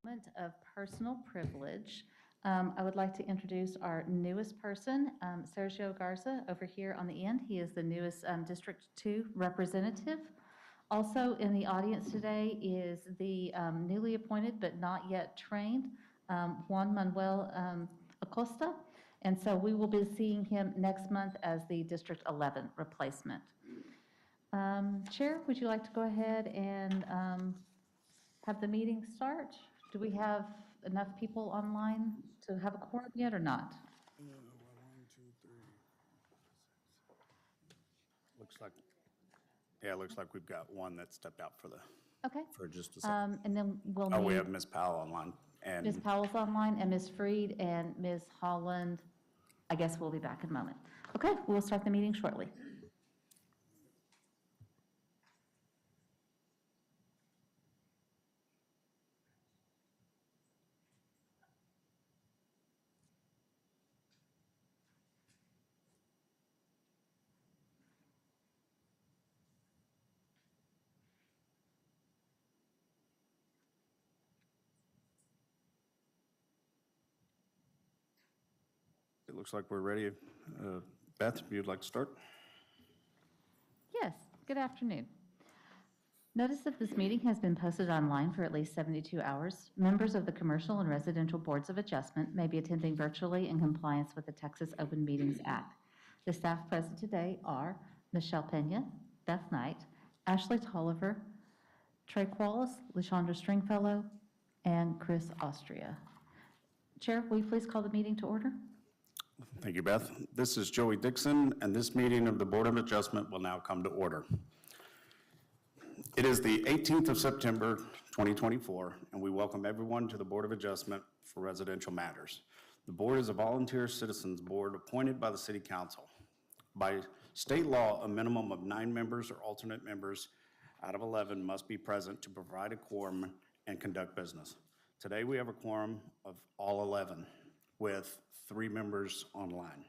Moment of personal privilege. I would like to introduce our newest person, Sergio Garza, over here on the end. He is the newest District 2 representative. Also in the audience today is the newly appointed but not yet trained Juan Manuel Acosta. And so we will be seeing him next month as the District 11 replacement. Chair, would you like to go ahead and have the meeting start? Do we have enough people online to have a quorum yet or not? Looks like we've got one that stepped out for Okay. just a second. And then we'll Oh, we need have Ms. Powell online. And Ms. Powell's online and Ms. Freed and Ms. Holland. I guess we'll be back in a moment. Okay, we'll start the meeting shortly. it looks like we're ready. Beth, if you'd like to start? Yes, good afternoon. Notice of this meeting has been posted online for at least 72 hours. Members of the Commercial and Residential Boards of Adjustment may be attending virtually in compliance with the Texas Open Meetings Act. The staff present today are Michelle Pena, Beth Knight, Ashley Tolliver, Trey Quallis, LaShondra Stringfellow, and Chris Austria. Chair, will you please call the meeting to order? Thank you, Beth. This is Joey Dixon, and this meeting of the Board of Adjustment will now come to order. It is the 18th of September, 2024, and we welcome everyone to the Board of Adjustment for Residential Matters. The board is a volunteer citizens board appointed by the City Council. By state law, a minimum of 9 members or alternate members out of 11 must be present to provide a quorum and conduct business. Today, we have a quorum of all 11 with 3 members online.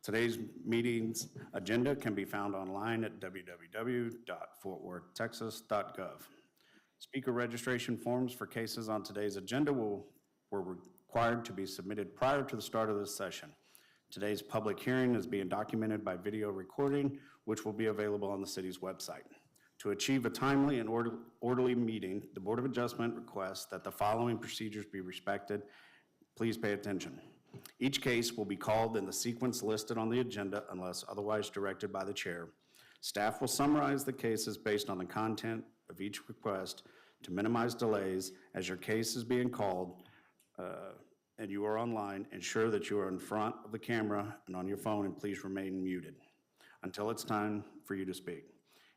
Today's meeting's agenda can be found online at www.fortworthtexas.gov. Speaker registration forms for cases on today's agenda were required to be submitted prior to the start of this session. Today's public hearing is being documented by video recording, which will be available on the city's website. To achieve a timely and orderly meeting, the Board of Adjustment requests that the following procedures be respected. Please pay attention. Each case will be called in the sequence listed on the agenda unless otherwise directed by the chair. Staff will summarize the cases based on the content of each request to minimize delays. As your case is being called and you are online, ensure that you are in front of the camera and on your phone, and please remain muted until it's time for you to speak.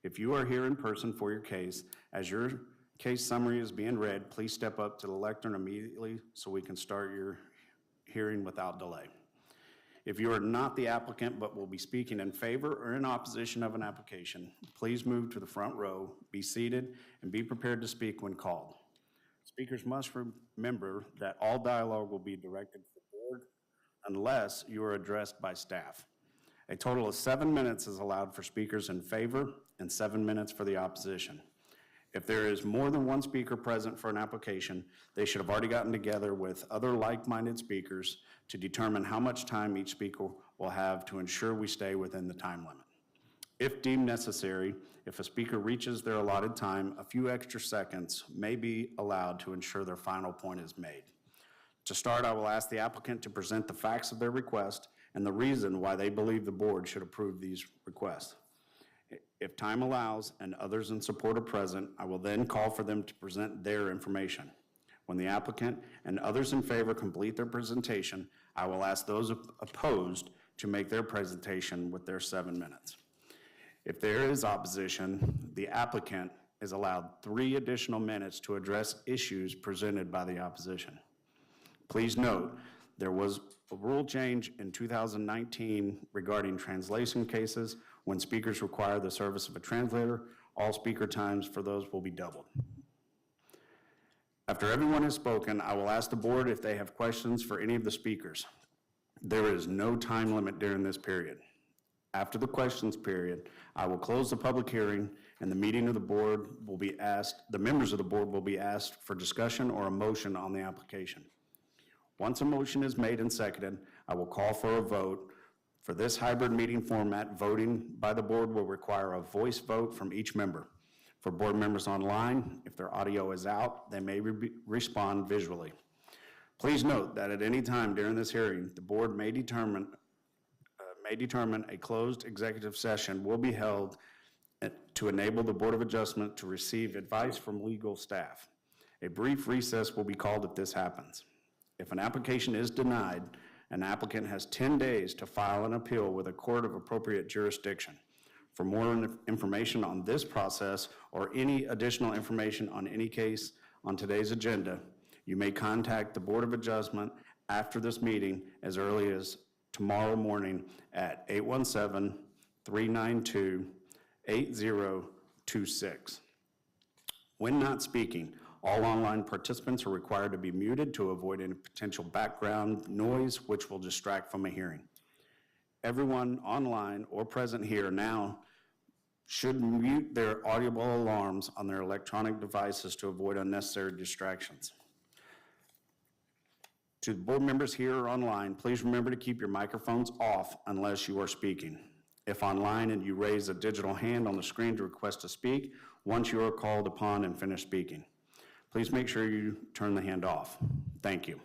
If you are here in person for your case, as your case summary is being read, please step up to the lectern immediately so we can start your hearing without delay. If you are not the applicant but will be speaking in favor or in opposition of an application, please move to the front row, be seated, and be prepared to speak when called. Speakers must remember that all dialogue will be directed to the board unless you are addressed by staff. A total of 7 minutes is allowed for speakers in favor and 7 minutes for the opposition. If there is more than one speaker present for an application, they should have already gotten together with other like-minded speakers to determine how much time each speaker will have to ensure we stay within the time limit. If deemed necessary, if a speaker reaches their allotted time, a few extra seconds may be allowed to ensure their final point is made. To start, I will ask the applicant to present the facts of their request and the reason why they believe the board should approve these requests. If time allows and others in support are present, I will then call for them to present their information. When the applicant and others in favor complete their presentation, I will ask those opposed to make their presentation with their 7 minutes. If there is opposition, the applicant is allowed 3 additional minutes to address issues presented by the opposition. Please note, there was a rule change in 2019 regarding translation cases. When speakers require the service of a translator, all speaker times for those will be doubled. After everyone has spoken, I will ask the board if they have questions for any of the speakers. There is no time limit during this period. After the questions period, I will close the public hearing and the meeting of the board will be asked, the members of the board will be asked for discussion or a motion on the application. Once a motion is made and seconded, I will call for a vote. For this hybrid meeting format, voting by the board will require a voice vote from each member. For board members online, if their audio is out, they may respond visually. Please note that at any time during this hearing, the board may determine a closed executive session will be held to enable the Board of Adjustment to receive advice from legal staff. A brief recess will be called if this happens. If an application is denied, an applicant has 10 days to file an appeal with a court of appropriate jurisdiction. For more information on this process or any additional information on any case on today's agenda, you may contact the Board of Adjustment after this meeting as early as tomorrow morning at 817-392-8026. When not speaking, all online participants are required to be muted to avoid any potential background noise which will distract from a hearing. Everyone online or present here now should mute their audible alarms on their electronic devices to avoid unnecessary distractions. To the board members here or online, please remember to keep your microphones off unless you are speaking. If online and you raise a digital hand on the screen to request to speak, once you are called upon and finish speaking, please make sure you turn the hand off. Thank you.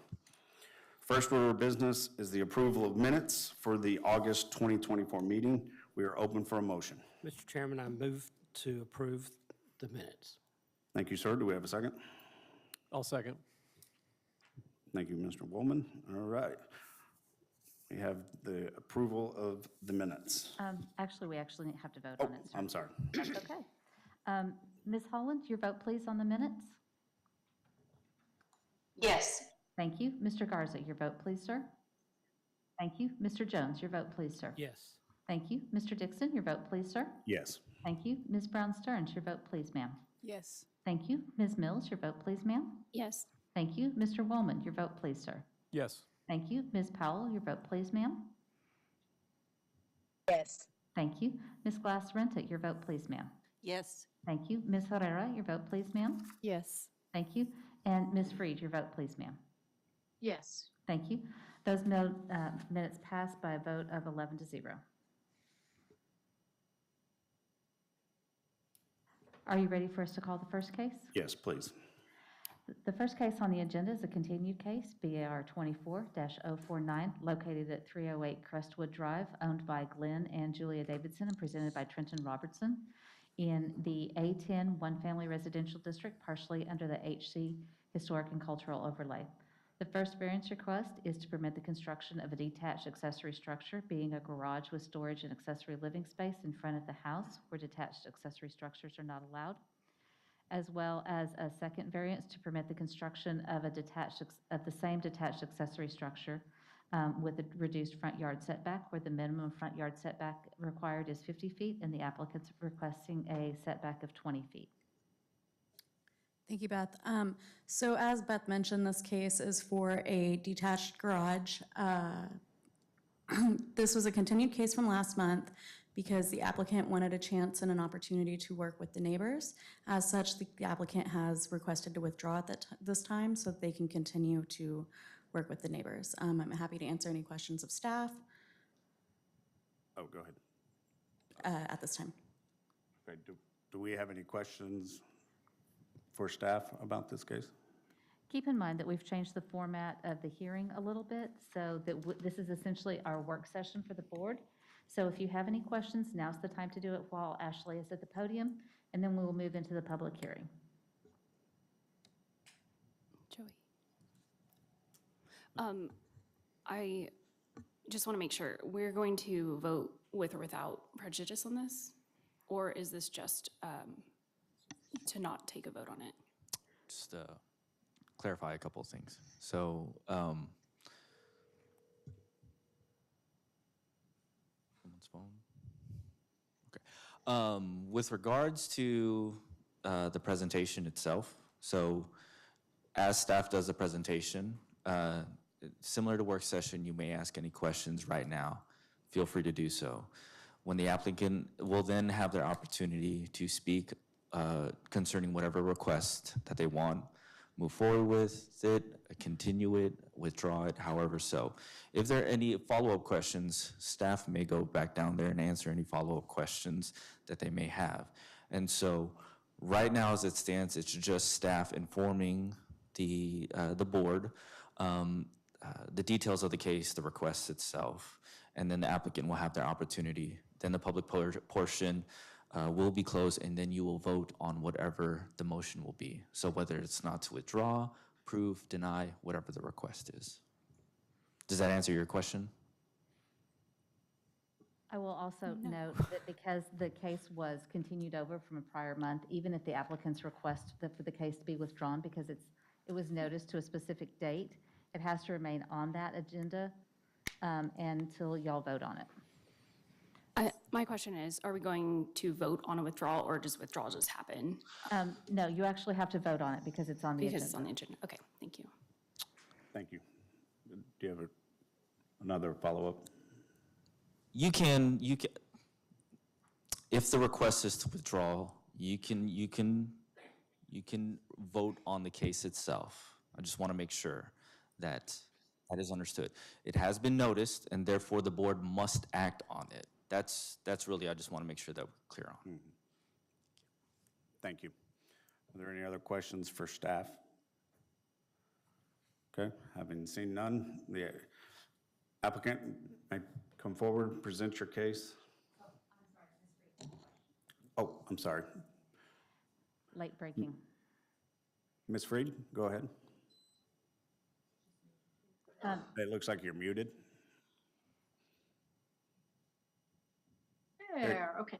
First order of business is the approval of minutes for the August 2024 meeting. We are open for a motion. Mr. Chairman, I move to approve the minutes. Thank you, sir. Do we have a second? I'll second. Thank you, Mr. Woolman. All right. We have the approval of the minutes. Actually, we actually have to vote Oh, on it, sir. I'm sorry. That's okay. Ms. Holland, your vote, please, on the minutes. Yes. Thank you. Mr. Garza, your vote, please, sir. Thank you. Mr. Jones, your vote, please, sir. Yes. Thank you. Mr. Dixon, your vote, please, sir. Yes. Thank you. Ms. Brown Stearns, your vote, please, ma'am. Yes. Thank you. Ms. Mills, your vote, please, ma'am. Yes. Thank you. Mr. Woolman, your vote, please, sir. Yes. Thank you. Ms. Powell, your vote, please, ma'am. Yes. Thank you. Ms. Glass-Renta, your vote, please, ma'am. Yes. Thank you. Ms. Herrera, your vote, please, ma'am. Yes. Thank you. And Ms. Freed, your vote, please, ma'am. Yes. Thank you. Those minutes passed by a vote of 11-0. Are you ready for us to call the first case? Yes, please. The first case on the agenda is a continued case, BAR 24-049, located at 308 Crestwood Drive, owned by Glenn and Julia Davidson and presented by Trenton Robertson in the A10 One-Family Residential District, partially under the HC Historic and Cultural Overlay. The first variance request is to permit the construction of a detached accessory structure, being a garage with storage and accessory living space in front of the house where detached accessory structures are not allowed, as well as a second variance to permit the construction of the same detached accessory structure with a reduced front yard setback, where the minimum front yard setback required is 50 feet, and the applicant's requesting a setback of 20 feet. Thank you, Beth. So as Beth mentioned, this case is for a detached garage. This was a continued case from last month because the applicant wanted a chance and an opportunity to work with the neighbors. As such, the applicant has requested to withdraw at this time so that they can continue to work with the neighbors. I'm happy to answer any questions of staff Oh, go ahead. at this time. Okay, do we have any questions for staff about this case? Keep in mind that we've changed the format of the hearing a little bit, so that this is essentially our work session for the board. So if you have any questions, now's the time to do it while Ashley is at the podium, and then we will move into the public hearing. Joey. I just want to make sure, we're going to vote with or without prejudice on this? Or is this just to not take a vote on it? Just clarify a couple of things. So, someone's phone? Okay. With regards to the presentation itself, so as staff does the presentation, similar to work session, you may ask any questions right now. Feel free to do so. when the applicant will then have their opportunity to speak concerning whatever request that they want, move forward with it, continue it, withdraw it, however so. If there are any follow-up questions, staff may go back down there and answer any follow-up questions that they may have. And so right now, as it stands, it's just staff informing the board the details of the case, the request itself, and then the applicant will have their opportunity. Then the public portion will be closed, and then you will vote on whatever the motion will be. So whether it's not to withdraw, approve, deny, whatever the request is. Does that answer your question? I will also note that because the case was continued over from a prior month, even if the applicants request for the case to be withdrawn because it was noticed to a specific date, it has to remain on that agenda until y'all vote on it. My question is, are we going to vote on a withdrawal, or does withdrawal just happen? No, you actually have to vote on it because it's on the agenda. Because it's on the agenda. Okay, thank you. Thank you. Do you have another follow-up? You can, if the request is to withdraw, you can vote on the case itself. I just want to make sure that that is understood. It has been noticed, and therefore the board must act on it. That's really, I just want to make sure that we're clear on. Thank you. Are there any other questions for staff? Okay, having seen none, the applicant may come forward, present your case. Oh, I'm sorry. Late breaking. Ms. Freed, go ahead. It looks like you're muted. There, okay.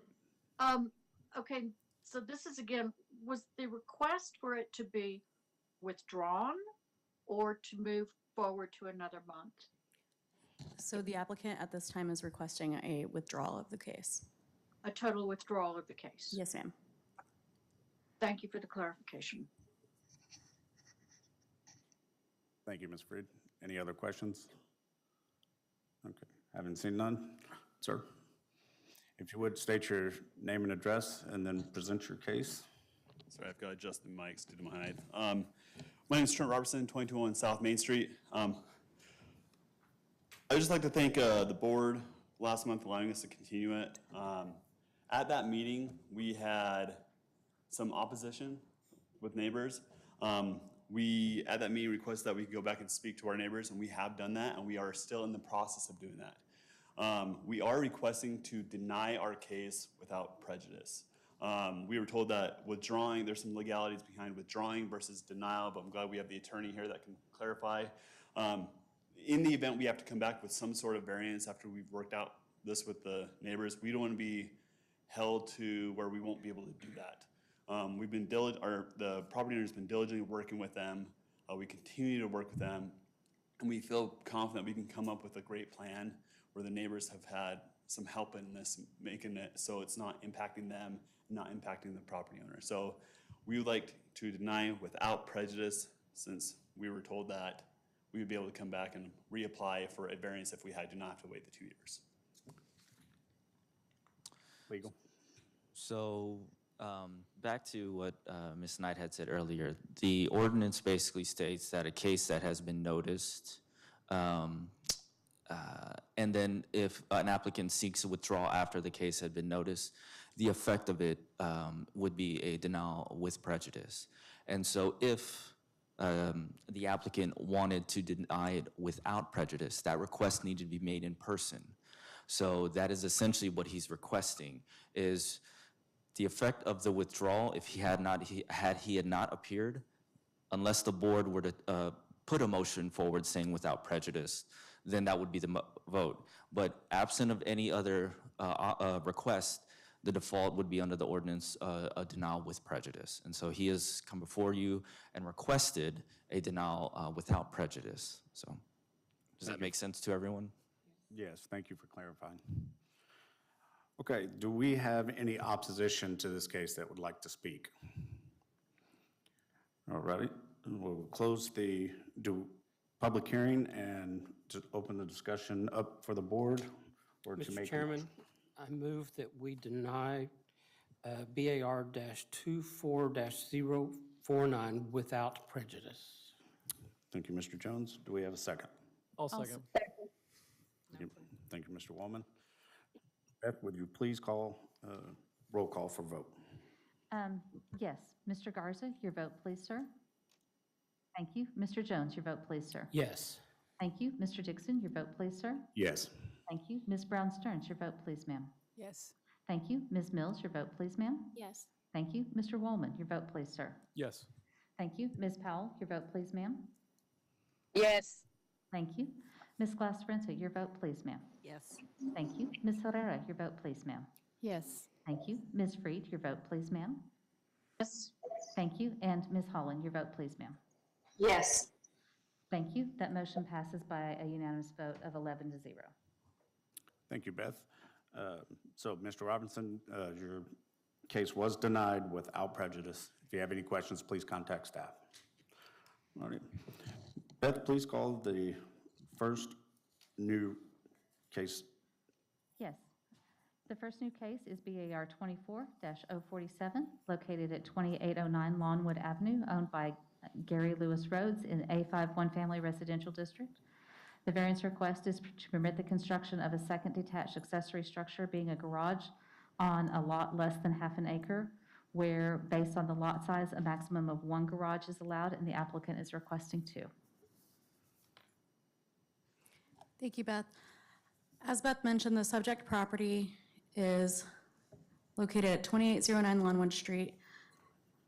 Okay, so this is again, was the request for it to be withdrawn or to move forward to another month? So the applicant at this time is requesting a withdrawal of the case. A total withdrawal of the case? Yes, ma'am. Thank you for the clarification. Thank you, Ms. Freed. Any other questions? Okay, haven't seen none. Sir, if you would state your name and address and then present your case. Sorry, I've got to adjust the mics due to my height. My name is Trent Robertson, 2201 South Main Street. I'd just like to thank the board last month allowing us to continue it. At that meeting, we had some opposition with neighbors. We, at that meeting, requested that we could go back and speak to our neighbors, and we have done that, and we are still in the process of doing that. We are requesting to deny our case without prejudice. We were told that withdrawing, there's some legalities behind withdrawing versus denial, but I'm glad we have the attorney here that can clarify. In the event we have to come back with some sort of variance after we've worked out this with the neighbors, we don't want to be held to where we won't be able to do that. We've been the property owner's been diligently working with them. We continue to work with them, and we feel confident we can come up with a great plan where the neighbors have had some help in this, making it so it's not impacting them, not impacting the property owner. So we would like to deny without prejudice, since we were told that we would be able to come back and reapply for a variance if we do not have to wait the 2 years. Legal. So back to what Ms. Knight had said earlier, the ordinance basically states that a case that has been noticed, and then if an applicant seeks a withdrawal after the case had been noticed, the effect of it would be a denial with prejudice. And so if the applicant wanted to deny it without prejudice, that request needed to be made in person. So that is essentially what he's requesting, is the effect of the withdrawal, if he had not appeared, unless the board were to put a motion forward saying without prejudice, then that would be the vote. But absent of any other request, the default would be under the ordinance a denial with prejudice. And so he has come before you and requested a denial without prejudice. So does that make sense to everyone? Yes, thank you for clarifying. Okay, do we have any opposition to this case that would like to speak? All righty, we'll close the public hearing and to open the discussion up for the board or to make. Mr. Chairman, I move that we deny BAR-24-049 without prejudice. Thank you, Mr. Jones. Do we have a second? I'll second. Thank you, Mr. Wallman. Beth, would you please call, roll call for vote? Yes. Mr. Garza, your vote, please, sir. Thank you. Mr. Jones, your vote, please, sir. Yes. Thank you. Mr. Dixon, your vote, please, sir. Yes. Thank you. Ms. Brown Stearns, your vote, please, ma'am. Yes. Thank you. Ms. Mills, your vote, please, ma'am. Yes. Thank you. Mr. Wallman, your vote, please, sir. Yes. Thank you. Ms. Powell, your vote, please, ma'am. Yes. Thank you. Ms. Glass-Renta, your vote, please, ma'am. Yes. Thank you. Ms. Herrera, your vote, please, ma'am. Yes. Thank you. Ms. Freed, your vote, please, ma'am. Yes. Thank you. And Ms. Holland, your vote, please, ma'am. Yes. Thank you. That motion passes by a unanimous vote of 11 to 0. Thank you, Beth. So, Mr. Robinson, your case was denied without prejudice. If you have any questions, please contact staff. All right. Beth, please call the first new case. Yes. The first new case is BAR 24-047, located at 2809 Lawnwood Avenue, owned by Gary Lewis Rhodes in A51 Family Residential District. The variance request is to permit the construction of a second detached accessory structure being a garage on a lot less than half an acre, where, based on the lot size, a maximum of 1 garage is allowed, and the applicant is requesting 2. Thank you, Beth. As Beth mentioned, the subject property is located at 2809 Lawnwood Street.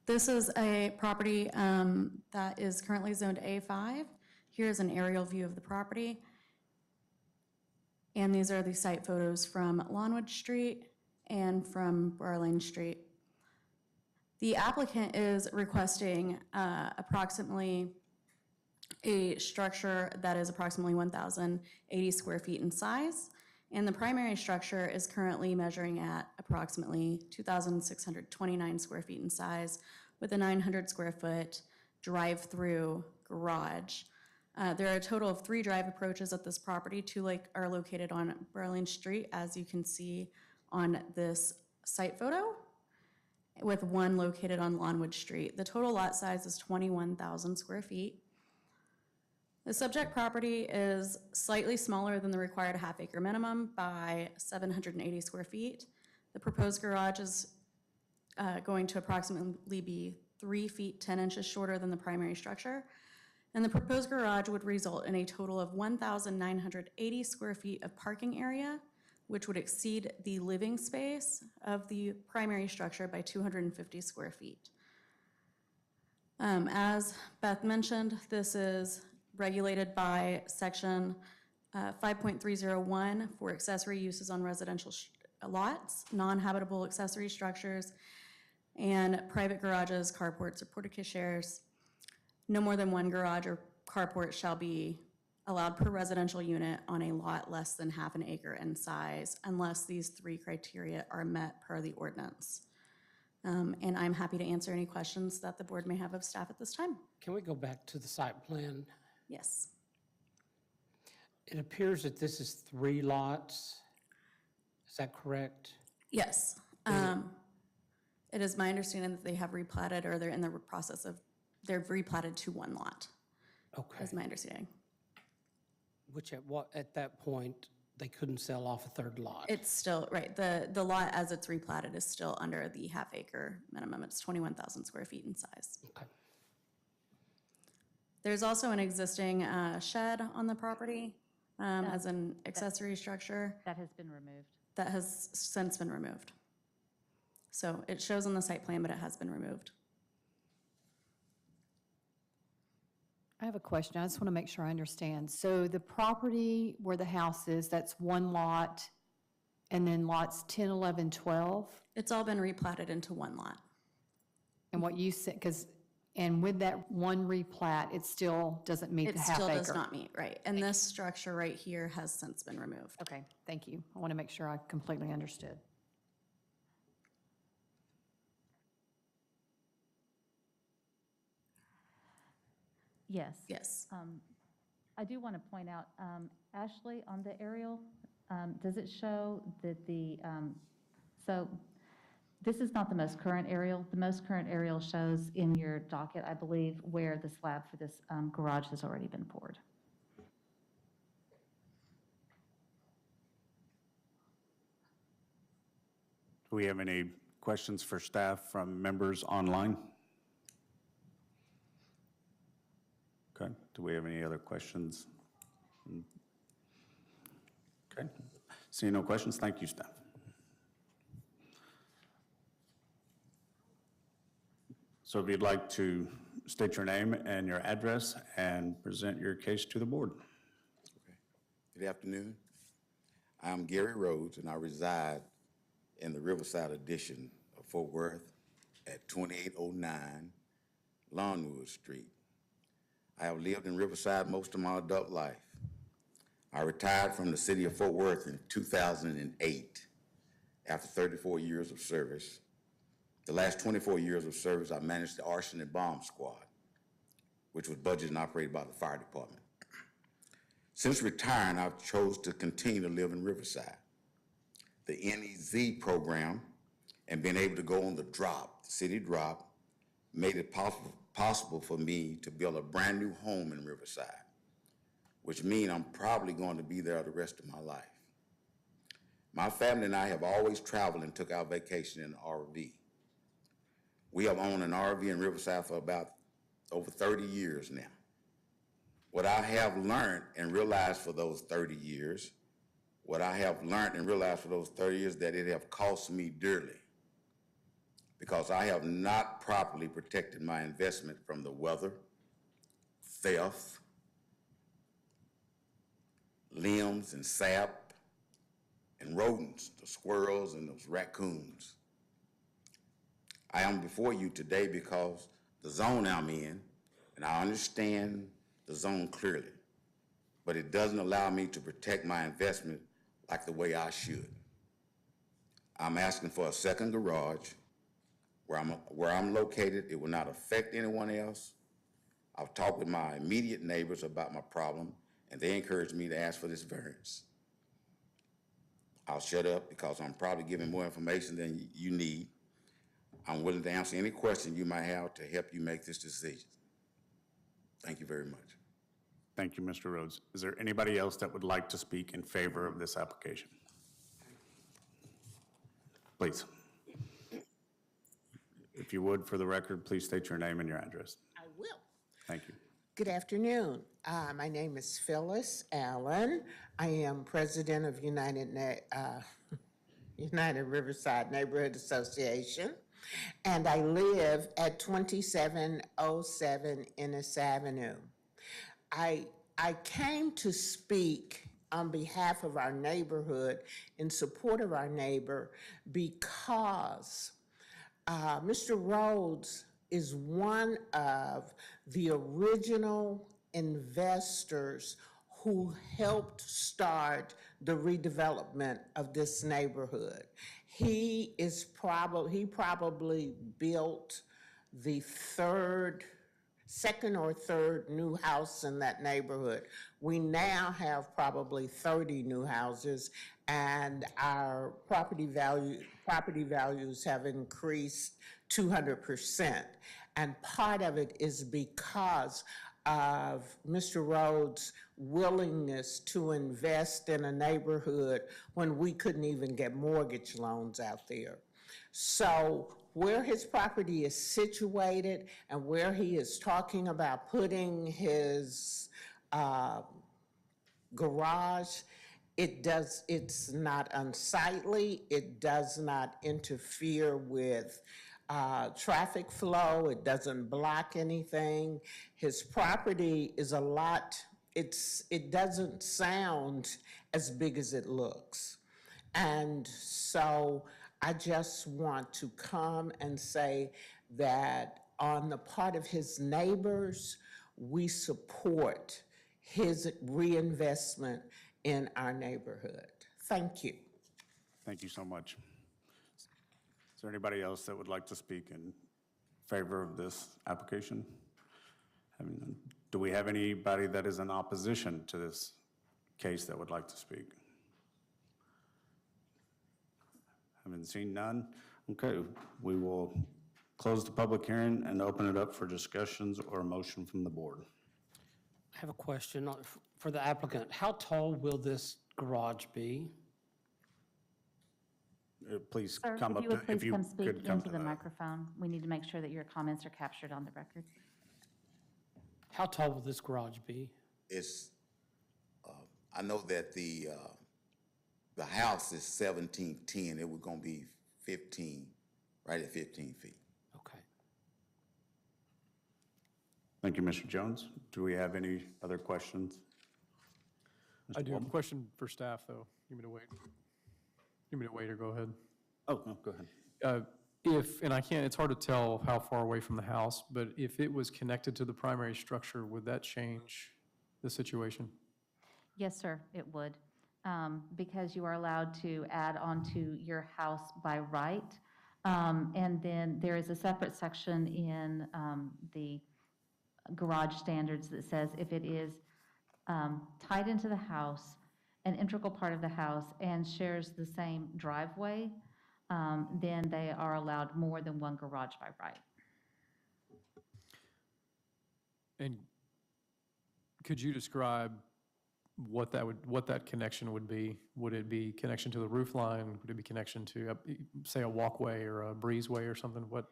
This is a property that is currently zoned A5. Here's an aerial view of the property. And these are the site photos from Lawnwood Street and from Barlane Street. The applicant is requesting approximately a structure that is approximately 1,080 square feet in size. And the primary structure is currently measuring at approximately 2,629 square feet in size with a 900 square foot drive-through garage. There are a total of 3 drive approaches at this property. 2 are located on Barlane Street, as you can see on this site photo, with 1 located on Lawnwood Street. The total lot size is 21,000 square feet. The subject property is slightly smaller than the required half-acre minimum by 780 square feet. The proposed garage is going to approximately be 3 feet 10 inches shorter than the primary structure. And the proposed garage would result in a total of 1,980 square feet of parking area, which would exceed the living space of the primary structure by 250 square feet. As Beth mentioned, this is regulated by section 5.301 for accessory uses on residential lots, non-habitable accessory structures, and private garages, carports, or porte-cocheres. No more than 1 garage or carport shall be allowed per residential unit on a lot less than half an acre in size, unless these 3 criteria are met per the ordinance. And I'm happy to answer any questions that the board may have of staff at this time. Can we go back to the site plan? Yes. It appears that this is 3 lots. Is that correct? Yes. It is my understanding that they have replatted, or they're in the process of, they've replatted to 1 lot, Okay. is my understanding. Which at that point, they couldn't sell off a 3rd lot. It's still, right, the lot as it's replatted is still under the half-acre minimum. It's 21,000 square feet in size. Okay. There's also an existing shed on the property as an accessory structure That has been removed. that has since been removed. So it shows on the site plan, but it has been removed. I have a question. I just want to make sure I understand. So the property where the house is, that's 1 lot, and then lots 10, 11, 12? It's all been replatted into 1 lot. And what you said, and with that 1 replat, it still doesn't meet It the half still acre? does not meet, right. And this structure right here has since been removed. Okay, thank you. I want to make sure I completely understood. Yes. Yes. I do want to point out, Ashley, on the aerial, Does it show that so this is not the most current aerial. The most current aerial shows in your docket, I believe, where the slab for this garage has already been poured. Do we have any questions for staff from members online? Okay, do we have any other questions? Okay, seeing no questions, thank you, staff. So if you'd like to state your name and your address and present your case to the board. Good afternoon. I'm Gary Rhodes, and I reside in the Riverside Addition of Fort Worth at 2809 Lawnwood Street. I have lived in Riverside most of my adult life. I retired from the city of Fort Worth in 2008 after 34 years of service. The last 24 years of service, I managed the arson and bomb squad, which was budgeted and operated by the fire department. Since retiring, I've chose to continue to live in Riverside. The NEZ program and being able to go on the drop, the city drop, made it possible for me to build a brand new home in Riverside, which means I'm probably going to be there the rest of my life. My family and I have always traveled and took our vacation in an RV. We have owned an RV in Riverside for about over 30 years now. What I have learned and realized for those 30 years, that it have cost me dearly because I have not properly protected my investment from the weather, theft, limbs and sap, and rodents, the squirrels and those raccoons. I am before you today because the zone I'm in, and I understand the zone clearly, but it doesn't allow me to protect my investment like the way I should. I'm asking for a second garage where I'm located. It will not affect anyone else. I've talked with my immediate neighbors about my problem, and they encouraged me to ask for this variance. I'll shut up because I'm probably giving more information than you need. I'm willing to answer any question you might have to help you make this decision. Thank you very much. Thank you, Mr. Rhodes. Is there anybody else that would like to speak in favor of this application? Please. If you would, for the record, please state your name and your address. I will. Thank you. Good afternoon. My name is Phyllis Allen. I am president of United Riverside Neighborhood Association, and I live at 2707 Ennis Avenue. I came to speak on behalf of our neighborhood in support of our neighbor because Mr. Rhodes is one of the original investors who helped start the redevelopment of this neighborhood. He probably built the second or third new house in that neighborhood. We now have probably 30 new houses, and our property values have increased 200%. And part of it is because of Mr. Rhodes' willingness to invest in a neighborhood when we couldn't even get mortgage loans out there. So where his property is situated and where he is talking about putting his garage, it's not unsightly, it does not interfere with traffic flow, it doesn't block anything. His property is it doesn't sound as big as it looks. And so I just want to come and say that on the part of his neighbors, we support his reinvestment in our neighborhood. Thank you. Thank you so much. Is there anybody else that would like to speak in favor of this application? Do we have anybody that is in opposition to this case that would like to speak? Haven't seen none. Okay, we will close the public hearing and open it up for discussions or a motion from the board. I have a question for the applicant. How tall will this garage be? Please Sir, come if up you to, would please come speak could come into to the microphone. We need to make sure that your comments are captured on the record. How tall will this garage be? It's, I know that the house is 1710, it was gonna be 15, right at 15 feet. Okay. Thank you, Mr. Jones. Do we have any other questions? I do have a question for staff, though. You want me to wait? You want me to wait or go ahead? Oh, no, go ahead. And I can't, it's hard to tell how far away from the house, but if it was connected to the primary structure, would that change the situation? Yes, sir, it would, because you are allowed to add onto your house by right. And then there is a separate section in the garage standards that says if it is tied into the house, an integral part of the house, and shares the same driveway, then they are allowed more than one garage by right. And could you describe what that connection would be? Would it be connection to the roof line? Would it be connection to, say, a walkway or a breezeway or something? What?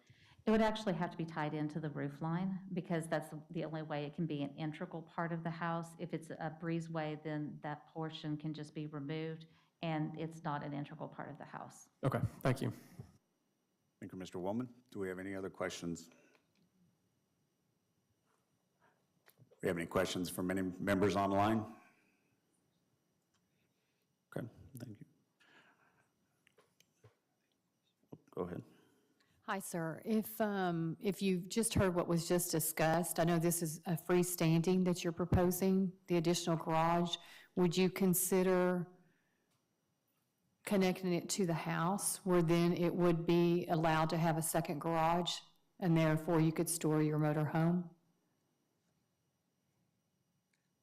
It would actually have to be tied into the roof line because that's the only way it can be an integral part of the house. If it's a breezeway, then that portion can just be removed and it's not an integral part of the house. Okay, thank you. Thank you, Mr. Woolman. Do we have any other questions? We have any questions from any members online? Okay, thank you. Go ahead. Hi, sir. If you've just heard what was just discussed, I know this is a freestanding that you're proposing, the additional garage. Would you consider connecting it to the house where then it would be allowed to have a second garage and therefore you could store your motor home?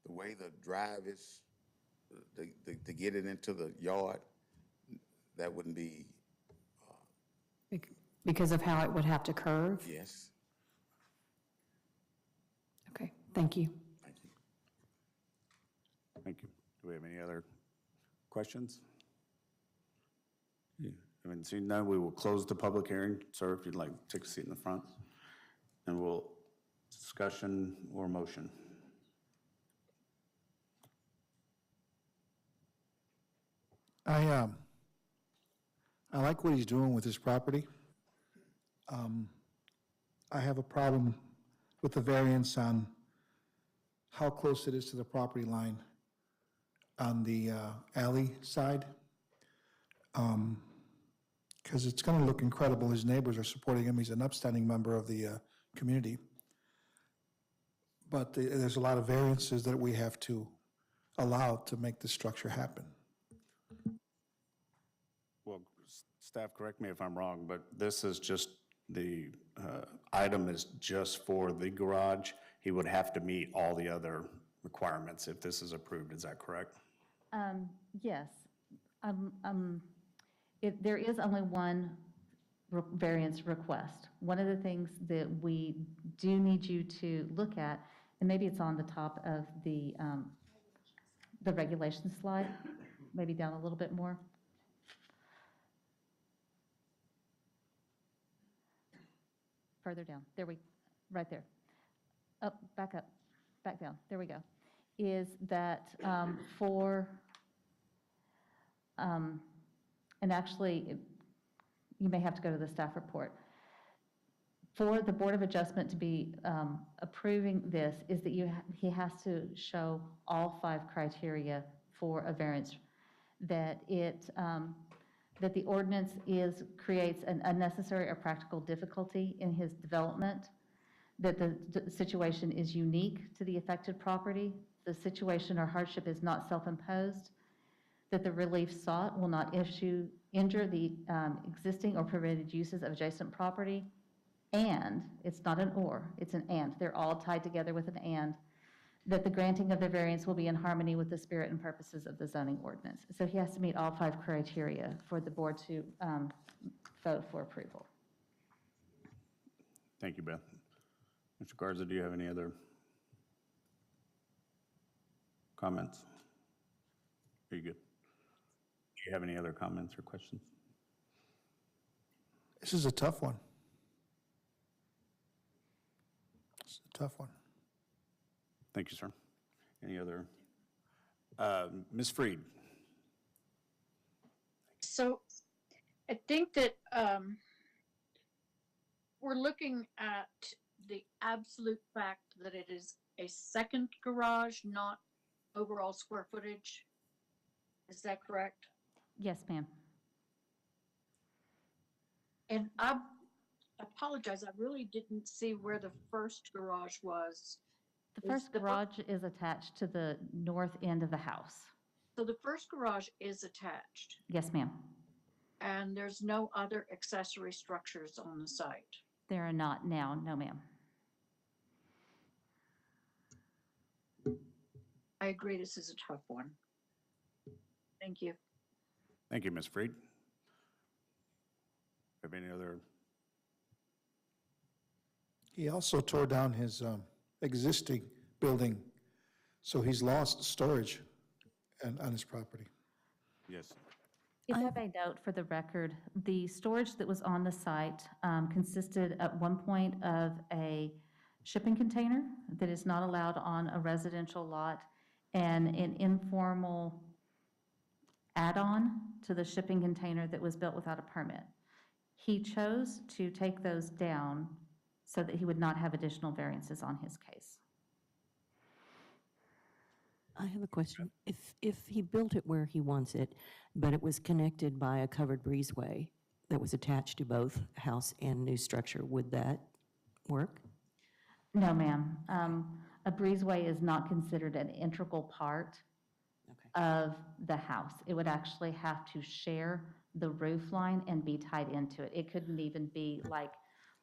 The way the drive is, to get it into the yard, that wouldn't be, Because of how it would have to curve? yes. Okay, thank you. Thank you. Thank you. Do we have any other questions? I haven't seen none. We will close the public hearing. Sir, if you'd like to take a seat in the front. And we'll, discussion or motion. I like what he's doing with his property. I have a problem with the variance on how close it is to the property line on the alley side. Because it's going to look incredible. His neighbors are supporting him. He's an upstanding member of the community. But there's a lot of variances that we have to allow to make this structure happen. Well, staff, correct me if I'm wrong, but this is just, the item is just for the garage. He would have to meet all the other requirements if this is approved. Is that correct? Yes. There is only one variance request. One of the things that we do need you to look at, and maybe it's on the top of the regulations slide, maybe down a little bit more. Further down, right there. Up, back down, there we go. Is that and actually, you may have to go to the staff report. For the Board of Adjustment to be approving this is that he has to show all 5 criteria for a variance, that that the ordinance creates an unnecessary or practical difficulty in his development, that the situation is unique to the affected property, the situation or hardship is not self-imposed, that the relief sought will not injure the existing or permitted uses of adjacent property, and, it's not an or, it's an and, they're all tied together with an and, that the granting of the variance will be in harmony with the spirit and purposes of the zoning ordinance. So he has to meet all 5 criteria for the board to vote for approval. Thank you, Beth. Mr. Garza, do you have any other comments? Are you good? Do you have any other comments or questions? This is a tough one. It's a tough one. Thank you, sir. Any other? Ms. Freed? So I think that we're looking at the absolute fact that it is a second garage, not overall square footage. Is that correct? Yes, ma'am. And I apologize, I really didn't see where the first garage was. The first garage is attached to the north end of the house. So the first garage is attached, Yes, ma'am. and there's no other accessory structures on the site. There are not now, no, ma'am. I agree, this is a tough one. Thank you. Thank you, Ms. Freed. Have any other? He also tore down his existing building, so he's lost storage on his property. Yes. If I may note for the record, the storage that was on the site consisted at one point of a shipping container that is not allowed on a residential lot and an informal add-on to the shipping container that was built without a permit. He chose to take those down so that he would not have additional variances on his case. I have a question. If he built it where he wants it, but it was connected by a covered breezeway that was attached to both house and new structure, would that work? No, ma'am. A breezeway is not considered an integral part of the house. It would actually have to share the roof line and be tied into it. It couldn't even be like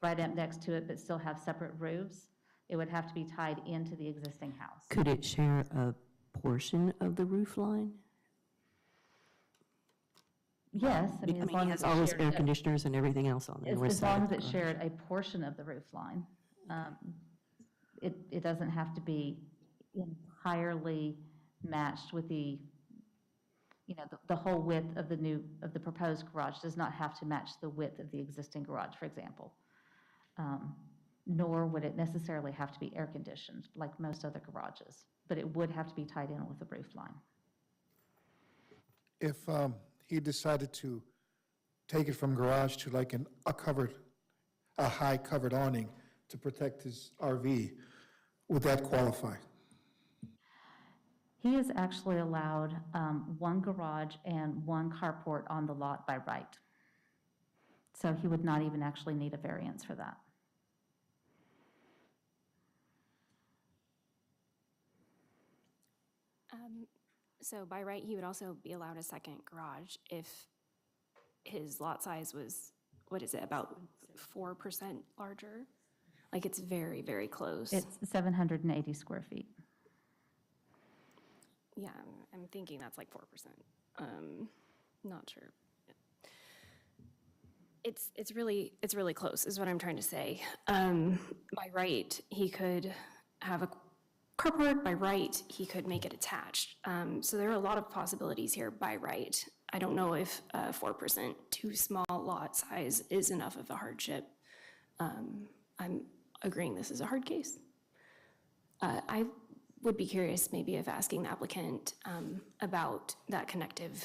right up next to it, but still have separate roofs. It would have to be tied into the existing house. Could it share a portion of the roof line? Yes, I mean, as long he as has it all those shared air a- conditioners and everything else on the north As side. long of as the it garage. shared a portion of the roof line. It doesn't have to be entirely matched with the, the whole width of the proposed garage does not have to match the width of the existing garage, for example. Nor would it necessarily have to be air conditioned like most other garages, but it would have to be tied in with the roof line. If he decided to take it from garage to like a high covered awning to protect his RV, would that qualify? He is actually allowed one garage and one carport on the lot by right. So he would not even actually need a variance for that. So by right, he would also be allowed a second garage if his lot size was, what is it, about 4% larger? Like, it's very, very close. It's 780 square feet. Yeah, I'm thinking that's like 4%. Not sure. It's really close, is what I'm trying to say. By right, he could have a carport. By right, he could make it attached. So there are a lot of possibilities here by right. I don't know if 4% too small lot size is enough of a hardship. I'm agreeing this is a hard case. I would be curious maybe of asking the applicant about that connective.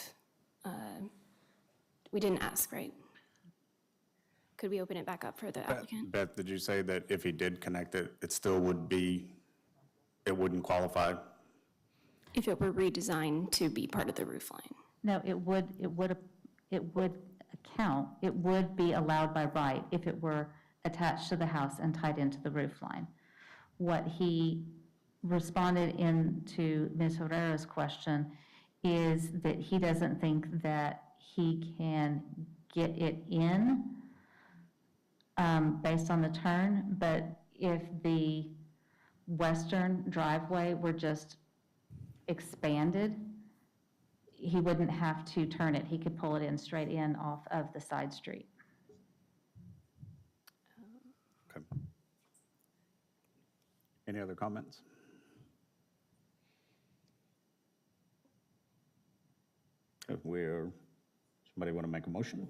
We didn't ask, right? Could we open it back up for the applicant? Beth, did you say that if he did connect it, it still would be, it wouldn't qualify? If it were redesigned to be part of the roof line. No, it would count, it would be allowed by right if it were attached to the house and tied into the roof line. What he responded into Ms. Herrera's question is that he doesn't think that he can get it in based on the turn, but if the western driveway were just expanded, he wouldn't have to turn it. He could pull it in straight in off of the side street. Okay. Any other comments? Somebody want to make a motion?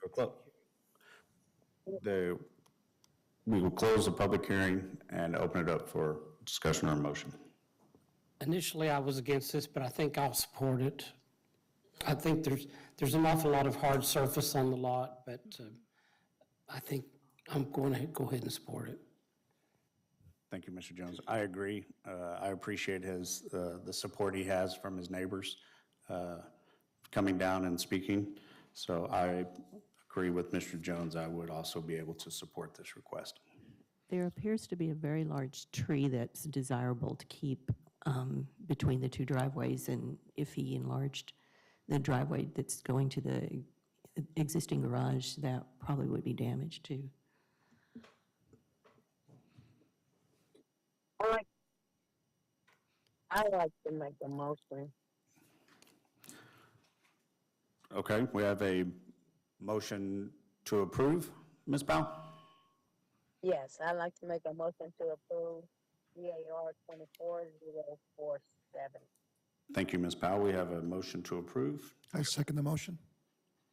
Or close? We will close the public hearing and open it up for discussion or motion. Initially, I was against this, but I think I'll support it. I think there's an awful lot of hard surface on the lot, but I think I'm going to go ahead and support it. Thank you, Mr. Jones. I agree. I appreciate the support he has from his neighbors coming down and speaking. So I agree with Mr. Jones. I would also be able to support this request. There appears to be a very large tree that's desirable to keep between the two driveways, and if he enlarged the driveway that's going to the existing garage, that probably would be damaged too. I'd like to make a motion. Okay, we have a motion to approve. Ms. Powell? Yes, I'd like to make a motion to approve EAR 24047. Thank you, Ms. Powell. We have a motion to approve. I second the motion.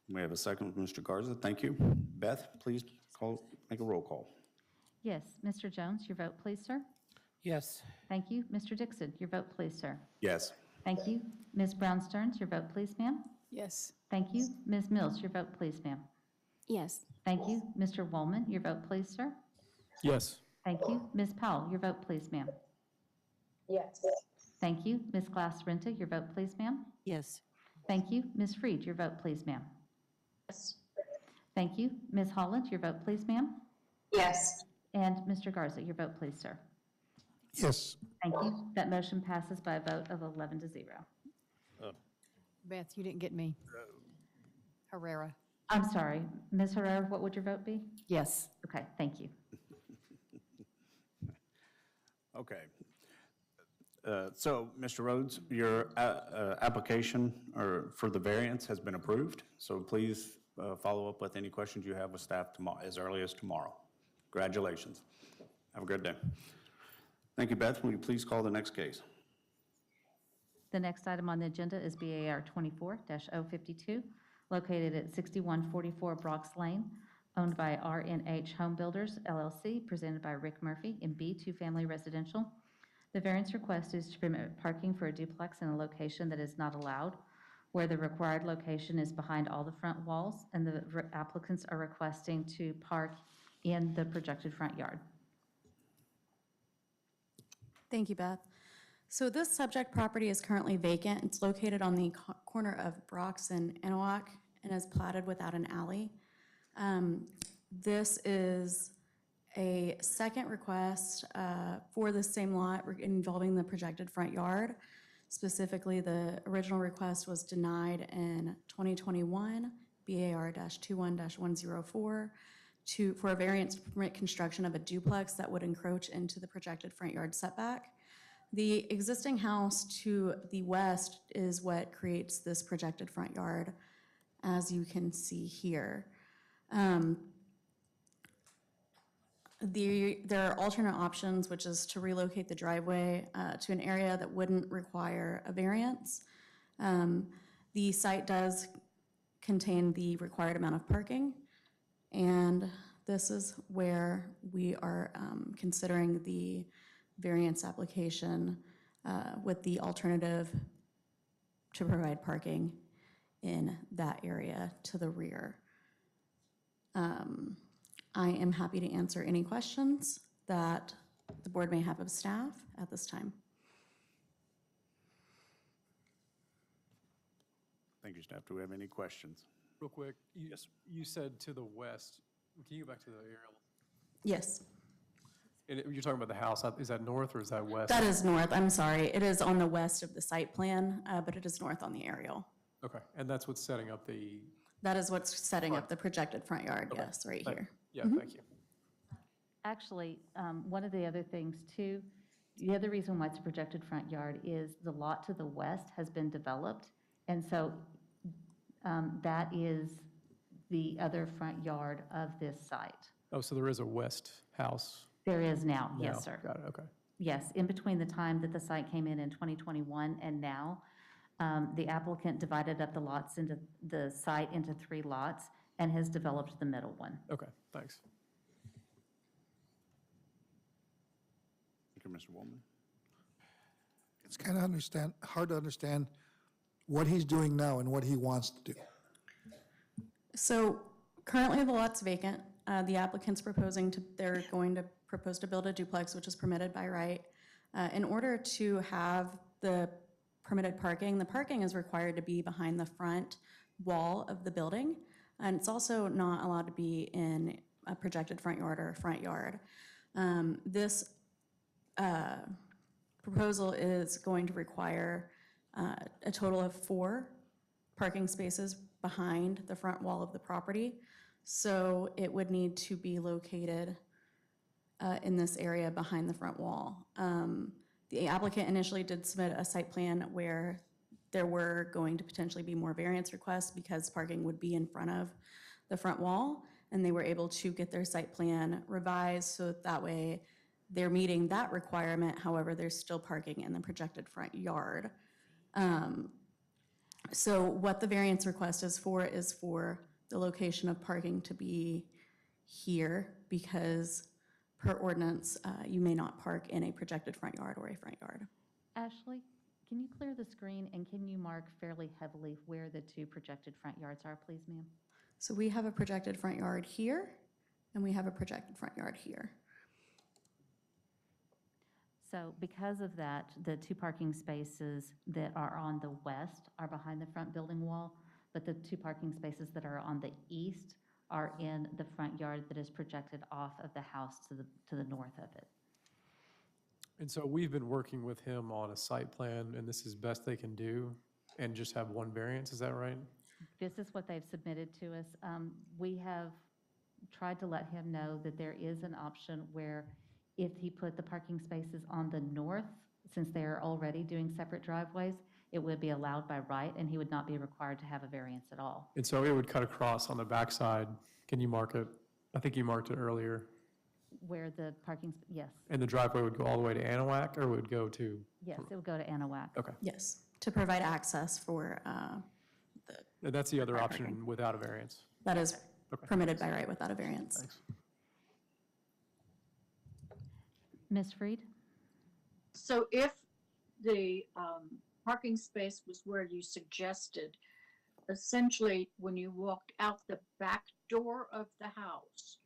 We have a second with Mr. Garza. Thank you. Beth, please make a roll call. Yes, Mr. Jones, your vote, please, sir. Yes. Thank you. Mr. Dixon, your vote, please, sir. Yes. Thank you. Ms. Brown Stearns, your vote, please, ma'am. Yes. Thank you. Ms. Mills, your vote, please, ma'am. Yes. Thank you. Mr. Woolman, your vote, please, sir. Yes. Thank you. Ms. Powell, your vote, please, ma'am. Yes. Thank you. Ms. Glass-Renta, your vote, please, ma'am. Yes. Thank you. Ms. Freed, your vote, please, ma'am. Yes. Thank you. Ms. Holland, your vote, please, ma'am. Yes. And Mr. Garza, your vote, please, sir. Yes. Thank you. That motion passes by a vote of 11 to 0. Beth, you didn't get me. Herrera. I'm sorry. Ms. Herrera, what would your vote be? Yes. Okay, thank you. Okay. So, Mr. Rhodes, your application for the variance has been approved. So please follow up with any questions you have with staff tomorrow, as early as tomorrow. Congratulations. Have a good day. Thank you, Beth. Will you please call the next case? The next item on the agenda is BAR 24-052, located at 6144 Brox Lane, owned by RNH Home Builders, LLC, presented by Rick Murphy, MB, two-family residential. The variance request is to permit parking for a duplex in a location that is not allowed, where the required location is behind all the front walls, and the applicants are requesting to park in the projected front yard. Thank you, Beth. So this subject property is currently vacant. It's located on the corner of Brox and Anahuac and is platted without an alley. This is a second request for the same lot involving the projected front yard. Specifically, the original request was denied in 2021, BAR-21-104, for a variance to permit construction of a duplex that would encroach into the projected front yard setback. The existing house to the west is what creates this projected front yard, as you can see here. There are alternate options, which is to relocate the driveway to an area that wouldn't require a variance. The site does contain the required amount of parking, and this is where we are considering the variance application with the alternative to provide parking in that area to the rear. I am happy to answer any questions that the board may have of staff at this time. Thank you, staff. Do we have any questions? Real quick, you said to the west. Can you go back to the aerial? Yes. And you're talking about the house. Is that north or is that west? That is north, I'm sorry. It is on the west of the site plan, but it is north on the aerial. Okay, and that's what's setting up the... That is what's setting up the projected front yard, yes, right here. Yeah, thank you. Actually, one of the other things too the other reason why it's a projected front yard is the lot to the west has been developed, and so that is the other front yard of this site. Oh, so there is a west house There is now, now? yes, sir. Got it, okay. Yes, in between the time that the site came in 2021 and now, the applicant divided up the lots into, the site into 3 lots and has developed the middle one. Okay, thanks. Thank you, Mr. Woolman. It's kind of hard to understand what he's doing now and what he wants to do. So currently the lot's vacant. The applicant's they're going to propose to build a duplex, which is permitted by right. In order to have the permitted parking, the parking is required to be behind the front wall of the building. And it's also not allowed to be in a projected front yard or a front yard. This proposal is going to require a total of 4 parking spaces behind the front wall of the property. So it would need to be located in this area behind the front wall. The applicant initially did submit a site plan where there were going to potentially be more variance requests because parking would be in front of the front wall, and they were able to get their site plan revised so that way they're meeting that requirement. However, there's still parking in the projected front yard. So what the variance request is for the location of parking to be here, because per ordinance, you may not park in a projected front yard or a front yard. Ashley, can you clear the screen and can you mark fairly heavily where the 2 projected front yards are, please, ma'am? So we have a projected front yard here, and we have a projected front yard here. So because of that, the 2 parking spaces that are on the west are behind the front building wall, but the 2 parking spaces that are on the east are in the front yard that is projected off of the house to the north of it. And so we've been working with him on a site plan, and this is best they can do, and just have 1 variance, is that right? This is what they've submitted to us. We have tried to let him know that there is an option where if he put the parking spaces on the north, since they are already doing separate driveways, it would be allowed by right, and he would not be required to have a variance at all. And so it would cut across on the backside. Can you mark it? I think you marked it earlier. Where the parking, yes, And the driveway would go all the way to Anahuac, or would go to? yes, it would go to Anahuac. Okay. Yes, to provide access for And that's the other Right, option parking. without a variance. that is Okay. permitted by right without a variance. Thanks. Ms. Freed? So if the parking space was where you suggested, essentially, when you walked out the back door of the house,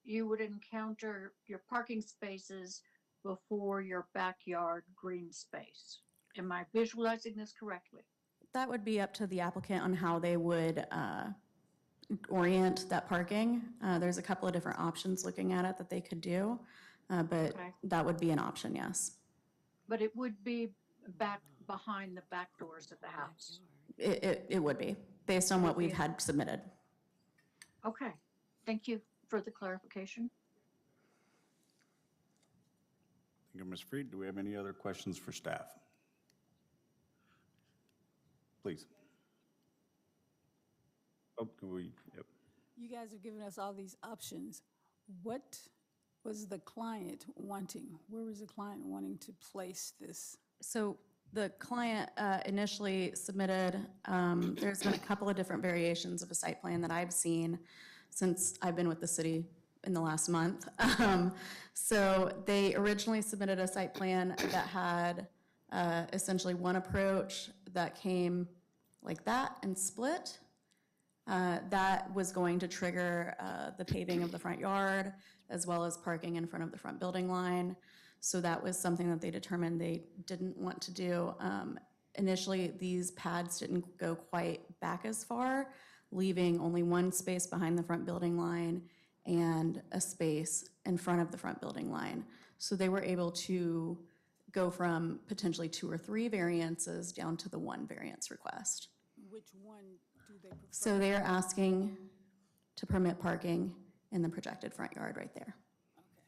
you would encounter your parking spaces before your backyard green space. Am I visualizing this correctly? That would be up to the applicant on how they would orient that parking. There's a couple of different options looking at it that they could do, but Okay. that would be an option, yes. But it would be back behind the back doors of the house. It would be, based on what we've had submitted. Okay, thank you for the clarification. Thank you, Ms. Freed. Do we have any other questions for staff? Please. Oh, can we, yep. You guys have given us all these options. What was the client wanting? Where was the client wanting to place this? So the client initially submitted, there's been a couple of different variations of a site plan that I've seen since I've been with the city in the last month. So they originally submitted a site plan that had essentially one approach that came like that and split. That was going to trigger the paving of the front yard as well as parking in front of the front building line. So that was something that they determined they didn't want to do. Initially, these pads didn't go quite back as far, leaving only one space behind the front building line and a space in front of the front building line. So they were able to go from potentially 2 or 3 variances down to the 1 variance request. Which one do they prefer? So they are asking to permit parking in the projected front yard right there. Okay,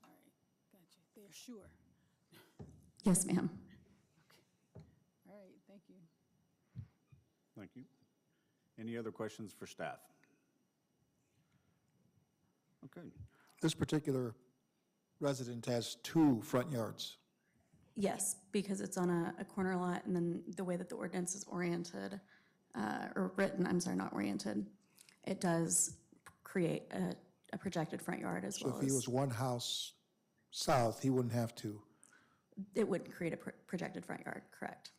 all right, gotcha. They're sure. Yes, ma'am. All right, thank you. Thank you. Any other questions for staff? Okay. This particular resident has 2 front yards. Yes, because it's on a corner lot, and then the way that the ordinance is oriented, or written, I'm sorry, not oriented, it does create a projected front yard as So well if he as, was one house south, he wouldn't have to. it would create a projected front yard, correct?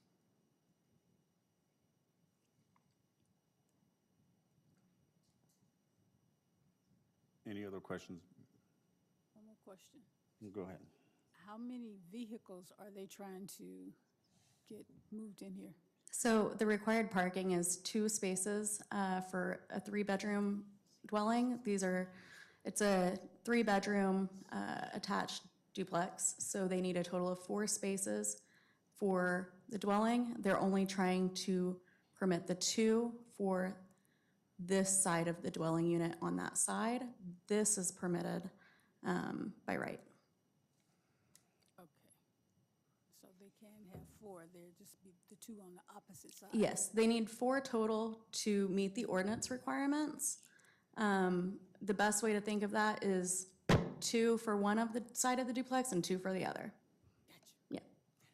Any other questions? One more question. Go ahead. How many vehicles are they trying to get moved in here? So the required parking is 2 spaces for a 3-bedroom dwelling. It's a 3-bedroom attached duplex, so they need a total of 4 spaces for the dwelling. They're only trying to permit the 2 for this side of the dwelling unit on that side. This is permitted by right. Okay. So they can have 4, there just be the 2 on the opposite side? Yes, they need 4 total to meet the ordinance requirements. The best way to think of that is 2 for one of the side of the duplex and 2 for the other. Gotcha. Yeah.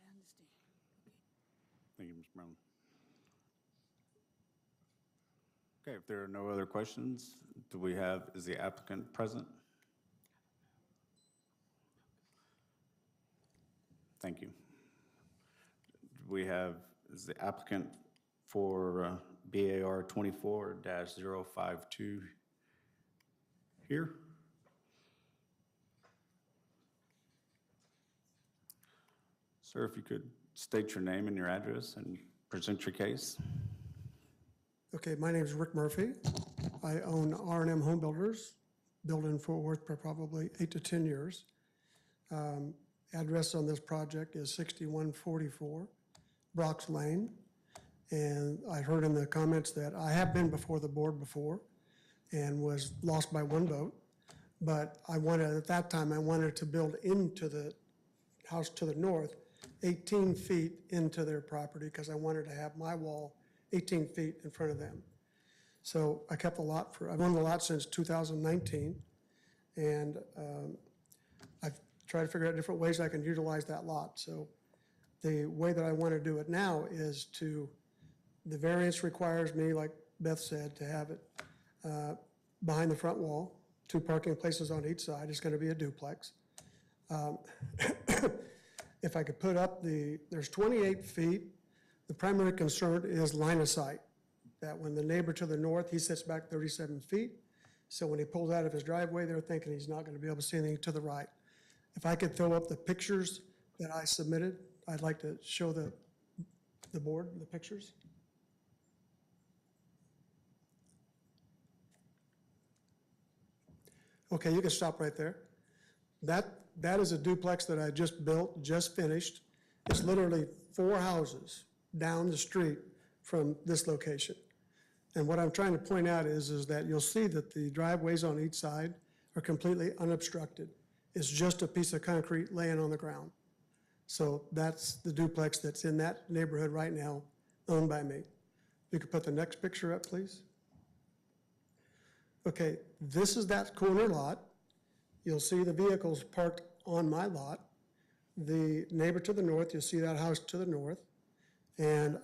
I understand. Thank you, Ms. Brown. Okay, if there are no other questions, is the applicant present? Thank you. Is the applicant for BAR 24-052 here? Sir, if you could state your name and your address and present your case. Okay, my name is Rick Murphy. I own R&M Home Builders, built in Fort Worth for probably 8 to 10 years. Address on this project is 6144 Brock's Lane. And I heard in the comments that I have been before the board before and was lost by 1 vote. But at that time, I wanted to build into the house to the north, 18 feet into their property, because I wanted to have my wall 18 feet in front of them. So I kept the lot I've owned the lot since 2019, and I've tried to figure out different ways I can utilize that lot. So the way that I want to do it now is the variance requires me, like Beth said, to have it behind the front wall, 2 parking places on each side. It's going to be a duplex. If I could put up there's 28 feet. The primary concern is line of sight, that when the neighbor to the north, he sits back 37 feet. So when he pulls out of his driveway, they're thinking he's not going to be able to see anything to the right. If I could throw up the pictures that I submitted, I'd like to show the board the pictures. Okay, you can stop right there. That is a duplex that I just built, just finished. It's literally 4 houses down the street from this location. And what I'm trying to point out is that you'll see that the driveways on each side are completely unobstructed. It's just a piece of concrete laying on the ground. So that's the duplex that's in that neighborhood right now, owned by me. You could put the next picture up, please. Okay, this is that corner lot. You'll see the vehicles parked on my lot. The neighbor to the north, you'll see that house to the north. And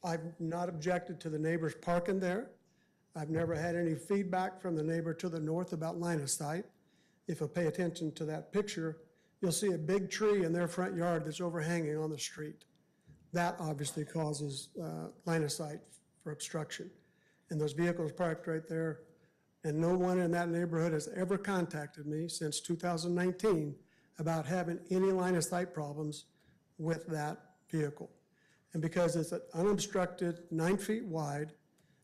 I've not objected to the neighbors parking there. I've never had any feedback from the neighbor to the north about line of sight. If you pay attention to that picture, you'll see a big tree in their front yard that's overhanging on the street. That obviously causes line of sight for obstruction. And those vehicles parked right there, and no one in that neighborhood has ever contacted me since 2019 about having any line of sight problems with that vehicle. And because it's an unobstructed 9 feet wide,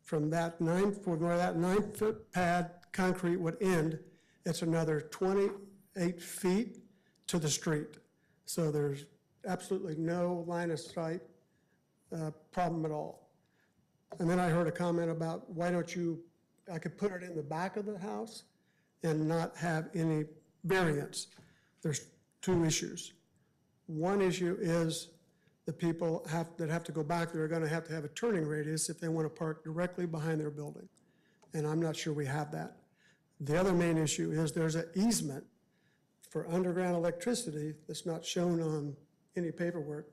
from where that 9-foot pad concrete would end, it's another 28 feet to the street. So there's absolutely no line of sight problem at all. And then I heard a comment about why don't I could put it in the back of the house and not have any variance. There's 2 issues. One issue is the people that have to go back there are gonna have to have a turning radius if they want to park directly behind their building. And I'm not sure we have that. The other main issue is there's an easement for underground electricity that's not shown on any paperwork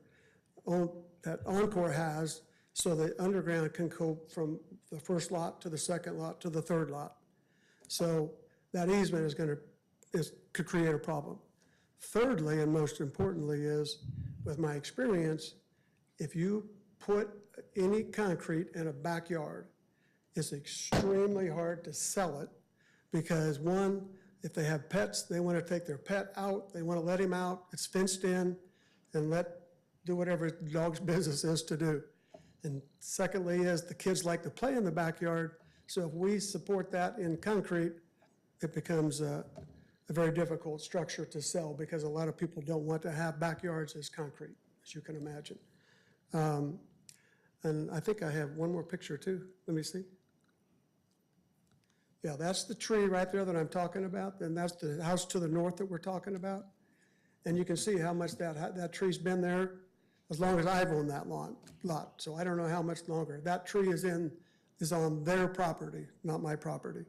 that Encore has, so the underground can go from the first lot to the second lot to the third lot. So that easement could create a problem. Thirdly, and most importantly, is with my experience, if you put any concrete in a backyard, it's extremely hard to sell it because one, if they have pets, they want to take their pet out, they want to let him out, it's fenced in, and do whatever the dog's business is to do. And secondly is the kids like to play in the backyard, so if we support that in concrete, it becomes a very difficult structure to sell because a lot of people don't want to have backyards as concrete, as you can imagine. And I think I have one more picture too. Let me see. Yeah, that's the tree right there that I'm talking about, and that's the house to the north that we're talking about. And you can see how much that tree's been there as long as I've owned that lot. So I don't know how much longer. That tree is on their property, not my property.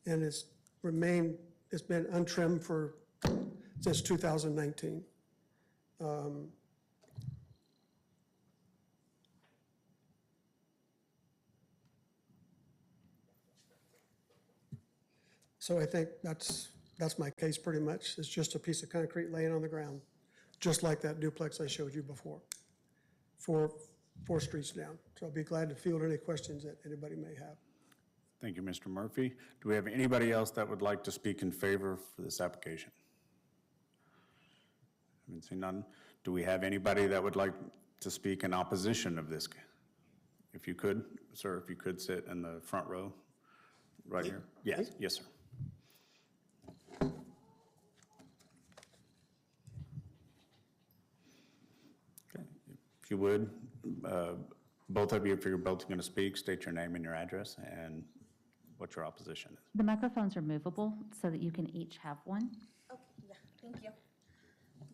And it's been untrimmed since 2019. So I think that's my case pretty much. It's just a piece of concrete laying on the ground, just like that duplex I showed you before, four streets down. So I'll be glad to field any questions that anybody may have. Thank you, Mr. Murphy. Do we have anybody else that would like to speak in favor for this application? I haven't seen none. Do we have anybody that would like to speak in opposition of this? If you could, sir, if you could sit in the front row, right here. Yes, yes, sir. Okay. If you would, both of you, if you're both going to speak, state your name and your address and what your opposition is. The microphones are movable so that you can each have one. Okay, yeah, thank you.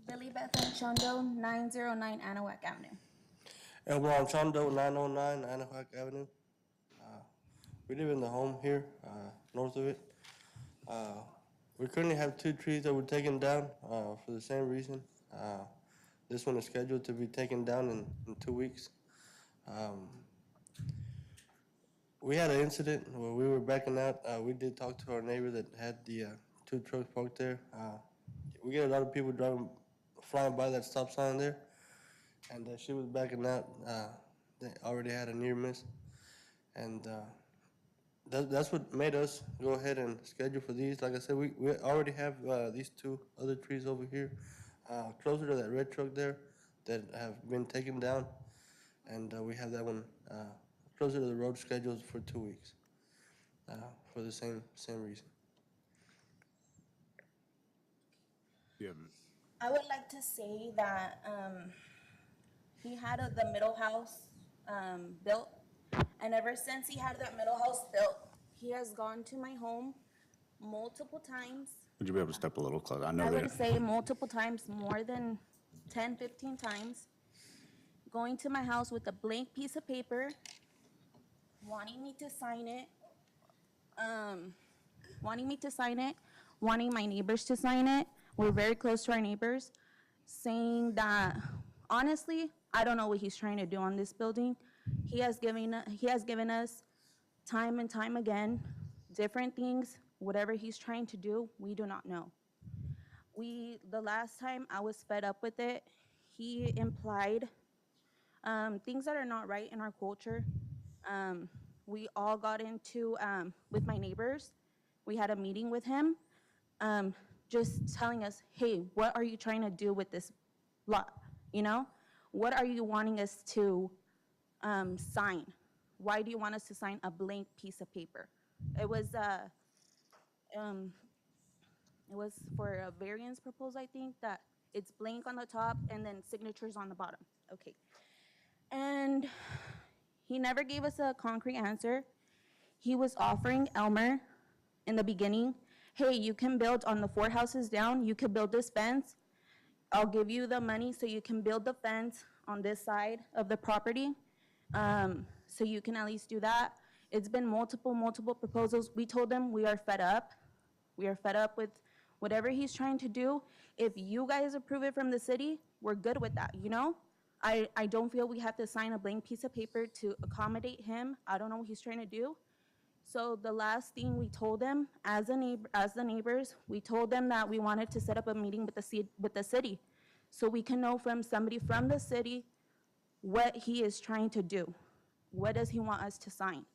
Billy Beth Chondo, 909 Anahuac Avenue. Elbron Chondo, 909 Anahuac Avenue. We live in the home here, north of it. We currently have 2 trees that were taken down for the same reason. This one is scheduled to be taken down in 2 weeks. We had an incident where we were backing out. We did talk to our neighbor that had the 2 trucks parked there. We get a lot of people flying by that stop sign there, and she was backing out. They already had a near miss, and that's what made us go ahead and schedule for these. Like I said, we already have these 2 other trees over here, closer to that red truck there, that have been taken down, and we have that one closer to the road scheduled for 2 weeks for the same reason. Yeah. I would like to say that he had the middle house built, and ever since he had that middle house built, he has gone to my home multiple times. Would you be able to step a little closer? I know I that. would say multiple times, more than 10, 15 times, going to my house with a blank piece of paper, wanting me to sign it, wanting my neighbors to sign it. We're very close to our neighbors, saying that, honestly, I don't know what he's trying to do on this building. He has given us time and time again different things. Whatever he's trying to do, we do not know. The last time I was fed up with it, he implied things that are not right in our culture. We all got into, with my neighbors, we had a meeting with him, just telling us, hey, what are you trying to do with this lot? You know, what are you wanting us to sign? Why do you want us to sign a blank piece of paper? It was for a variance proposal, I think, that it's blank on the top and then signatures on the bottom. Okay. And he never gave us a concrete answer. He was offering Elmer in the beginning, hey, you can build on the 4 houses down, you could build this fence. I'll give you the money so you can build the fence on this side of the property. So you can at least do that. It's been multiple proposals. We told him we are fed up. We are fed up with whatever he's trying to do. If you guys approve it from the city, we're good with that, you know? I don't feel we have to sign a blank piece of paper to accommodate him. I don't know what he's trying to do. So the last thing we told them, as the neighbors, we told them that we wanted to set up a meeting with the city, so we can know from somebody from the city what he is trying to do. What does he want us to sign?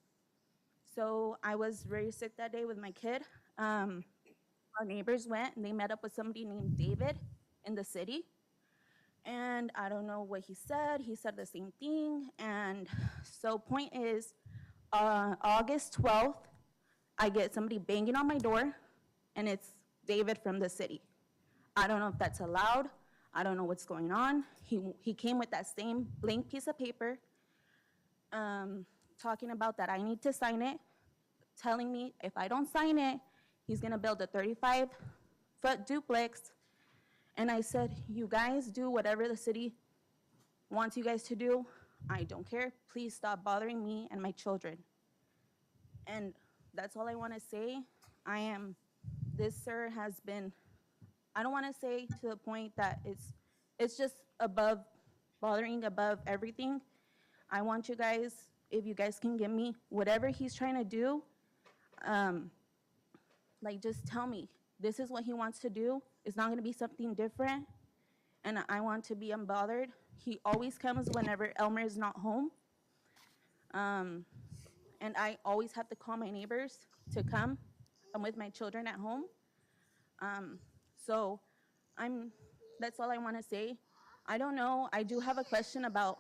So I was very sick that day with my kid. Our neighbors went and they met up with somebody named David in the city. And I don't know what he said. He said the same thing. And so point is, August 12th, I get somebody banging on my door, and it's David from the city. I don't know if that's allowed. I don't know what's going on. He came with that same blank piece of paper, talking about that I need to sign it, telling me if I don't sign it, he's gonna build a 35-foot duplex. And I said, you guys do whatever the city wants you guys to do. I don't care. Please stop bothering me and my children. And that's all I want to say. This, sir, has been, I don't want to say to the point that it's just bothering above everything. I want you guys, if you guys can give me whatever he's trying to do, like, just tell me, this is what he wants to do. It's not going to be something different. And I want to be unbothered. He always comes whenever Elmer is not home. And I always have to call my neighbors to come. I'm with my children at home. So that's all I want to say. I don't know. I do have a question about,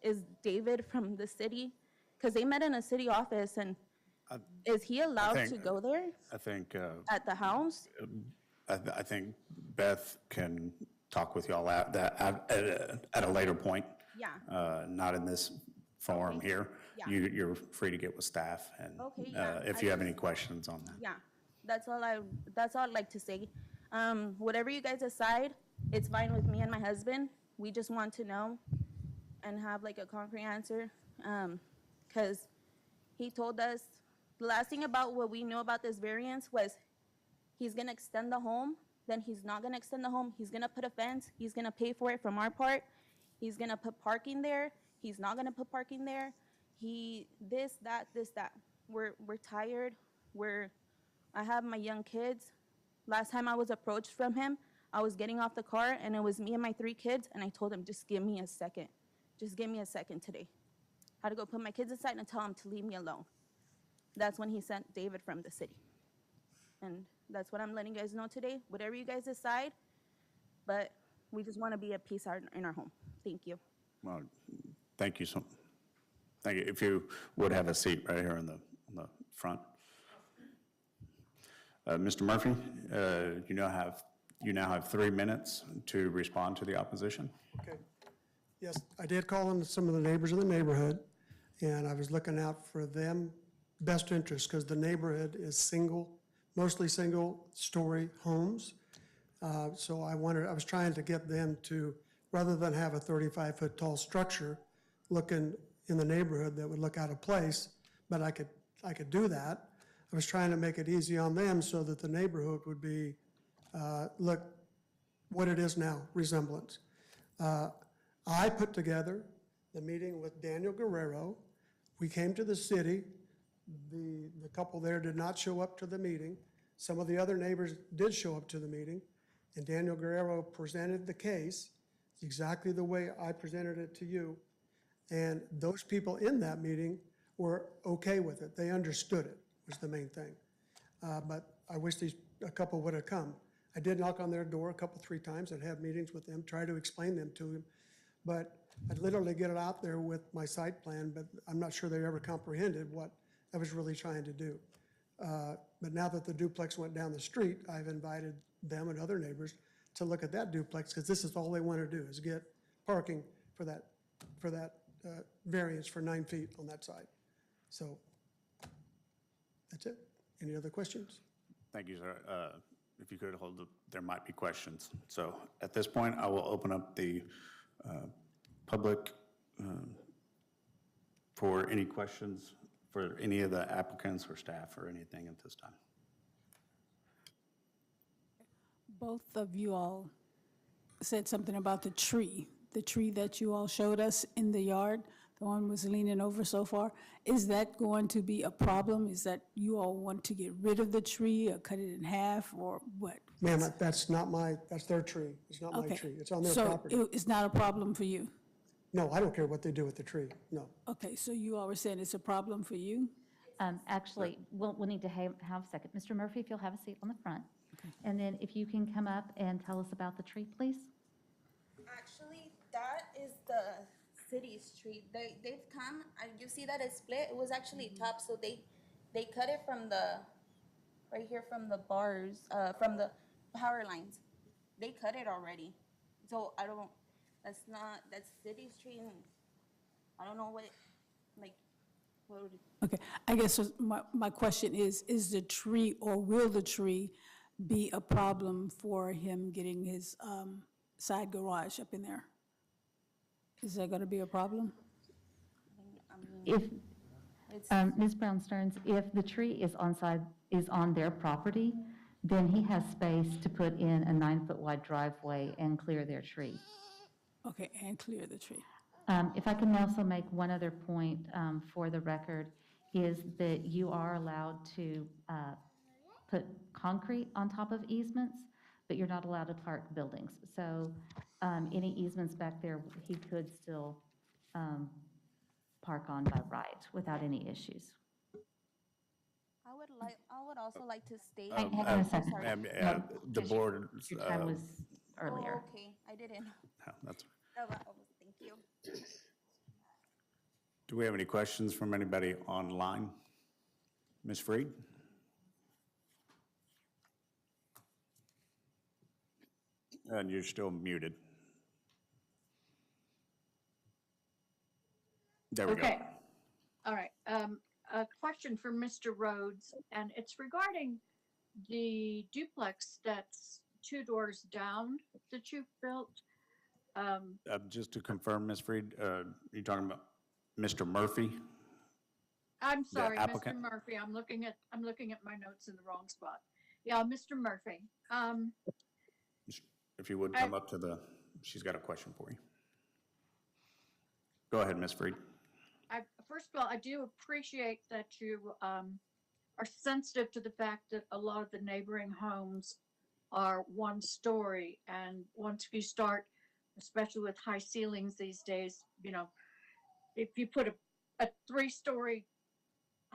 is David from the city? Because they met in a city office, and is he allowed to go there I think, at the house? I think Beth can talk with y'all at a later point. Yeah. Not in this forum here. Yeah. You're free to get with staff and Okay, yeah. if you have any questions on that. Yeah, that's all I'd like to say. Whatever you guys decide, it's fine with me and my husband. We just want to know and have like a concrete answer. Because he told us, the last thing about what we knew about this variance was he's gonna extend the home, then he's not gonna extend the home, he's gonna put a fence, he's gonna pay for it from our part, he's gonna put parking there, he's not gonna put parking there, this, that. We're tired, I have my young kids. Last time I was approached from him, I was getting off the car and it was me and my 3 kids, and I told him, just give me a second. Just give me a second today. I had to go put my kids aside and tell him to leave me alone. That's when he sent David from the city. And that's what I'm letting you guys know today. Whatever you guys decide, but we just want to be at peace in our home. Thank you. Well, thank you thank you. If you would have a seat right here on the front. Mr. Murphy, you now have 3 minutes to respond to the opposition. Okay. Yes, I did call in some of the neighbors in the neighborhood, and I was looking out for them best interest, because the neighborhood is mostly single-story homes. So I was trying to get them to, rather than have a 35-foot tall structure looking in the neighborhood that would look out of place, but I could do that. I was trying to make it easy on them so that the neighborhood would be, look what it is now, resemblance. I put together the meeting with Daniel Guerrero. We came to the city. The couple there did not show up to the meeting. Some of the other neighbors did show up to the meeting, and Daniel Guerrero presented the case exactly the way I presented it to you. And those people in that meeting were okay with it. They understood it, was the main thing. But I wish a couple would have come. I did knock on their door 3 times and have meetings with them, try to explain them to them. But I'd literally get it out there with my site plan, but I'm not sure they ever comprehended what I was really trying to do. But now that the duplex went down the street, I've invited them and other neighbors to look at that duplex, because this is all they want to do, is get parking for that variance for 9 feet on that side. So that's it. Any other questions? Thank you, sir. if you could hold, there might be questions. So at this point, I will open up the public for any questions for any of the applicants or staff or anything at this time. Both of you all said something about the tree that you all showed us in the yard. The one was leaning over so far. Is that going to be a problem? Is that you all want to get rid of the tree or cut it in half or what? Ma'am, that's their tree. It's not my Okay. tree. It's on their So property. it's not a problem for you? No, I don't care what they do with the tree, no. Okay, so you all were saying it's a problem for you? Actually, we'll need to have a second. Mr. Murphy, if you'll have a seat on the front. And then if you can come up and tell us about the tree, please. Actually, that is the city's tree. They've come, you see that it's split? It was actually chopped, so they cut it from right here from the bars, from the power lines. They cut it already. So that's city's tree, and I don't know what would Okay, I guess my question is the tree, or will the tree be a problem for him getting his side garage up in there? Is that going to be a problem? If, Ms. Brown Stearns, if the tree is on their property, then he has space to put in a 9-foot wide driveway and clear their tree. Okay, and clear the tree. If I can also make one other point for the record, is that you are allowed to put concrete on top of easements, but you're not allowed to park buildings. So any easements back there, he could still park on by right without any issues. I would also like to state. Hang on a second. No, The board. Your time was earlier. Oh, okay, I didn't. No, that's. Thank you. Do we have any questions from anybody online? Ms. Freed? And you're still muted. There we go. Okay. All right. A question for Mr. Rhodes, and it's regarding the duplex that's 2 doors down that you've built. Just to confirm, Ms. Freed, you're talking about Mr. Murphy? I'm sorry, Mr. applicant? Murphy. I'm looking at my notes in the wrong spot. Yeah, Mr. Murphy. If you would come up to she's got a question for you. Go ahead, Ms. Freed. First of all, I do appreciate that you are sensitive to the fact that a lot of the neighboring homes are 1 story, and once you start, especially with high ceilings these days, if you put a 3-story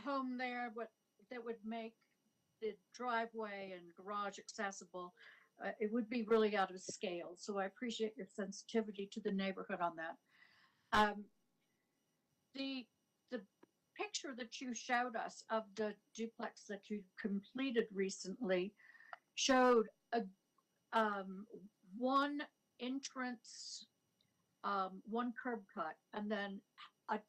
home there, that would make the driveway and garage accessible, it would be really out of scale. So I appreciate your sensitivity to the neighborhood on that. The picture that you showed us of the duplex that you completed recently showed one entrance, 1 curb cut, and then a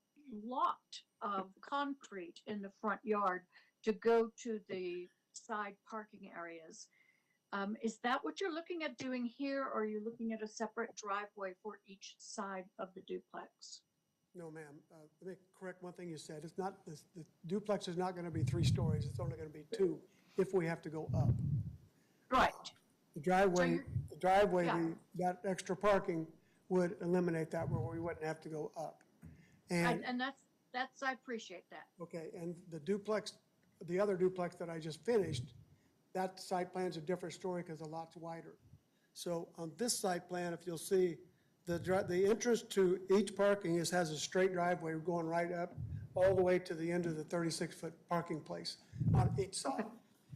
lot of concrete in the front yard to go to the side parking areas. Is that what you're looking at doing here, or are you looking at a separate driveway for each side of the duplex? No, ma'am. Let me correct one thing you said. It's not, the duplex is not going to be 3 stories. It's only going to be 2 if we have to go up. Right. The driveway, Yeah. that extra parking would eliminate that where we wouldn't have to go up. And, And that's, I appreciate that. okay, and the other duplex that I just finished, that site plan's a different story because the lot's wider. So on this site plan, if you'll see, the entrance to each parking has a straight driveway going right up all the way to the end of the 36-foot parking place on each side.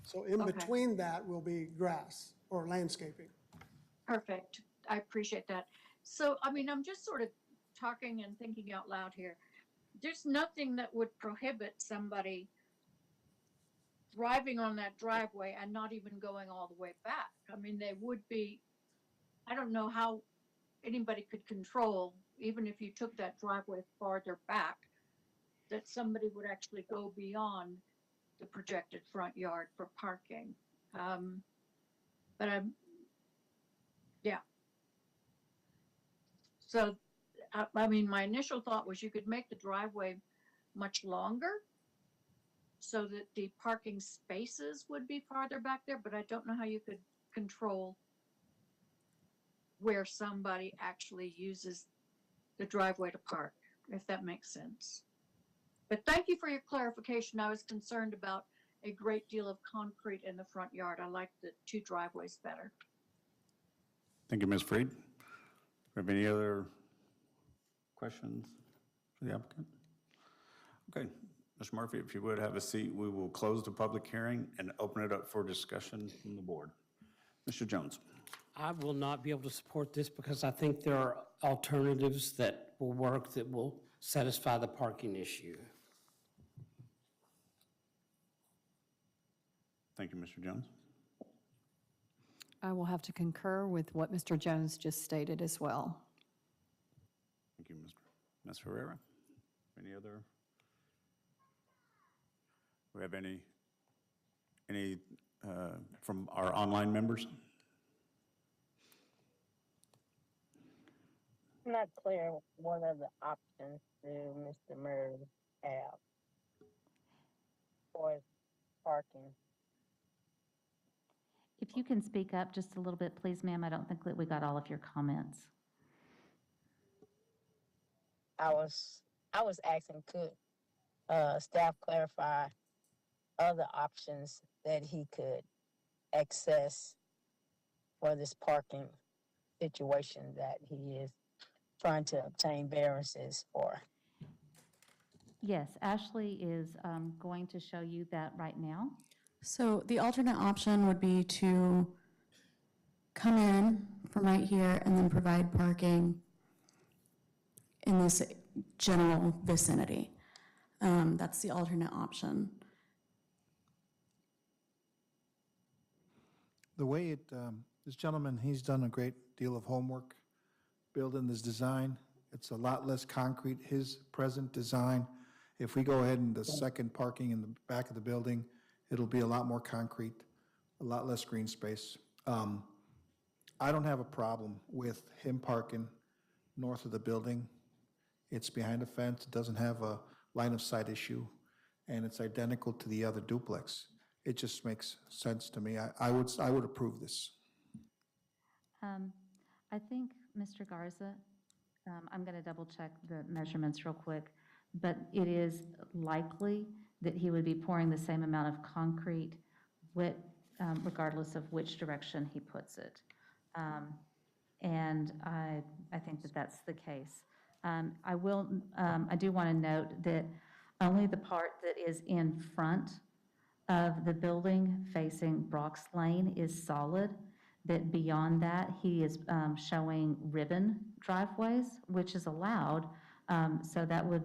So in Okay. between that will be grass or landscaping. Perfect. I appreciate that. So, I'm just sort of talking and thinking out loud here. There's nothing that would prohibit somebody driving on that driveway and not even going all the way back. They would be, I don't know how anybody could control, even if you took that driveway farther back, that somebody would actually go beyond the projected front yard for parking. But yeah. So, I mean, my initial thought was you could make the driveway much longer so that the parking spaces would be farther back there, but I don't know how you could control where somebody actually uses the driveway to park, if that makes sense. But thank you for your clarification. I was concerned about a great deal of concrete in the front yard. I like the 2 driveways better. Thank you, Ms. Freed. Have any other questions for the applicant? Okay, Mr. Murphy, if you would have a seat, we will close the public hearing and open it up for discussion from the board. Mr. Jones. I will not be able to support this because I think there are alternatives that will work, that will satisfy the parking issue. Thank you, Mr. Jones. I will have to concur with what Mr. Jones just stated as well. Thank you, Ms. Herrera. Any other? Do we have any from our online members? I'm not clear what other options do Mr. Murray have for parking. If you can speak up just a little bit, please, ma'am. I don't think that we got all of your comments. I was asking, could staff clarify other options that he could access for this parking situation that he is trying to obtain variances for? Yes, Ashley is going to show you that right now. So the alternate option would be to come in from right here and then provide parking in this general vicinity. That's the alternate option. The way this gentleman, he's done a great deal of homework building this design. It's a lot less concrete, his present design. If we go ahead and the second parking in the back of the building, it'll be a lot more concrete, a lot less green space. I don't have a problem with him parking north of the building. It's behind a fence, it doesn't have a line of sight issue, and it's identical to the other duplex. It just makes sense to me. I would approve this. I think, Mr. Garza, I'm going to double check the measurements real quick, but it is likely that he would be pouring the same amount of concrete regardless of which direction he puts it. And I think that that's the case. I do want to note that only the part that is in front of the building facing Brock's Lane is solid, that beyond that, he is showing ribbon driveways, which is allowed, so that would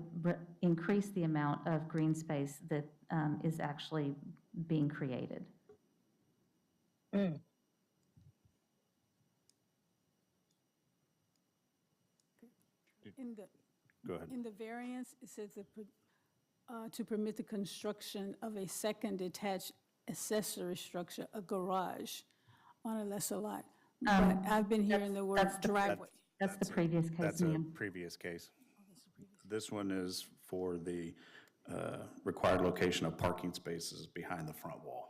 increase the amount of green space that is actually being created. Mm. Go ahead. In the variance, it says to permit the construction of a second detached accessory structure, a garage, on a lesser lot. But I've been hearing the word driveway. That's the previous case, That's a ma'am. previous case. This one is for the required location of parking spaces behind the front wall.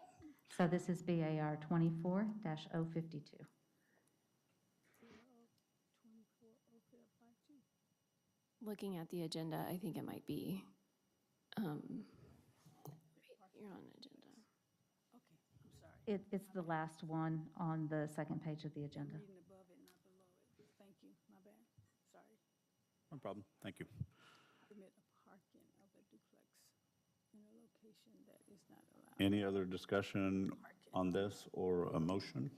So this is BAR 24-052. Looking at the agenda, I think it might be, you're on the agenda. It's the last one on the second page of the agenda. Reading above it, not below it. Thank you, my bad, sorry. No problem. Thank you. Permit a parking of a duplex in a location that is not allowed. Any other discussion on this or a motion?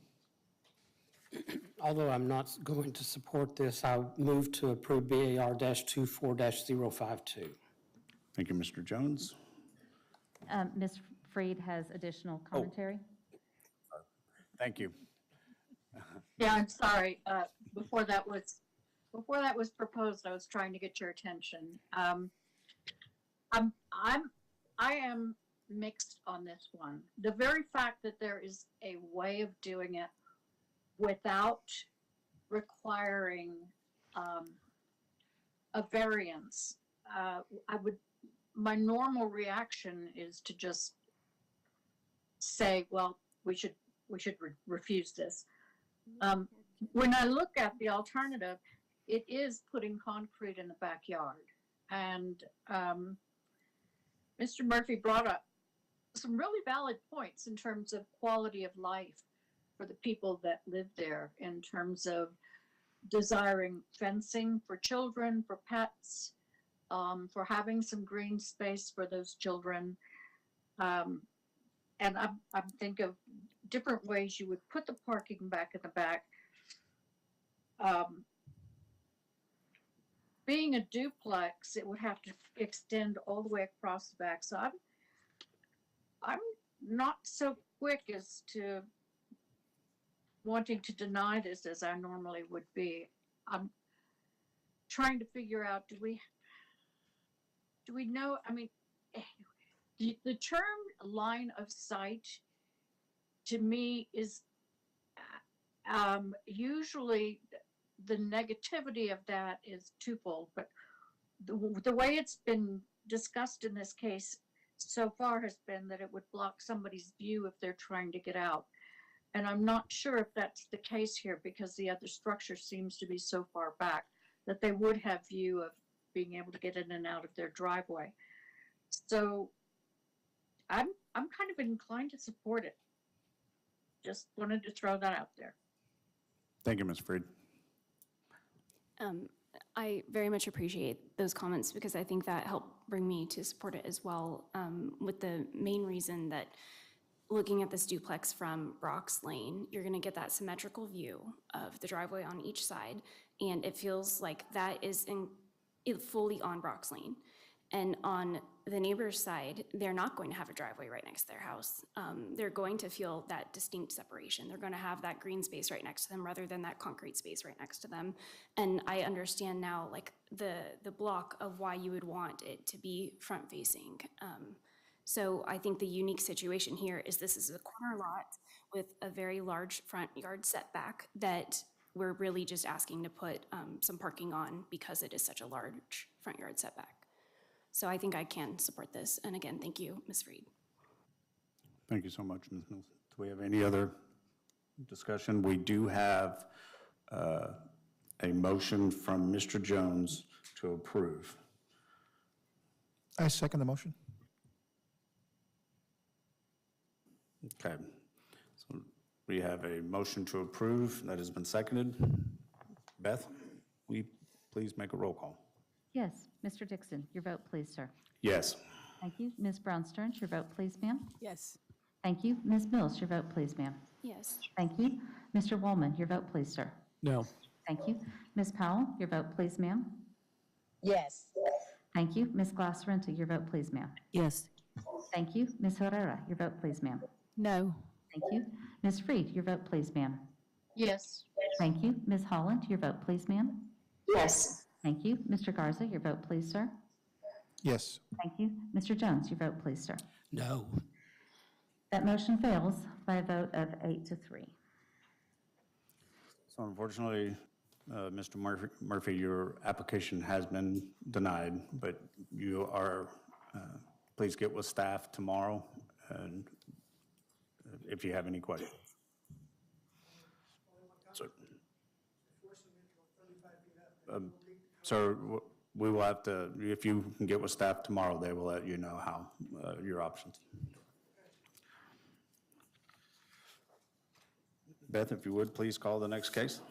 Although I'm not going to support this, I move to approve BAR-24-052. Thank you, Mr. Jones. Ms. Freed has additional commentary. Thank you. Yeah, I'm sorry. Before that was proposed, I was trying to get your attention. I am mixed on this one. The very fact that there is a way of doing it without requiring a variance. My normal reaction is to just say, well, we should refuse this. When I look at the alternative, it is putting concrete in the backyard. And Mr. Murphy brought up some really valid points in terms of quality of life for the people that live there, in terms of desiring fencing for children, for pets, for having some green space for those children. And I'm thinking of different ways you would put the parking back in the back. Being a duplex, it would have to extend all the way across the back. So I'm not so quick as to wanting to deny this as I normally would be. I'm trying to figure out, do we know, I mean, the term line of sight to me is usually the negativity of that is twofold, but the way it's been discussed in this case so far has been that it would block somebody's view if they're trying to get out. And I'm not sure if that's the case here, because the other structure seems to be so far back that they would have view of being able to get in and out of their driveway. So I'm kind of inclined to support it. Just wanted to throw that out there. Thank you, Ms. Freed. I very much appreciate those comments, because I think that helped bring me to support it as well, with the main reason that looking at this duplex from Brock's Lane, you're gonna get that symmetrical view of the driveway on each side, and it feels like that is fully on Brock's Lane. And on the neighbor's side, they're not going to have a driveway right next to their house. They're going to feel that distinct separation. They're gonna have that green space right next to them rather than that concrete space right next to them. And I understand now, like, the block of why you would want it to be front-facing. So I think the unique situation here is this is a corner lot with a very large front yard setback that we're really just asking to put some parking on because it is such a large front yard setback. So I think I can support this. And again, thank you, Ms. Freed. Thank you so much, Ms. Mills. Do we have any other discussion? We do have a motion from Mr. Jones to approve. I second the motion. Okay. So we have a motion to approve that has been seconded. Beth, will you please make a roll call? Yes, Mr. Dixon, your vote, please, sir. Yes. Thank you. Ms. Brown Stearns, your vote, please, ma'am. Yes. Thank you. Ms. Mills, your vote, please, ma'am. Yes. Thank you. Mr. Woolman, your vote, please, sir. No. Thank you. Ms. Powell, your vote, please, ma'am. Yes. Thank you. Ms. Glass-Renta, your vote, please, ma'am. Yes. Thank you. Ms. Herrera, your vote, please, ma'am. No. Thank you. Ms. Freed, your vote, please, ma'am. Yes. Thank you. Ms. Holland, your vote, please, ma'am. Yes. Thank you. Mr. Garza, your vote, please, sir. Yes. Thank you. Mr. Jones, your vote, please, sir. No. That motion fails by a vote of 8-3. So unfortunately, Mr. Murphy, your application has been denied, but you are, please get with staff tomorrow and if you have any questions. So we will have to, if you can get with staff tomorrow, they will let you know how, your options. Beth, if you would, please call the next case.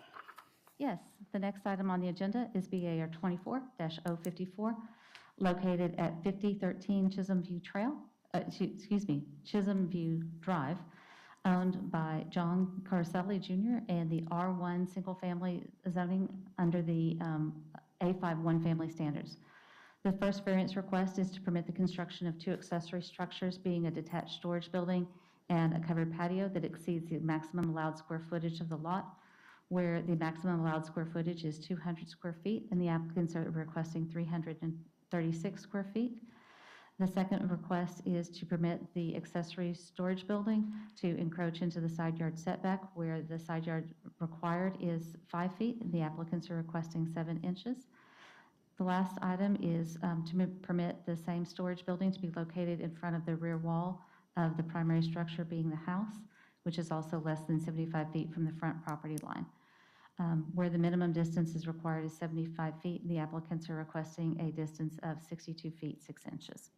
Yes, the next item on the agenda is BAR 24-054, located at 5013 Chisholm View Chisholm View Drive, owned by John Carselli Jr. and the R1 single family zoning under the A5 one family standards. The first variance request is to permit the construction of 2 accessory structures, being a detached storage building and a covered patio that exceeds the maximum allowed square footage of the lot, where the maximum allowed square footage is 200 square feet, and the applicants are requesting 336 square feet. The second request is to permit the accessory storage building to encroach into the side yard setback, where the side yard required is 5 feet, and the applicants are requesting 7 inches. The last item is to permit the same storage building to be located in front of the rear wall of the primary structure being the house, which is also less than 75 feet from the front property line. Where the minimum distance is required is 75 feet, and the applicants are requesting a distance of 62 feet, 6 inches.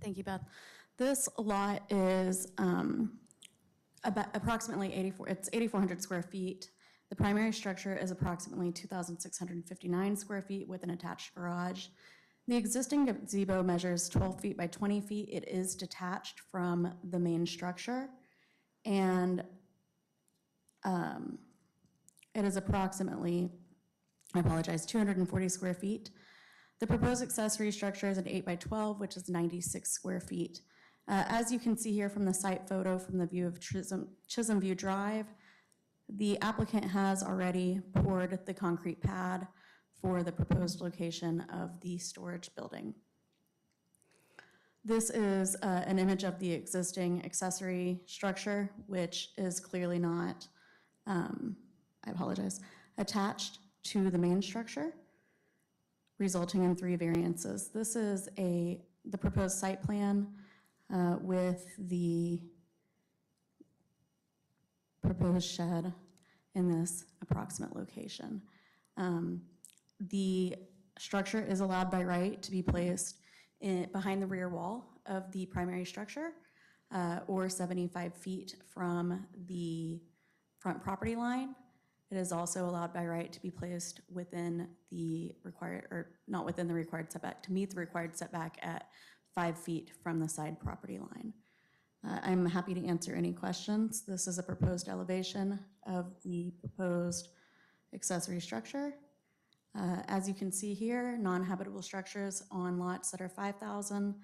Thank you, Beth. This lot is about approximately 8,400 square feet. The primary structure is approximately 2,659 square feet with an attached garage. The existing gazebo measures 12 feet by 20 feet. It is detached from the main structure, and it is approximately, I apologize, 240 square feet. The proposed accessory structure is an 8 by 12, which is 96 square feet. As you can see here from the site photo from the view of Chisholm View Drive, the applicant has already poured the concrete pad for the proposed location of the storage building. This is an image of the existing accessory structure, which is clearly not, I apologize, attached to the main structure, resulting in 3 variances. This is the proposed site plan with the proposed shed in this approximate location. The structure is allowed by right to be placed behind the rear wall of the primary structure or 75 feet from the front property line. It is also allowed by right to be placed within the required, or not within the required setback, to meet the required setback at 5 feet from the side property line. I'm happy to answer any questions. This is a proposed elevation of the proposed accessory structure. As you can see here, non-habitable structures on lots that are 5,000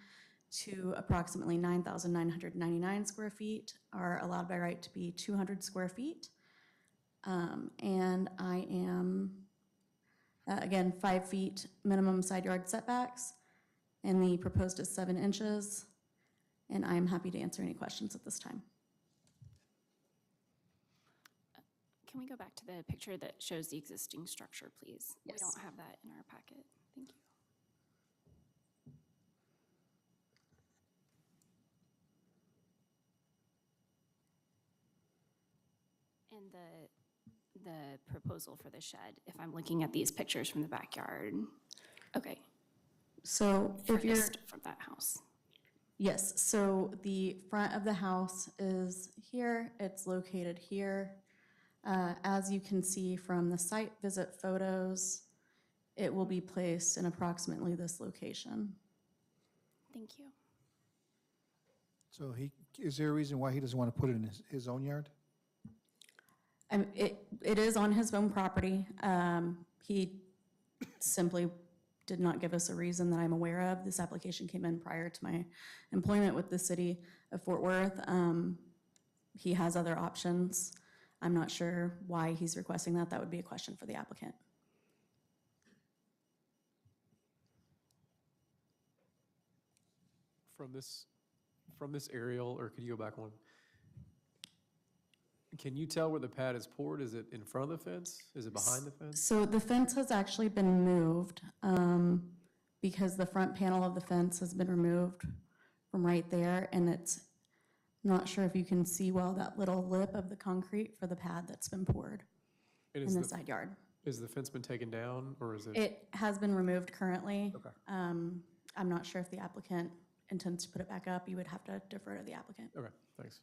to approximately 9,999 square feet are allowed by right to be 200 square feet. And I am, again, 5 feet minimum side yard setbacks, and the proposed is 7 inches. And I am happy to answer any questions at this time. Can we go back to the picture that shows the existing structure, please? Yes. We don't have that in our packet. Thank you. And the proposal for the shed, if I'm looking at these pictures from the backyard. Okay. So if you're, Furthest from that house. yes, so the front of the house is here, it's located here. As you can see from the site visit photos, it will be placed in approximately this location. Thank you. So is there a reason why he doesn't want to put it in his own yard? It is on his own property. He simply did not give us a reason that I'm aware of. This application came in prior to my employment with the city of Fort Worth. He has other options. I'm not sure why he's requesting that. That would be a question for the applicant. From this aerial, or could you go back one? Can you tell where the pad is poured? Is it in front of the fence? Is it behind the fence? So the fence has actually been moved because the front panel of the fence has been removed from right there, and it's not sure if you can see well that little lip of the concrete for the pad that's been poured And in the side yard. Is the fence been taken down, or is it? It has been removed currently. Okay. I'm not sure if the applicant intends to put it back up. You would have to defer to the applicant. Okay, thanks.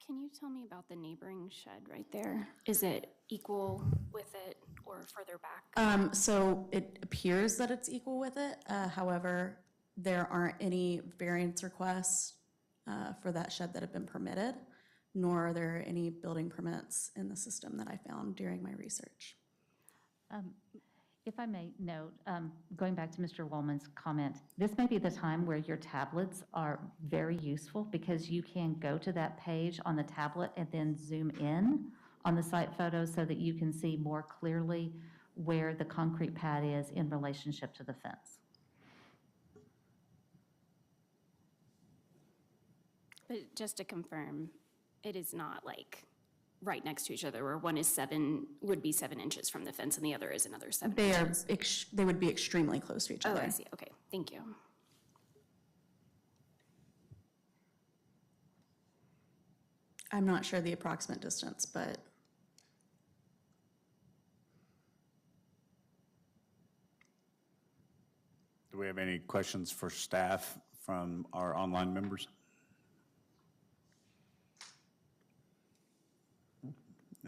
Can you tell me about the neighboring shed right there? Is it equal with it or further back? So it appears that it's equal with it. However, there aren't any variance requests for that shed that have been permitted, nor are there any building permits in the system that I found during my research. If I may note, going back to Mr. Woolman's comment, this may be the time where your tablets are very useful because you can go to that page on the tablet and then zoom in on the site photos so that you can see more clearly where the concrete pad is in relationship to the fence. But just to confirm, it is not like right next to each other, where one is would be 7 inches from the fence and the other is another 7 They are, inches. they would be extremely close to each Oh, other. I see, okay, thank you. I'm not sure the approximate distance, but Do we have any questions for staff from our online members?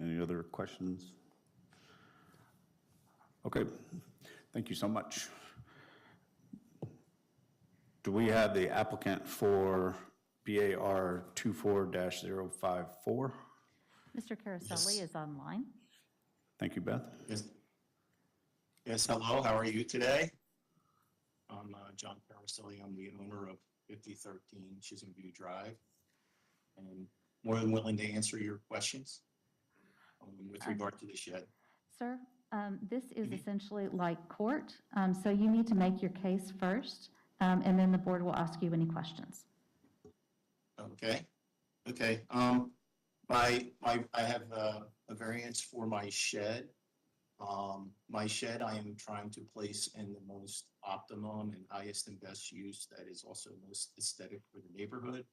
Any other questions? Okay, thank you so much. Do we have the applicant for BAR 24-054? Mr. Caraselli is online. Thank you, Beth. Yes, hello, how are you today? I'm John Caraselli. I'm the owner of 5013 Chisholm View Drive, and more than willing to answer your questions with regard to the shed. Sir, this is essentially like court, so you need to make your case first, and then the board will ask you any questions. Okay, okay. I have a variance for my shed. My shed I am trying to place in the most optimum and highest and best use that is also most aesthetic for the neighborhood.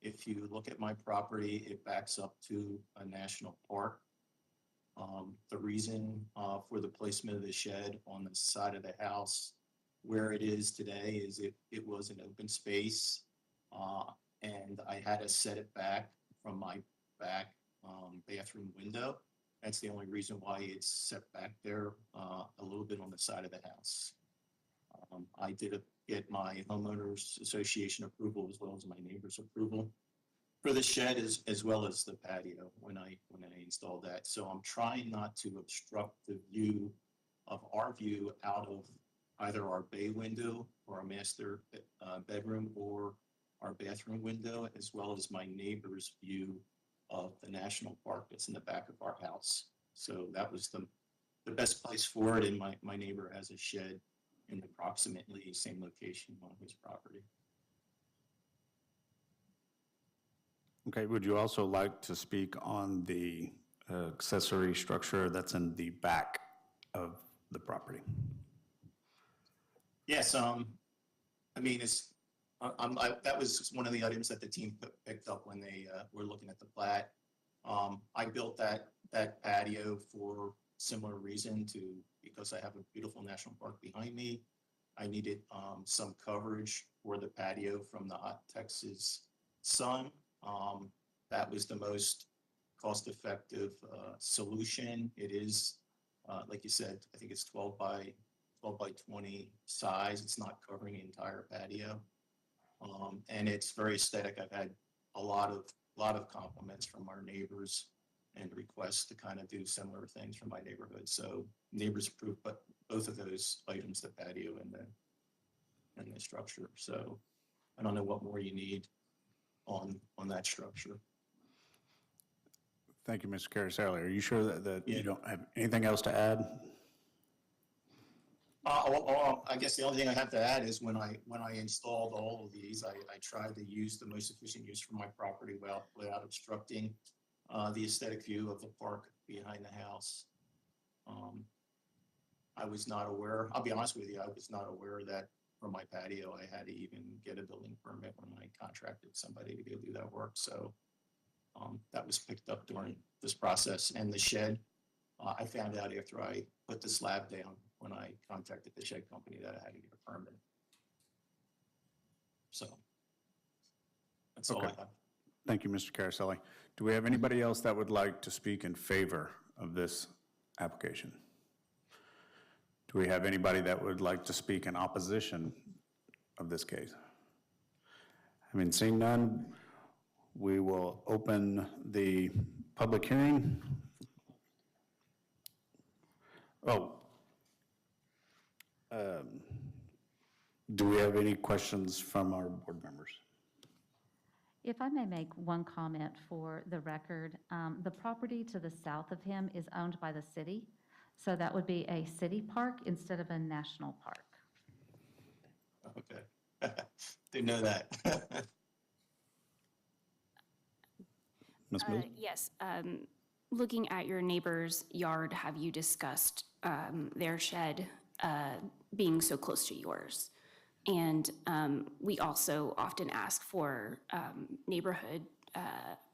If you look at my property, it backs up to a national park. The reason for the placement of the shed on the side of the house where it is today is it was an open space, and I had to set it back from my back bathroom window. That's the only reason why it's set back there a little bit on the side of the house. I did get my homeowners association approval as well as my neighbor's approval for the shed as well as the patio when I installed that. So I'm trying not to obstruct the view of our view out of either our bay window or our master bedroom or our bathroom window, as well as my neighbor's view of the national park that's in the back of our house. So that was the best place for it, and my neighbor has a shed in approximately same location on his property. Okay, would you also like to speak on the accessory structure that's in the back of the property? Yes, I mean, that was one of the items that the team picked up when they were looking at the plat. I built that patio for similar reason because I have a beautiful national park behind me. I needed some coverage for the patio from the hot Texas sun. That was the most cost-effective solution. It is, like you said, I think it's 12 by 20 size. It's not covering the entire patio. And it's very aesthetic. I've had a lot of compliments from our neighbors and requests to kind of do similar things for my neighborhood. So neighbors approved but both of those items, the patio and the structure. So I don't know what more you need on that structure. Thank you, Mr. Caraselli. Are you sure that you don't have anything else to add? I guess the only thing I have to add is when I installed all of these, I tried to use the most efficient use for my property without obstructing the aesthetic view of the park behind the house. I was not aware, I'll be honest with you, I was not aware that for my patio, I had to even get a building permit when I contracted somebody to go do that work. So that was picked up during this process. And the shed, I found out after I put the slab down when I contacted the shed company that I had to get a permit. So that's all I have. Thank you, Mr. Caraselli. Do we have anybody else that would like to speak in favor of this application? Do we have anybody that would like to speak in opposition of this case? Having seen none, we will open the public hearing. Do we have any questions from our board members? If I may make one comment for the record, the property to the south of him is owned by the city, so that would be a city park instead of a national park. Okay. Didn't know that. Ms. Mills? Yes, looking at your neighbor's yard, have you discussed their shed being so close to yours? And we also often ask for neighborhood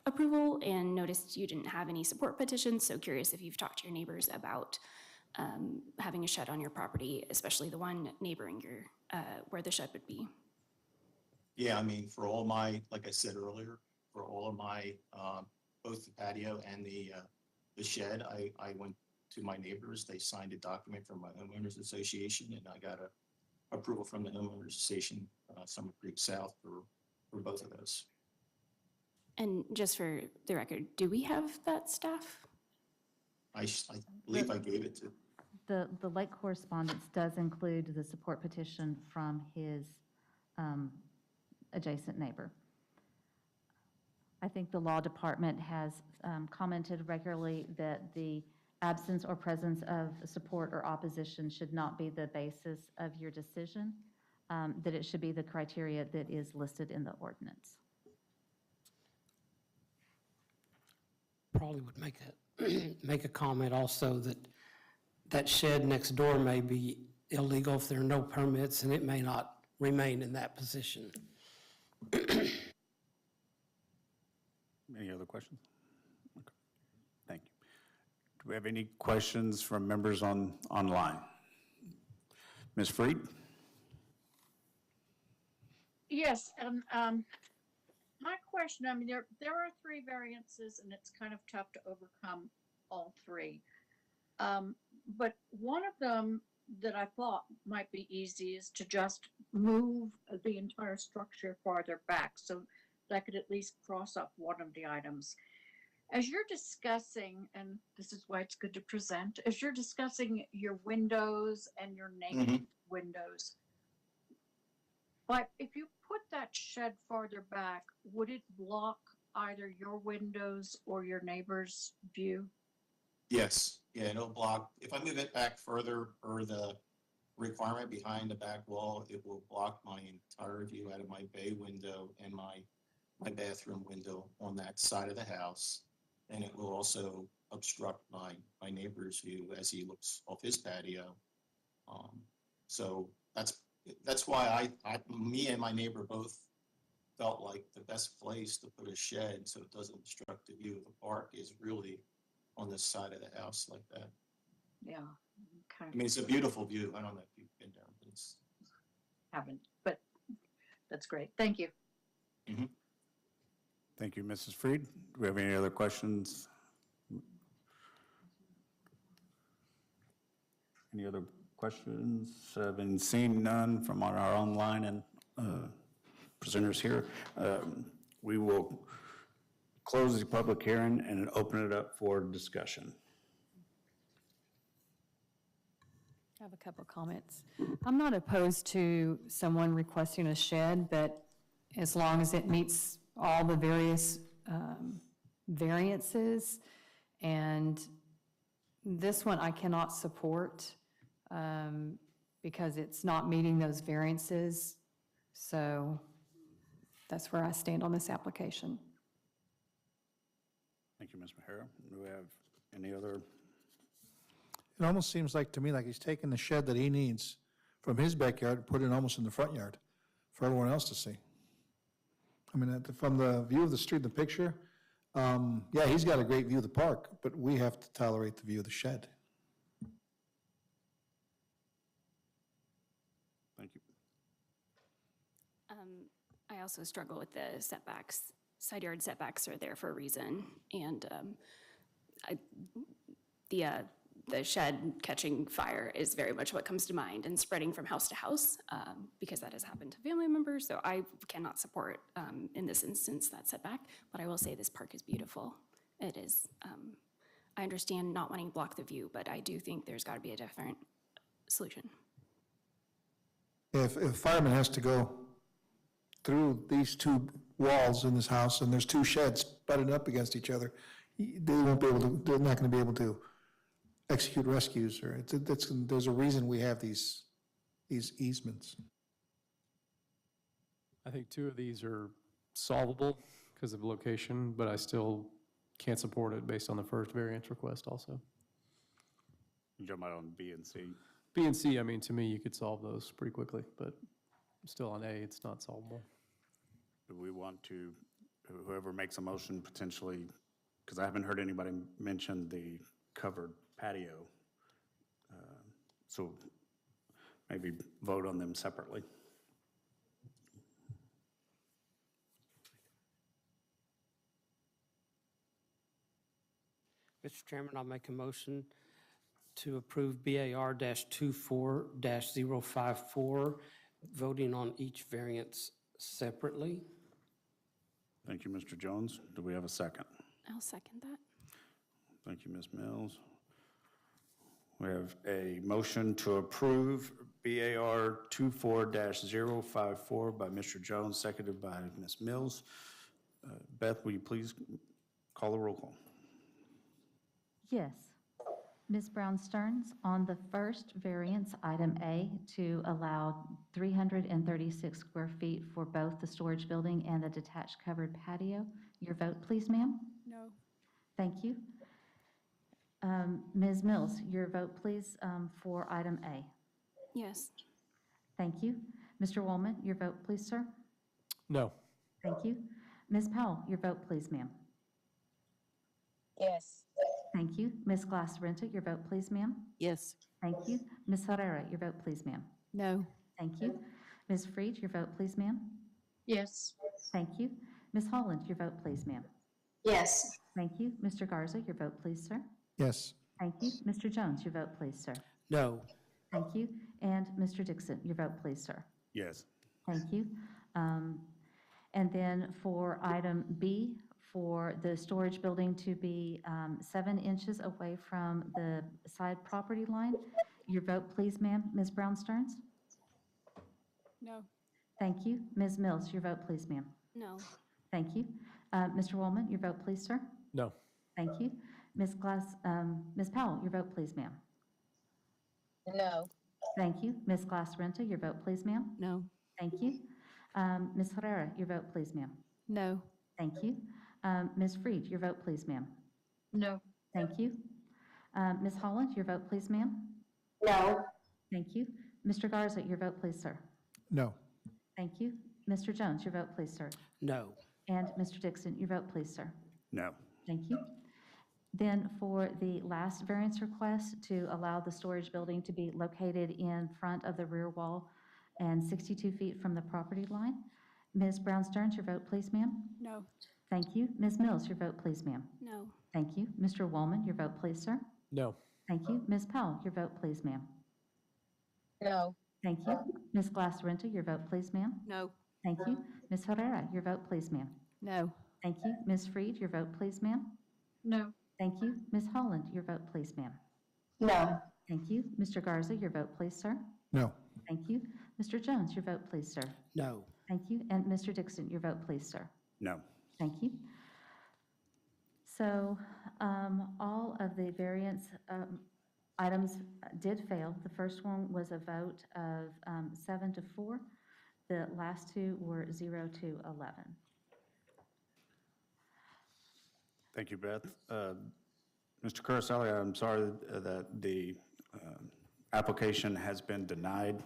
approval, and noticed you didn't have any support petitions, so curious if you've talked to your neighbors about having a shed on your property, especially the one neighboring your, where the shed would be. Yeah, I mean, for all my, like I said earlier, for all of my, both the patio and the shed, I went to my neighbors. They signed a document from my homeowners association, and I got a approval from the homeowners association, Summer Creek South for both of those. And just for the record, do we have that staff? I believe I gave it to, The late correspondence does include the support petition from his adjacent neighbor. I think the law department has commented regularly that the absence or presence of support or opposition should not be the basis of your decision, that it should be the criteria that is listed in the ordinance. Probably would make a comment also that that shed next door may be illegal if there are no permits, and it may not remain in that position. Any other questions? Okay. Thank you. Do we have any questions from members online? Ms. Freed? Yes, my question, I mean, there are 3 variances, and it's kind of tough to overcome all 3. But one of them that I thought might be easy is to just move the entire structure farther back, so that I could at least cross off one of the items. As you're discussing, and this is why it's good to present, as you're discussing your windows and your naked windows, but if you put that shed farther back, would it block either your windows or your neighbor's view? yes, yeah, it'll block, if I move it back further or the requirement behind the back wall, it will block my entire view out of my bay window and my bathroom window on that side of the house. And it will also obstruct my neighbor's view as he looks off his patio. So that's why me and my neighbor both felt like the best place to put a shed so it doesn't obstruct the view of the park is really on this side of the house like that. Yeah. Okay. I mean, it's a beautiful view. I don't know if you've been down, but it's. Haven't, but that's great. Thank you. Thank you, Mrs. Freed. Do we have any other questions? Any other questions? Having seen none from our online and presenters here, we will close the public hearing and open it up for discussion. I have a couple of comments. I'm not opposed to someone requesting a shed, but as long as it meets all the various variances, and this one I cannot support because it's not meeting those variances. So that's where I stand on this application. Thank you, Ms. Mahara. Do we have any other? It almost seems like, to me, like he's taking the shed that he needs from his backyard and put it almost in the front yard for everyone else to see. I mean, from the view of the street, the picture, yeah, he's got a great view of the park, but we have to tolerate the view of the shed. Thank you. I also struggle with the setbacks. Side yard setbacks are there for a reason, and the shed catching fire is very much what comes to mind, and spreading from house to house, because that has happened to family members, so I cannot support, in this instance, that setback, but I will say this park is beautiful. It is. I understand not wanting to block the view, but I do think there's got to be a different solution. If a fireman has to go through these 2 walls in this house, and there's 2 sheds butted up against each other, they won't be able to, they're not going to be able to execute rescues, or there's a reason we have these easements. I think 2 of these are solvable because of location, but I still can't support it based on the first variance request also. You're talking about on B and C. B and C, I mean, to me, you could solve those pretty quickly, but still on A, it's not solvable. Do we want to, whoever makes a motion potentially, because I haven't heard anybody mention the covered patio. So maybe vote on them separately. Mr. Chairman, I'll make a motion to approve BAR-24-054, voting on each variance separately. Thank you, Mr. Jones. Do we have a second? I'll second that. Thank you, Ms. Mills. We have a motion to approve BAR 24-054 by Mr. Jones, seconded by Ms. Mills. Beth, will you please call the roll call? Yes. Ms. Brown Stearns, on the first variance, item A, to allow 336 square feet for both the storage building and the detached covered patio. Your vote, please, ma'am. No. Thank you. Ms. Mills, your vote, please, for item A. Yes. Thank you. Mr. Woolman, your vote, please, sir. No. Thank you. Ms. Powell, your vote, please, ma'am. Yes. Thank you. Ms. Glass-Renta, your vote, please, ma'am. Yes. Thank you. Ms. Herrera, your vote, please, ma'am. No. Thank you. Ms. Freed, your vote, please, ma'am. Yes. Thank you. Ms. Holland, your vote, please, ma'am. Yes. Thank you. Mr. Garza, your vote, please, sir. Yes. Thank you. Mr. Jones, your vote, please, sir. No. Thank you. And Mr. Dixon, your vote, please, sir. Yes. Thank you. And then for item B, for the storage building to be 7 inches away from the side property line, your vote, please, ma'am. Ms. Brown Stearns? No. Thank you. Ms. Mills, your vote, please, ma'am. No. Thank you. Mr. Woolman, your vote, please, sir. No. Thank you. Ms. Powell, your vote, please, ma'am. No. Thank you. Ms. Glass-Renta, your vote, please, ma'am. No. Thank you. Ms. Herrera, your vote, please, ma'am. No. Thank you. Ms. Freed, your vote, please, ma'am. No. Thank you. Ms. Holland, your vote, please, ma'am. No. Thank you. Mr. Garza, your vote, please, sir. No. Thank you. Mr. Jones, your vote, please, sir. No. And Mr. Dixon, your vote, please, sir. No. Thank you. Then for the last variance request to allow the storage building to be located in front of the rear wall and 62 feet from the property line. Ms. Brown Stearns, your vote, please, ma'am. No. Thank you. Ms. Mills, your vote, please, ma'am. No. Thank you. Mr. Woolman, your vote, please, sir. No. Thank you. Ms. Powell, your vote, please, ma'am. No. Thank you. Ms. Glass-Renta, your vote, please, ma'am. No. Thank you. Ms. Herrera, your vote, please, ma'am. No. Thank you. Ms. Freed, your vote, please, ma'am. No. Thank you. Ms. Holland, your vote, please, ma'am. No. Thank you. Mr. Garza, your vote, please, sir. No. Thank you. Mr. Jones, your vote, please, sir. No. Thank you. And Mr. Dixon, your vote, please, sir. No. Thank you. So all of the variance items did fail. The first one was a vote of 7 to 4. The last two were 0 to 11. Thank you, Beth. Mr. Curacali, I'm sorry that the application has been denied.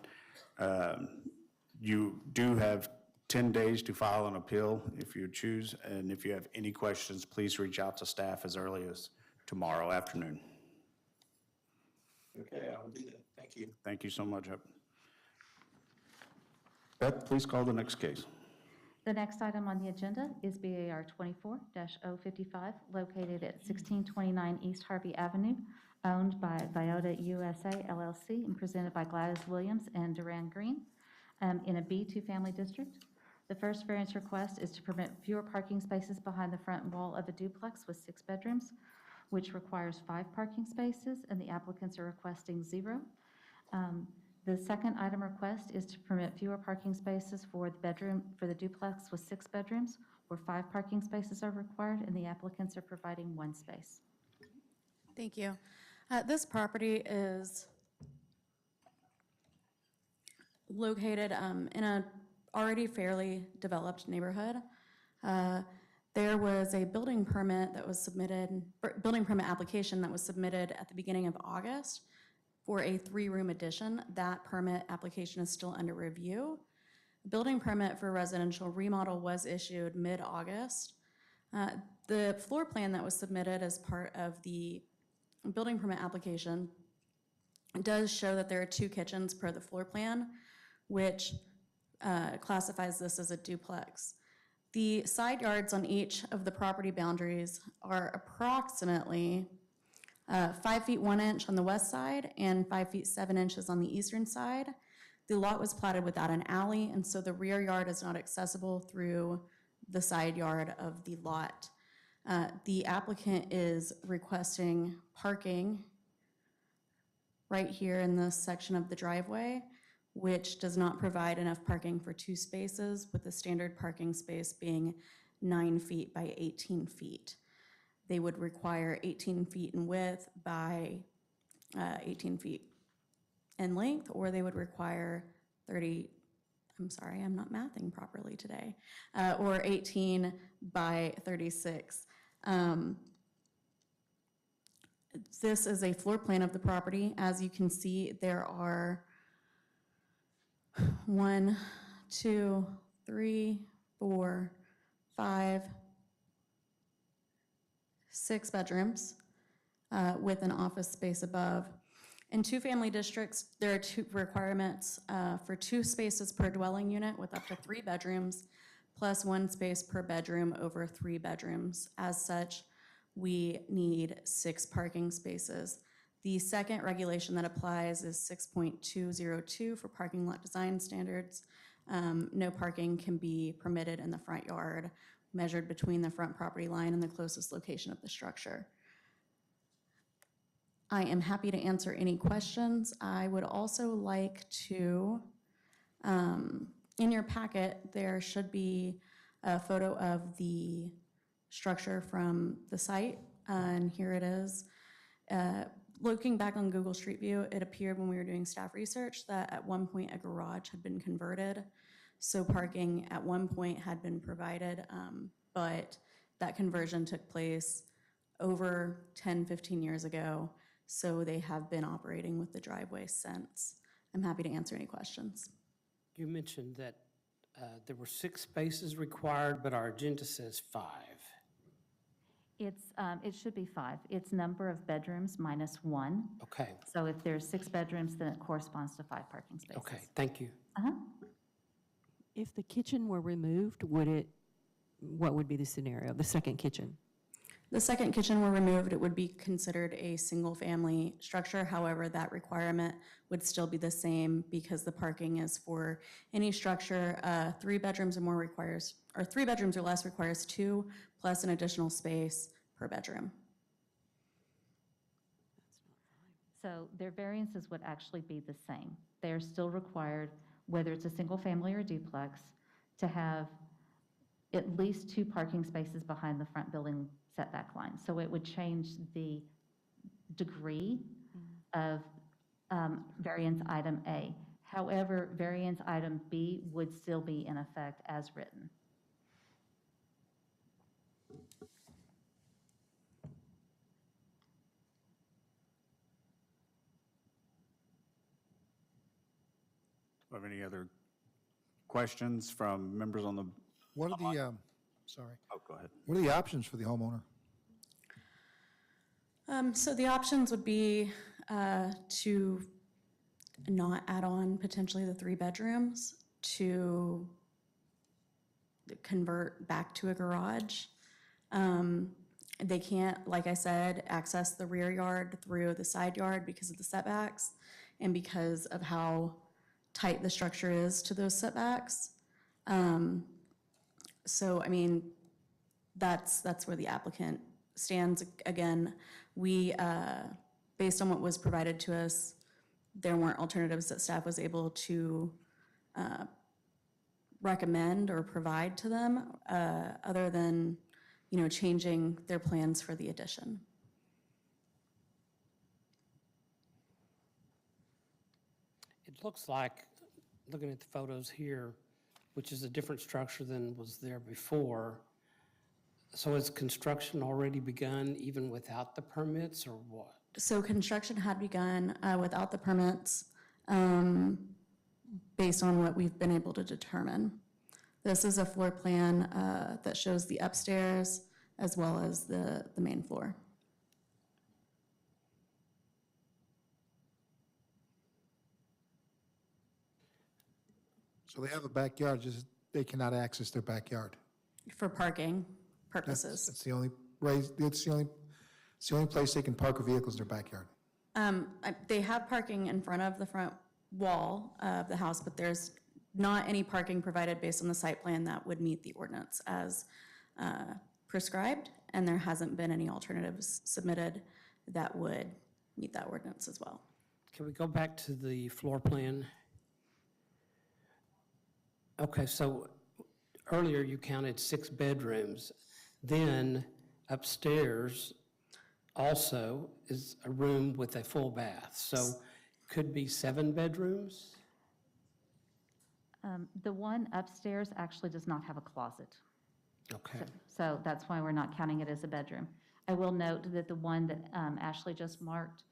You do have 10 days to file an appeal if you choose, and if you have any questions, please reach out to staff as early as tomorrow afternoon. Okay, I'll do that. Thank you. Thank you so much. Beth, please call the next case. The next item on the agenda is BAR 24-055, located at 1629 East Harvey Avenue, owned by Viota USA LLC and presented by Gladys Williams and Duran Green in a B2 family district. The first variance request is to permit fewer parking spaces behind the front wall of a duplex with 6 bedrooms, which requires 5 parking spaces, and the applicants are requesting 0. The second item request is to permit fewer parking spaces for the duplex with 6 bedrooms, where 5 parking spaces are required, and the applicants are providing 1 space. Thank you. This property is located in a already fairly developed neighborhood. There was a building permit that was submitted, building permit application that was submitted at the beginning of August for a 3-room addition. That permit application is still under review. Building permit for residential remodel was issued mid-August. The floor plan that was submitted as part of the building permit application does show that there are 2 kitchens per the floor plan, which classifies this as a duplex. The side yards on each of the property boundaries are approximately 5 feet 1 inch on the west side and 5 feet 7 inches on the eastern side. The lot was platted without an alley, and so the rear yard is not accessible through the side yard of the lot. The applicant is requesting parking right here in this section of the driveway, which does not provide enough parking for 2 spaces, with the standard parking space being 9 feet by 18 feet. They would require 18 feet in width by 18 feet in length, or they would require 30, I'm sorry, I'm not mathing properly today, or 18 by 36. This is a floor plan of the property. As you can see, there are 1, 2, 3, 4, 5, 6 bedrooms with an office space above. In 2-family districts, there are 2 requirements for 2 spaces per dwelling unit with up to 3 bedrooms, plus 1 space per bedroom over 3 bedrooms. As such, we need 6 parking spaces. The second regulation that applies is 6.202 for parking lot design standards. No parking can be permitted in the front yard, measured between the front property line and the closest location of the structure. I am happy to answer any questions. I would also like to, in your packet, there should be a photo of the structure from the site, and here it is. Looking back on Google Street View, it appeared when we were doing staff research that at one point a garage had been converted. So parking at one point had been provided, but that conversion took place over 10, 15 years ago. So they have been operating with the driveway since. I'm happy to answer any questions. You mentioned that there were 6 spaces required, but our agenda says 5. It should be 5. It's number of bedrooms minus 1. Okay, So if there's 6 bedrooms, then it corresponds to 5 parking spaces. okay, thank you. If the kitchen were removed, what would be the scenario, the second kitchen? The second kitchen were removed, it would be considered a single-family structure. However, that requirement would still be the same because the parking is for any structure. 3 bedrooms or more requires, or 3 bedrooms or less requires 2 plus an additional space per bedroom. So their variances would actually be the same. They are still required, whether it's a single family or duplex, to have at least 2 parking spaces behind the front building setback line. So it would change the degree of variance item A. However, variance item B would still be in effect as written. Do you have any other questions from members on the? What are the, sorry, Oh, go ahead. what are the options for the homeowner? So the options would be to not add on potentially the 3 bedrooms, to convert back to a garage. They can't, like I said, access the rear yard through the side yard because of the setbacks and because of how tight the structure is to those setbacks. So, I mean, that's where the applicant stands. Again, we, based on what was provided to us, there weren't alternatives that staff was able to recommend or provide to them, other than, changing their plans for the addition. It looks like, looking at the photos here, which is a different structure than was there before, So has construction already begun even without the permits or what? So construction had begun without the permits, based on what we've been able to determine. This is a floor plan that shows the upstairs as well as the main floor. So they have a backyard, just they cannot access their backyard. For parking purposes. That's the only raise, it's the only place they can park a vehicle is their backyard. They have parking in front of the front wall of the house, but there's not any parking provided based on the site plan that would meet the ordinance as prescribed, and there hasn't been any alternatives submitted that would meet that ordinance as well. Can we go back to the floor plan? Okay, so earlier you counted 6 bedrooms. Then upstairs also is a room with a full bath. So could be 7 bedrooms? The one upstairs actually does not have a closet. Okay. So that's why we're not counting it as a bedroom. I will note that the one that Ashley just marked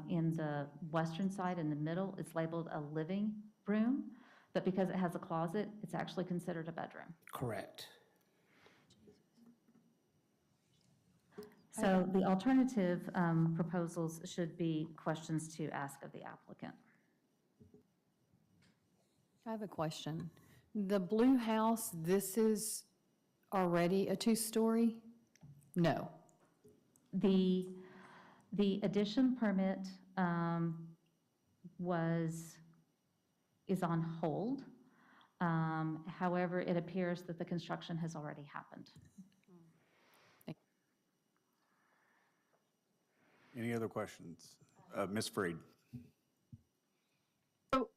in the western side in the middle is labeled a living room, but because it has a closet, it's actually considered a bedroom. Correct. So the alternative proposals should be questions to ask of the applicant. I have a question. The blue house, this is already a 2-story? No. The addition permit is on hold. However, it appears that the construction has already happened. Any other questions? Ms. Freed? So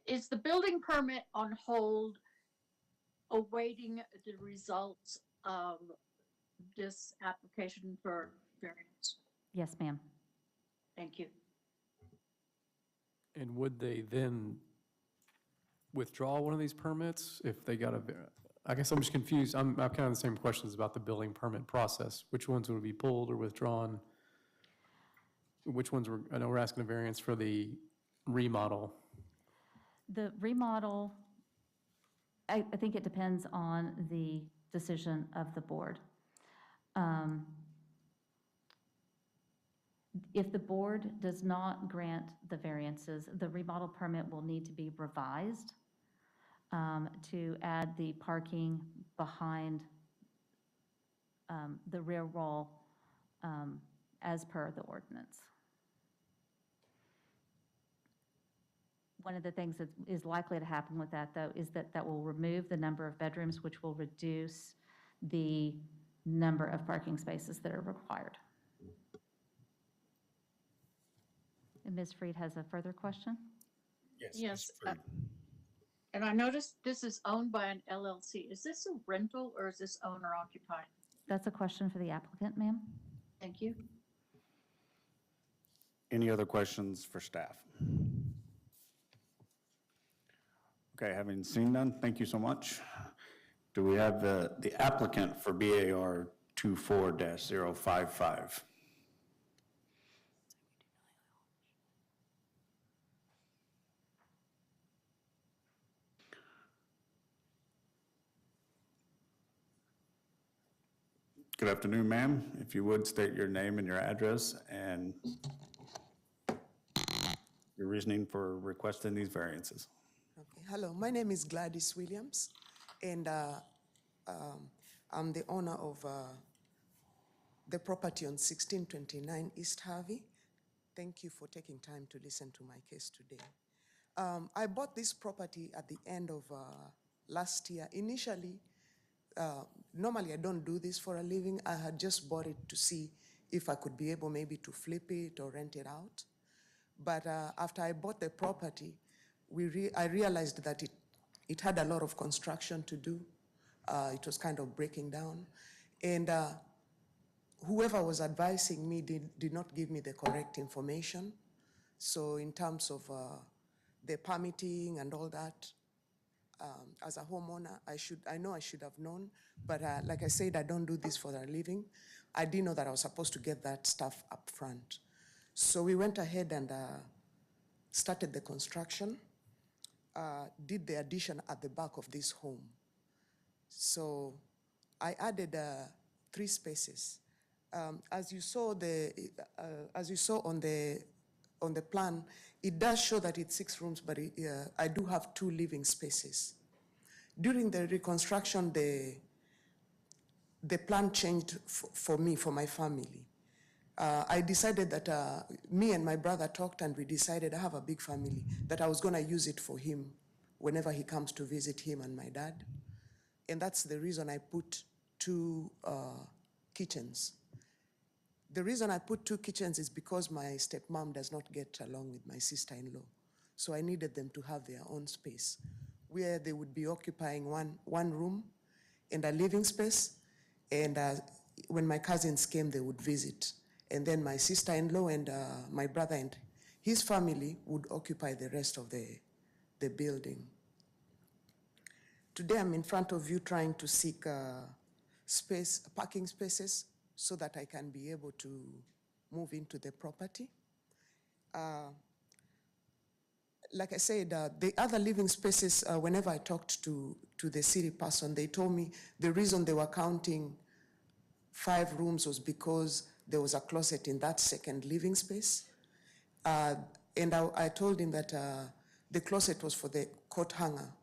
is the building permit on hold awaiting the results of this application for variance? Yes, ma'am. Thank you. And would they then withdraw one of these permits if they got I guess I'm just confused. I'm kind of the same questions about the building permit process. Which ones would be pulled or withdrawn? Which ones I know we're asking a variance for the remodel. The remodel, I think it depends on the decision of the board. If the board does not grant the variances, the remodel permit will need to be revised to add the parking behind the rear wall as per the ordinance. One of the things that is likely to happen with that, though, is that that will remove the number of bedrooms, which will reduce the number of parking spaces that are required. And Ms. Freed has a further question? Yes. And I noticed this is owned by an LLC. Is this a rental or is this owner occupied? That's a question for the applicant, ma'am. Thank you. Any other questions for staff? Okay, having seen none, thank you so much. Do we have the applicant for BAR 24-055? Good afternoon, ma'am. If you would state your name and your address and your reasoning for requesting these variances. Okay. Hello, my name is Gladys Williams, and I'm the owner of the property on 1629 East Harvey. Thank you for taking time to listen to my case today. I bought this property at the end of last year. Initially, normally I don't do this for a living. I had just bought it to see if I could be able maybe to flip it or rent it out. But after I bought the property, I realized that it had a lot of construction to do. It was kind of breaking down. And whoever was advising me did not give me the correct information. So in terms of the permitting and all that, as a homeowner, I know I should have known, but like I said, I don't do this for a living. I didn't know that I was supposed to get that stuff up front. So we went ahead and started the construction, did the addition at the back of this home. So I added 3 spaces. As you saw on the plan, it does show that it's 6 rooms, but I do have 2 living spaces. During the reconstruction, the plan changed for me, for my family. I decided that me and my brother talked, and we decided, I have a big family, that I was going to use it for him whenever he comes to visit him and my dad. And that's the reason I put 2 kitchens. The reason I put 2 kitchens is because my stepmom does not get along with my sister-in-law. So I needed them to have their own space, where they would be occupying one room and a living space. And when my cousins came, they would visit. And then my sister-in-law and my brother and his family would occupy the rest of the building. Today I'm in front of you trying to seek parking spaces so that I can be able to move into the property. Like I said, the other living spaces, whenever I talked to the city person, they told me the reason they were counting 5 rooms was because there was a closet in that second living space. And I told him that the closet was for the coat hanger.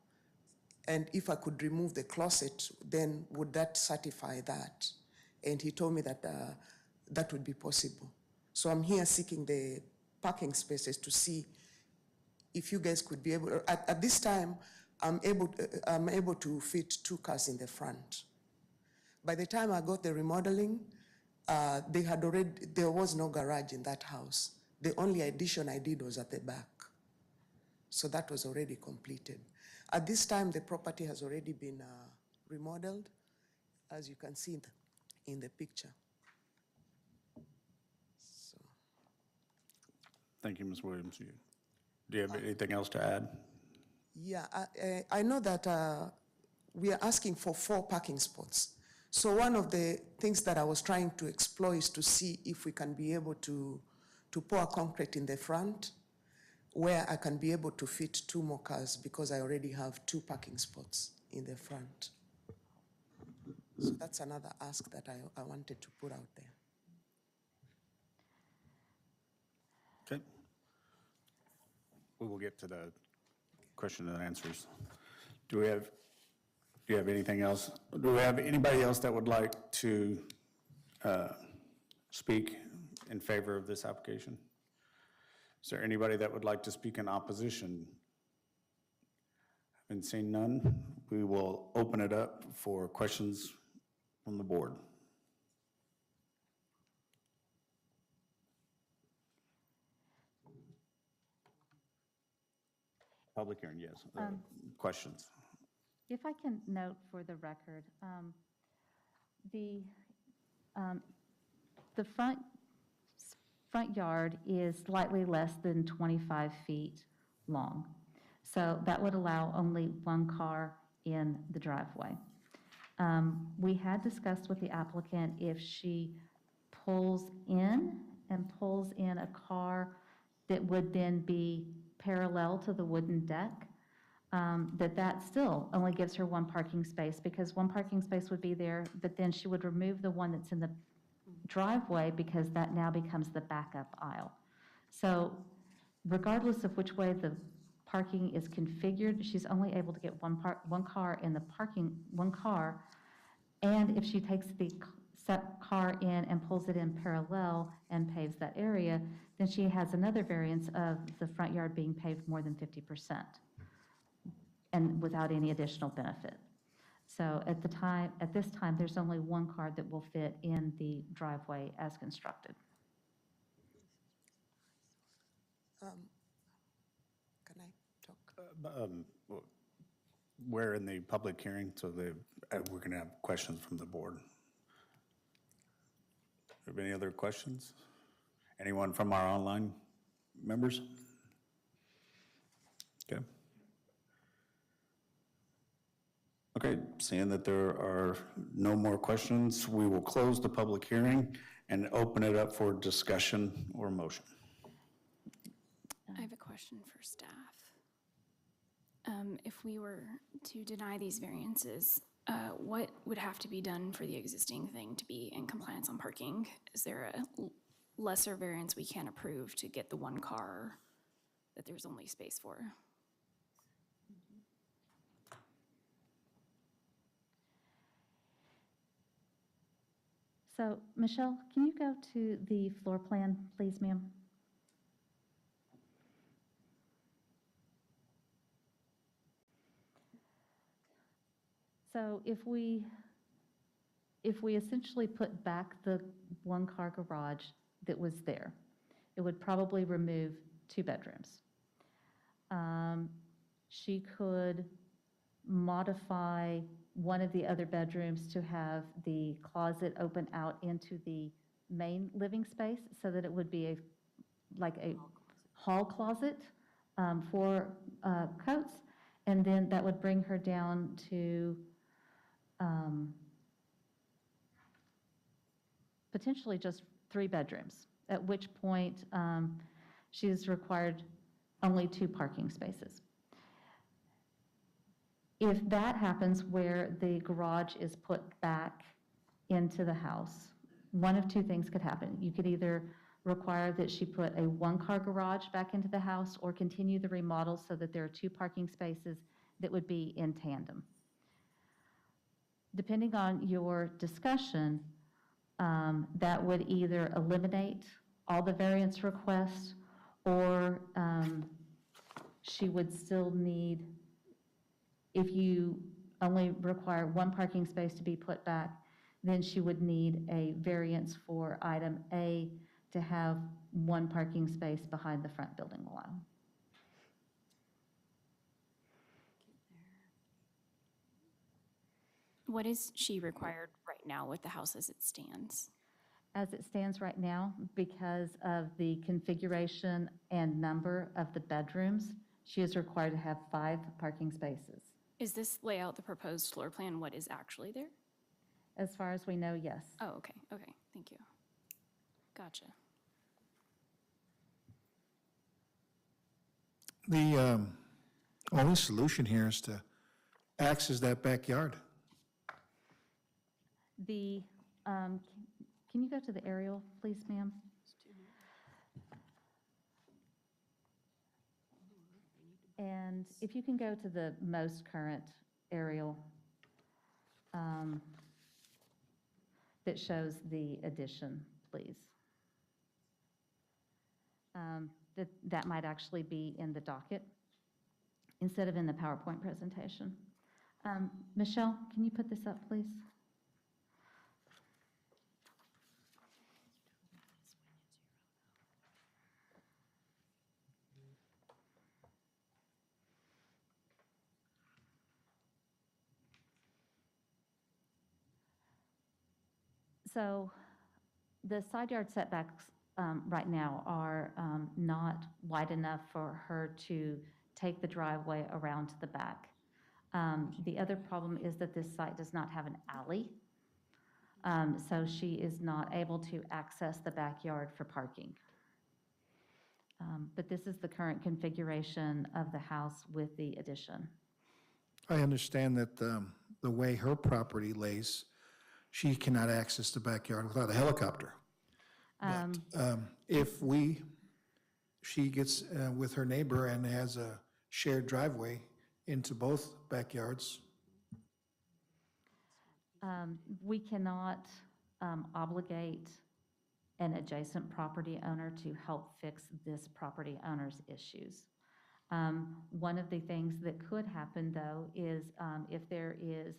And if I could remove the closet, then would that certify that? And he told me that that would be possible. So I'm here seeking the parking spaces to see if you guys could be able, at this time, I'm able to fit 2 cars in the front. By the time I got the remodeling, there was no garage in that house. The only addition I did was at the back. So that was already completed. At this time, the property has already been remodeled, as you can see in the picture. So. Thank you, Ms. Williams. Do you have anything else to add? Yeah, I know that we are asking for 4 parking spots. So one of the things that I was trying to explore is to see if we can be able to pour concrete in the front, where I can be able to fit 2 more cars because I already have 2 parking spots in the front. So that's another ask that I wanted to put out there. Okay. We will get to the question and answers. Do you have anything else? Do we have anybody else that would like to speak in favor of this application? Is there anybody that would like to speak in opposition? Haven't seen none. We will open it up for questions from the board. Public hearing, yes. Questions? If I can note for the record, the front yard is slightly less than 25 feet long. So that would allow only 1 car in the driveway. We had discussed with the applicant if she pulls in a car that would then be parallel to the wooden deck, that still only gives her 1 parking space, because 1 parking space would be there, but then she would remove the one that's in the driveway because that now becomes the backup aisle. So regardless of which way the parking is configured, she's only able to get one car in the parking, 1 car. And if she takes the car in and pulls it in parallel and paves that area, then she has another variance of the front yard being paved more than 50% and without any additional benefit. So at this time, there's only 1 car that will fit in the driveway as constructed. Can I talk? We're in the public hearing, so we're going to have questions from the board. Have any other questions? Anyone from our online members? Okay. Okay, seeing that there are no more questions, we will close the public hearing and open it up for discussion or motion. I have a question for staff. If we were to deny these variances, what would have to be done for the existing thing to be in compliance on parking? Is there a lesser variance we can't approve to get the one car that there's only space for? So, Michelle, can you go to the floor plan, please, ma'am? So if we essentially put back the one-car garage that was there, it would probably remove 2 bedrooms. She could modify one of the other bedrooms to have the closet open out into the main living space so that it would be like a hall closet for coats. And then that would bring her down to potentially just 3 bedrooms, at which point she's required only 2 parking spaces. If that happens where the garage is put back into the house, one of 2 things could happen. You could either require that she put a one-car garage back into the house or continue the remodel so that there are 2 parking spaces that would be in tandem. Depending on your discussion, that would either eliminate all the variance requests or she would still need, if you only require 1 parking space to be put back, then she would need a variance for item A to have 1 parking space behind the front building line. What is she required right now with the house as it stands? As it stands right now, because of the configuration and number of the bedrooms, she is required to have 5 parking spaces. Is this layout the proposed floor plan, what is actually there? As far as we know, yes. Oh, okay, okay, thank you. Gotcha. The only solution here is to access that backyard. The, can you go to the aerial, please, ma'am? And if you can go to the most current aerial that shows the addition, please. That might actually be in the docket instead of in the PowerPoint presentation. Michelle, can you put this up, please? So the side yard setbacks right now are not wide enough for her to take the driveway around to the back. The other problem is that this site does not have an alley, so she is not able to access the backyard for parking. But this is the current configuration of the house with the addition. I understand that the way her property lays, she cannot access the backyard without a helicopter. But if she gets with her neighbor and has a shared driveway into both backyards. We cannot obligate an adjacent property owner to help fix this property owner's issues. One of the things that could happen, though, is if there is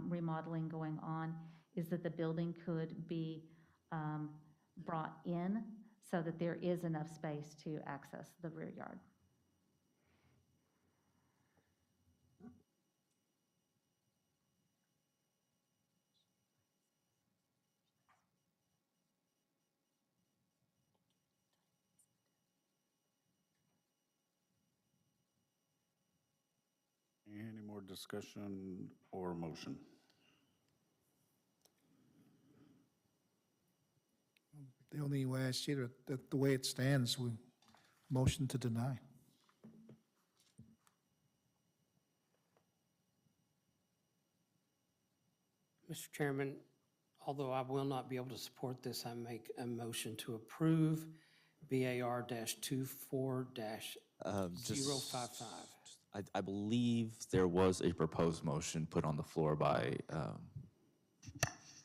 remodeling going on, is that the building could be brought in so that there is enough space to access the rear yard. Any more More discussion or motion? The only way I see it, that the way it stands, we motion to deny. Mr. Chairman, although I will not be able to support this, I make a motion to approve BAR-24-055. I believe there was a proposed motion put on the floor by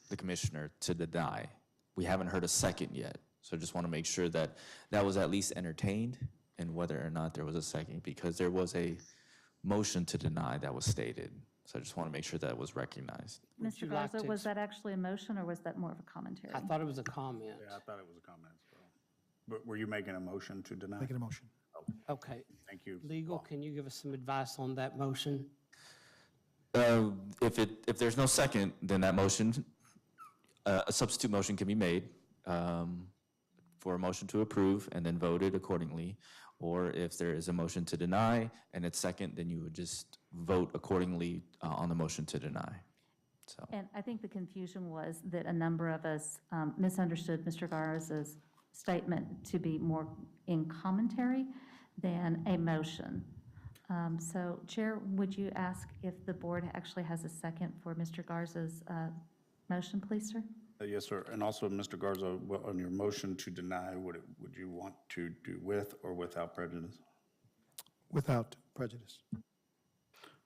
the commissioner to deny. We haven't heard a second yet, so I just want to make sure that that was at least entertained and whether or not there was a second, because there was a motion to deny that was stated. So I just want to make sure that was recognized. Mr. you like Garza, to was that actually a motion or was that more of a commentary? I thought it was a comment. Yeah, I thought it was a comment as well. But were you making a motion to deny? Making a motion. Okay. Thank you. Legal, can you give us some advice on that motion? If there's no second, then that motion, a substitute motion can be made for a motion to approve and then voted accordingly. Or if there is a motion to deny and it's second, then you would just vote accordingly on the motion to deny. So, And I think the confusion was that a number of us misunderstood Mr. Garza's statement to be more in commentary than a motion. So, Chair, would you ask if the board actually has a second for Mr. Garza's motion, please, sir? Yes, sir. And also, Mr. Garza, on your motion to deny, would you want to do with or without prejudice? Without prejudice.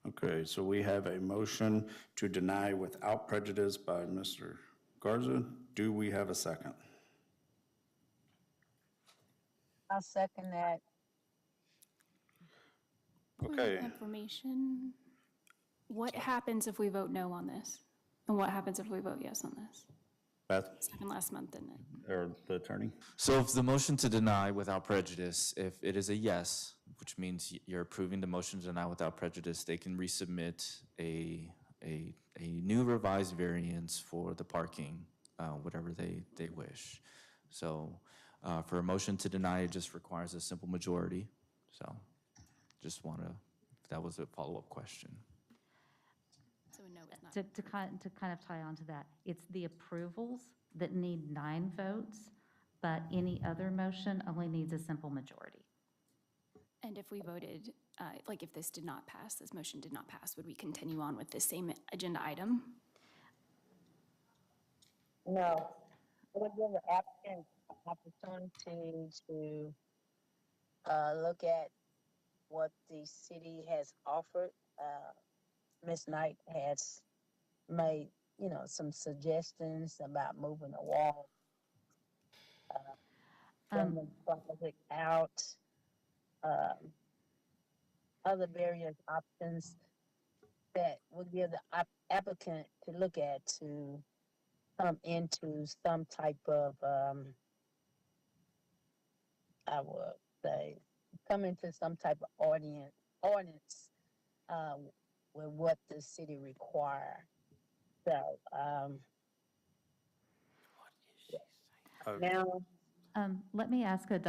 Okay, so we have a motion to deny without prejudice by Mr. Garza. Do we have a second? I'll second that. Point of Okay. Information. What happens if we vote no on this? And what happens if we vote yes on this? Beth, This happened last month, didn't it? or the attorney? so if the motion to deny without prejudice, if it is a yes, which means you're approving the motion to deny without prejudice, they can resubmit a new revised variance for the parking, whatever they wish. So for a motion to deny, it just requires a simple majority. So just want to, that was a follow-up question. So a no is not. To kind of tie on to that, it's the approvals that need 9 votes, but any other motion only needs a simple majority. And if we voted, like if this did not pass, this motion did not pass, would we continue on with this same agenda item? No, it would give the applicant opportunity to look at what the city has offered. Ms. Knight has made, some suggestions about moving a wall, from the project out, other various options that would give the applicant to look at to come into some type of, I would say, come into some type of ordinance with what the city require. So, now, Let me ask a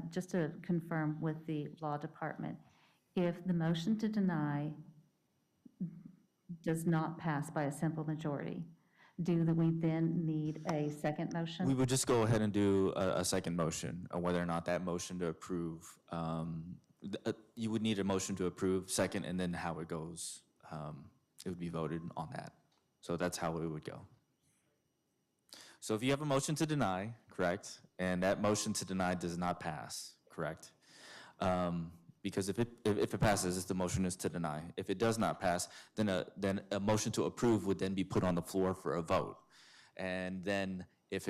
just to confirm with the law department. If the motion to deny does not pass by a simple majority, do we then need a second motion? We would just go ahead and do a second motion, whether or not that motion to approve, you would need a motion to approve second, and then how it goes, it would be voted on that. So that's how it would go. So if you have a motion to deny, correct, and that motion to deny does not pass, correct? Because if it passes, the motion is to deny. If it does not pass, then a motion to approve would then be put on the floor for a vote. And then if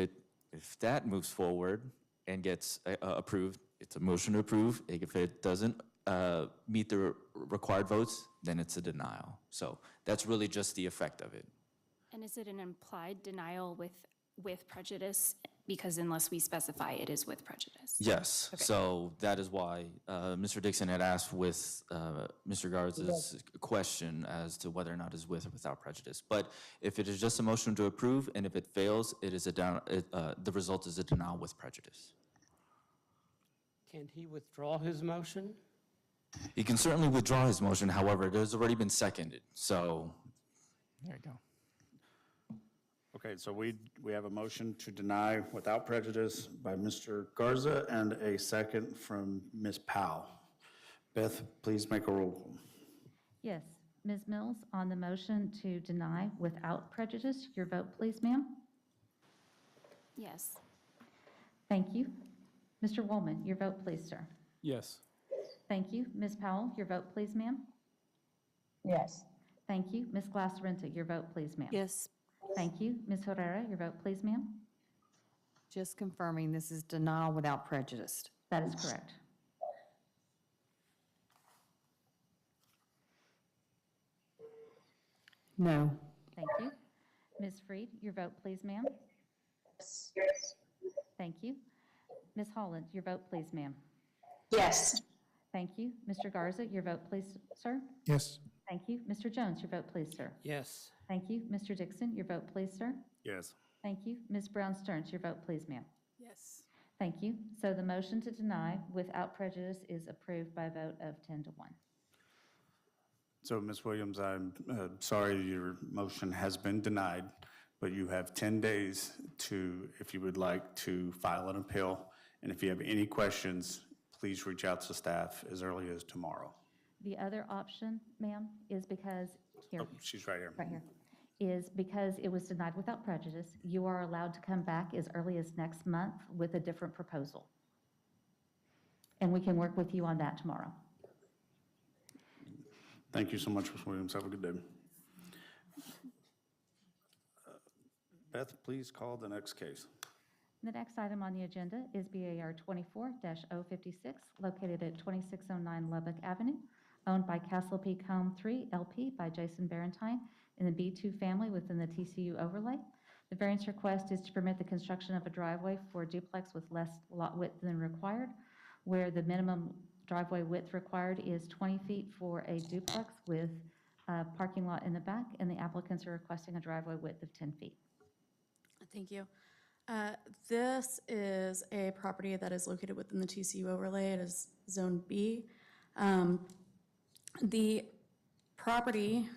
that moves forward and gets approved, it's a motion to approve. If it doesn't meet the required votes, then it's a denial. So that's really just the effect of it. And is it an implied denial with prejudice? Because unless we specify, it is with prejudice. Yes, Okay. so that is why Mr. Dixon had asked with Mr. Garza's question as to whether or not it's with or without prejudice. But if it is just a motion to approve, and if it fails, the result is a denial with prejudice. Can he withdraw his motion? He can certainly withdraw his motion, however, it has already been seconded, so There you go. Okay, so we have a motion to deny without prejudice by Mr. Garza and a second from Ms. Powell. Beth, please make a roll call. Yes. Ms. Mills, on the motion to deny without prejudice, your vote, please, ma'am. Yes. Thank you. Mr. Woolman, your vote, please, sir. Yes. Thank you. Ms. Powell, your vote, please, ma'am. Yes. Thank you. Ms. Glass-Renta, your vote, please, ma'am. Yes. Thank you. Ms. Herrera, your vote, please, ma'am. Just confirming this is denial without prejudice. That is correct. No. Thank you. Ms. Freed, your vote, please, ma'am. Yes. Thank you. Ms. Holland, your vote, please, ma'am. Yes. Thank you. Mr. Garza, your vote, please, sir. Yes. Thank you. Mr. Jones, your vote, please, sir. Yes. Thank you. Mr. Dixon, your vote, please, sir. Yes. Thank you. Ms. Brown Stearns, your vote, please, ma'am. Yes. Thank you. So the motion to deny without prejudice is approved by a vote of 10 to 1. So, Ms. Williams, I'm sorry your motion has been denied, but you have 10 days to, if you would like, to file an appeal. And if you have any questions, please reach out to staff as early as tomorrow. The other option, ma'am, is because, here, Oh, she's right here. right here, is because it was denied without prejudice, you are allowed to come back as early as next month with a different proposal. And we can work with you on that tomorrow. Thank you so much, Ms. Williams. Have a good day. Beth, please call the next case. The next item on the agenda is BAR 24-056, located at 2609 Lubbock Avenue, owned by Castle Peak Home 3 LP by Jason Barentine in the B2 family within the TCU overlay. The variance request is to permit the construction of a driveway for a duplex with less lot width than required, where the minimum driveway width required is 20 feet for a duplex with a parking lot in the back, and the applicants are requesting a driveway width of 10 feet. Thank you. This is a property that is located within the TCU overlay. It is Zone B. The property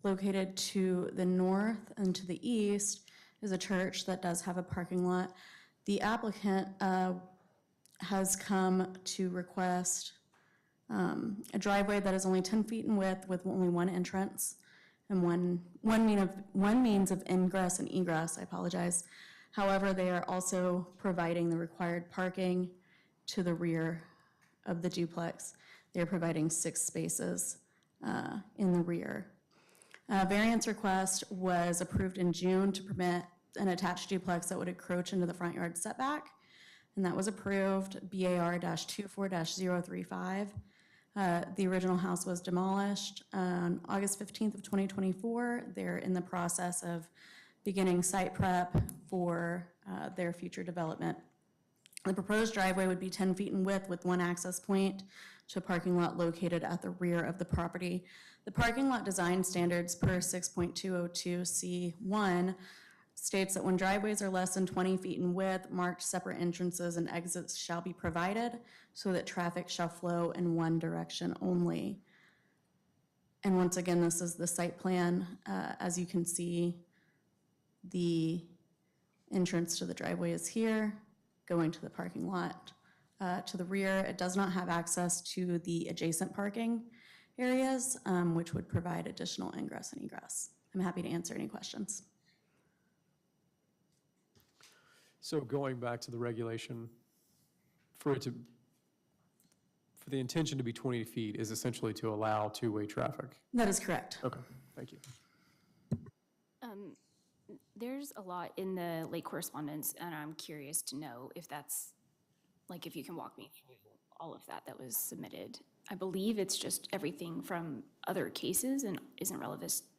located to the north and to the east is a church that does have a parking lot. The applicant has come to request a driveway that is only 10 feet in width with only one entrance and one means of ingress and egress. I apologize. However, they are also providing the required parking to the rear of the duplex. They're providing 6 spaces in the rear. Variance request was approved in June to permit an attached duplex that would encroach into the front yard setback, and that was approved, BAR-24-035. The original house was demolished on August 15th of 2024. They're in the process of beginning site prep for their future development. The proposed driveway would be 10 feet in width with one access point to a parking lot located at the rear of the property. The parking lot design standards per 6.202C1 states that when driveways are less than 20 feet in width, marked separate entrances and exits shall be provided so that traffic shall flow in one direction only. And once again, this is the site plan. As you can see, the entrance to the driveway is here, going to the parking lot to the rear. It does not have access to the adjacent parking areas, which would provide additional ingress and egress. I'm happy to answer any questions. So going back to the regulation, for the intention to be 20 feet is essentially to allow two-way traffic. That is correct. Okay, thank you. There's a lot in the late correspondence, and I'm curious to know if that's, like, if you can walk me through all of that was submitted. I believe it's just everything from other cases and isn't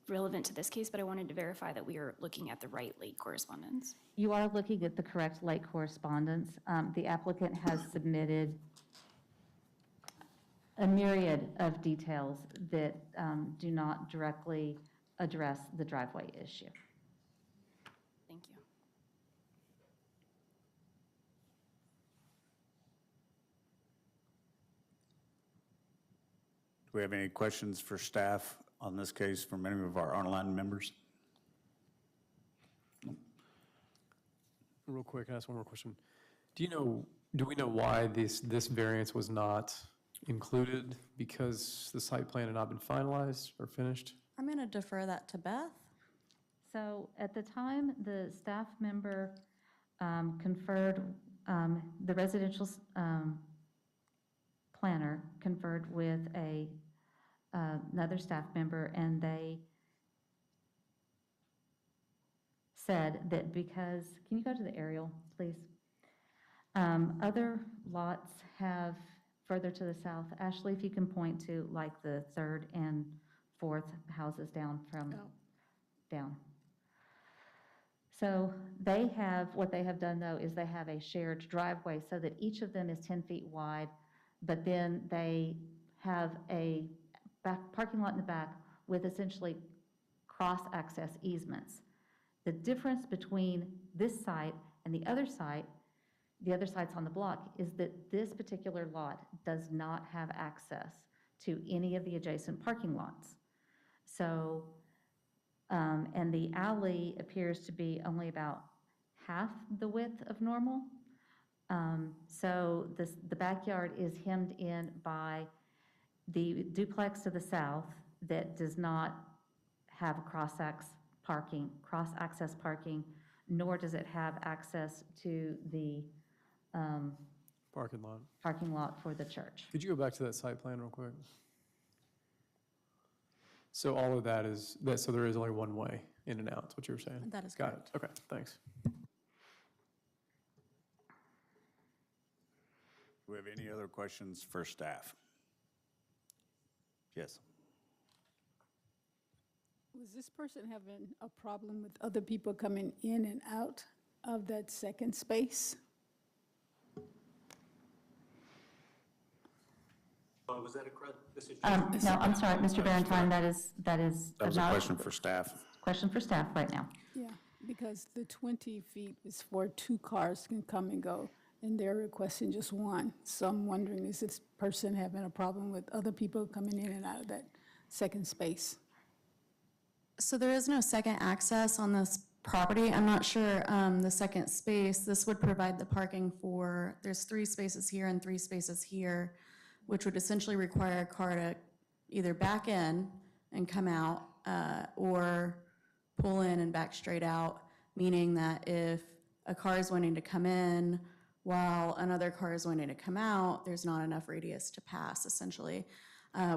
relevant to this case, but I wanted to verify that we are looking at the right late correspondence. You are looking at the correct late correspondence. The applicant has submitted a myriad of details that do not directly address the driveway issue. Thank you. we have any questions for staff on this case from any of our online members? Real quick, can I ask one more question? Do we know why this variance was not included? Because the site plan had not been finalized or finished? I'm going to defer that to Beth. So at the time, the staff member conferred, the residential planner conferred with another staff member, and they said that because, can you go to the aerial, please? Other lots have further to the south. Ashley, if you can point to like the third and fourth houses down from down. So they have, what they have done though is they have a shared driveway so that each of them is 10 feet wide, but then they have a parking lot in the back with essentially cross-access easements. The difference between this site and the other sites on the block, is that this particular lot does not have access to any of the adjacent parking lots. So, and the alley appears to be only about half the width of normal. So the backyard is hemmed in by the duplex to the south that does not have cross-access parking, nor does it have access to the Parking lot. For the church. Could you go back to that site plan real quick? So all of that is, so there is only one way in and out, is what you were saying? That is Got correct. it, okay, thanks. Do we have any other questions for staff? Yes. Was this person having a problem with other people coming in and out of that second space? Was that a question? No, I'm sorry, Mr. Barentine, that is That was a not question for staff. question for staff right now. Yeah, because the 20 feet is for 2 cars can come and go, and they're requesting just 1. So I'm wondering, is this person having a problem with other people coming in and out of that second space? So there is no second access on this property. I'm not sure the second space, this would provide the parking for, there's 3 spaces here and 3 spaces here, which would essentially require a car to either back in and come out or pull in and back straight out, meaning that if a car is wanting to come in while another car is wanting to come out, there's not enough radius to pass, essentially,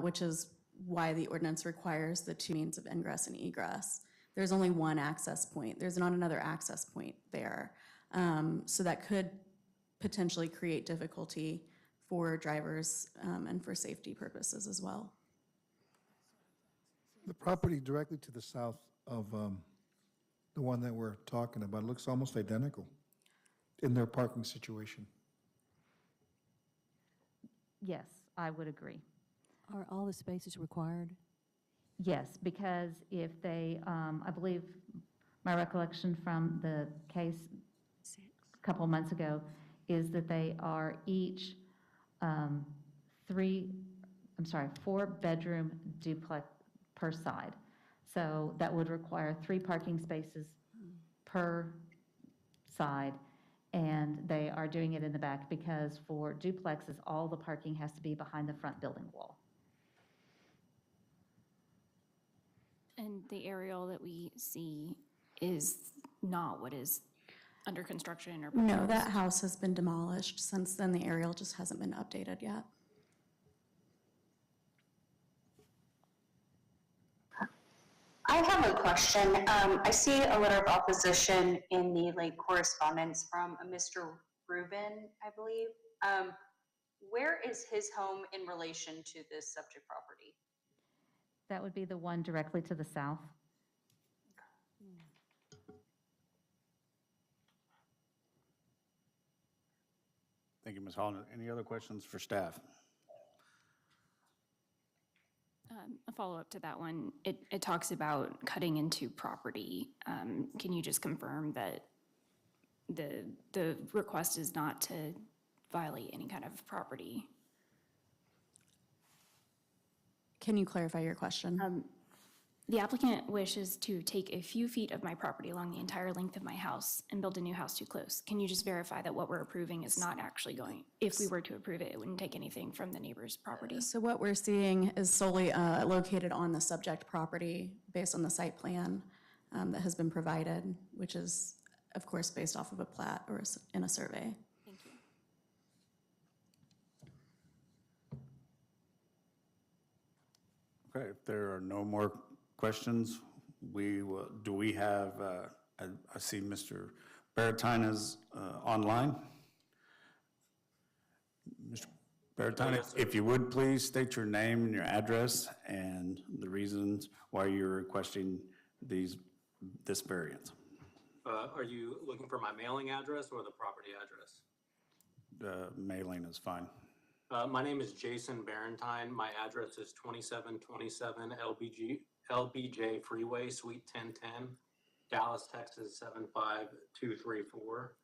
which is why the ordinance requires the 2 means of ingress and egress. There's only one access point. There's not another access point there. So that could potentially create difficulty for drivers and for safety purposes as well. The property directly to the south of the one that we're talking about looks almost identical in their parking situation. Yes, I would agree. Are all the spaces required? Yes, because if they, I believe, my recollection from the case a couple of months ago is that they are each 4-bedroom duplex per side. So that would require 3 parking spaces per side, and they are doing it in the back because for duplexes, all the parking has to be behind the front building wall. And the aerial that we see is not what is under construction or No, proposed? that house has been demolished. Since then, the aerial just hasn't been updated yet. I have a question. I see a letter of opposition in the late correspondence from a Mr. Rubin, I believe. Where is his home in relation to this subject property? That would be the one directly to the south. Thank you, Ms. Holland. Any other questions for staff? A follow-up to that one, it talks about cutting into property. Can you just confirm that the request is not to violate any kind of property? Can you clarify your question? The applicant wishes to take a few feet of my property along the entire length of my house and build a new house too close. Can you just verify that what we're approving is not actually going, if we were to approve it, it wouldn't take anything from the neighbor's property? So what we're seeing is solely located on the subject property based on the site plan that has been provided, which is, of course, based off of a plat or in a survey. Thank you. Okay, if there are no more questions, do we have, I see Mr. Baratine is online. Mr. Baratine, if you would please state your name and your address and the reasons why you're requesting this variance. Are you looking for my mailing address or the property address? Mailing is fine. My name is Jason Barentine. My address is 2727 LBJ Freeway, Suite 1010, Dallas, Texas 75234.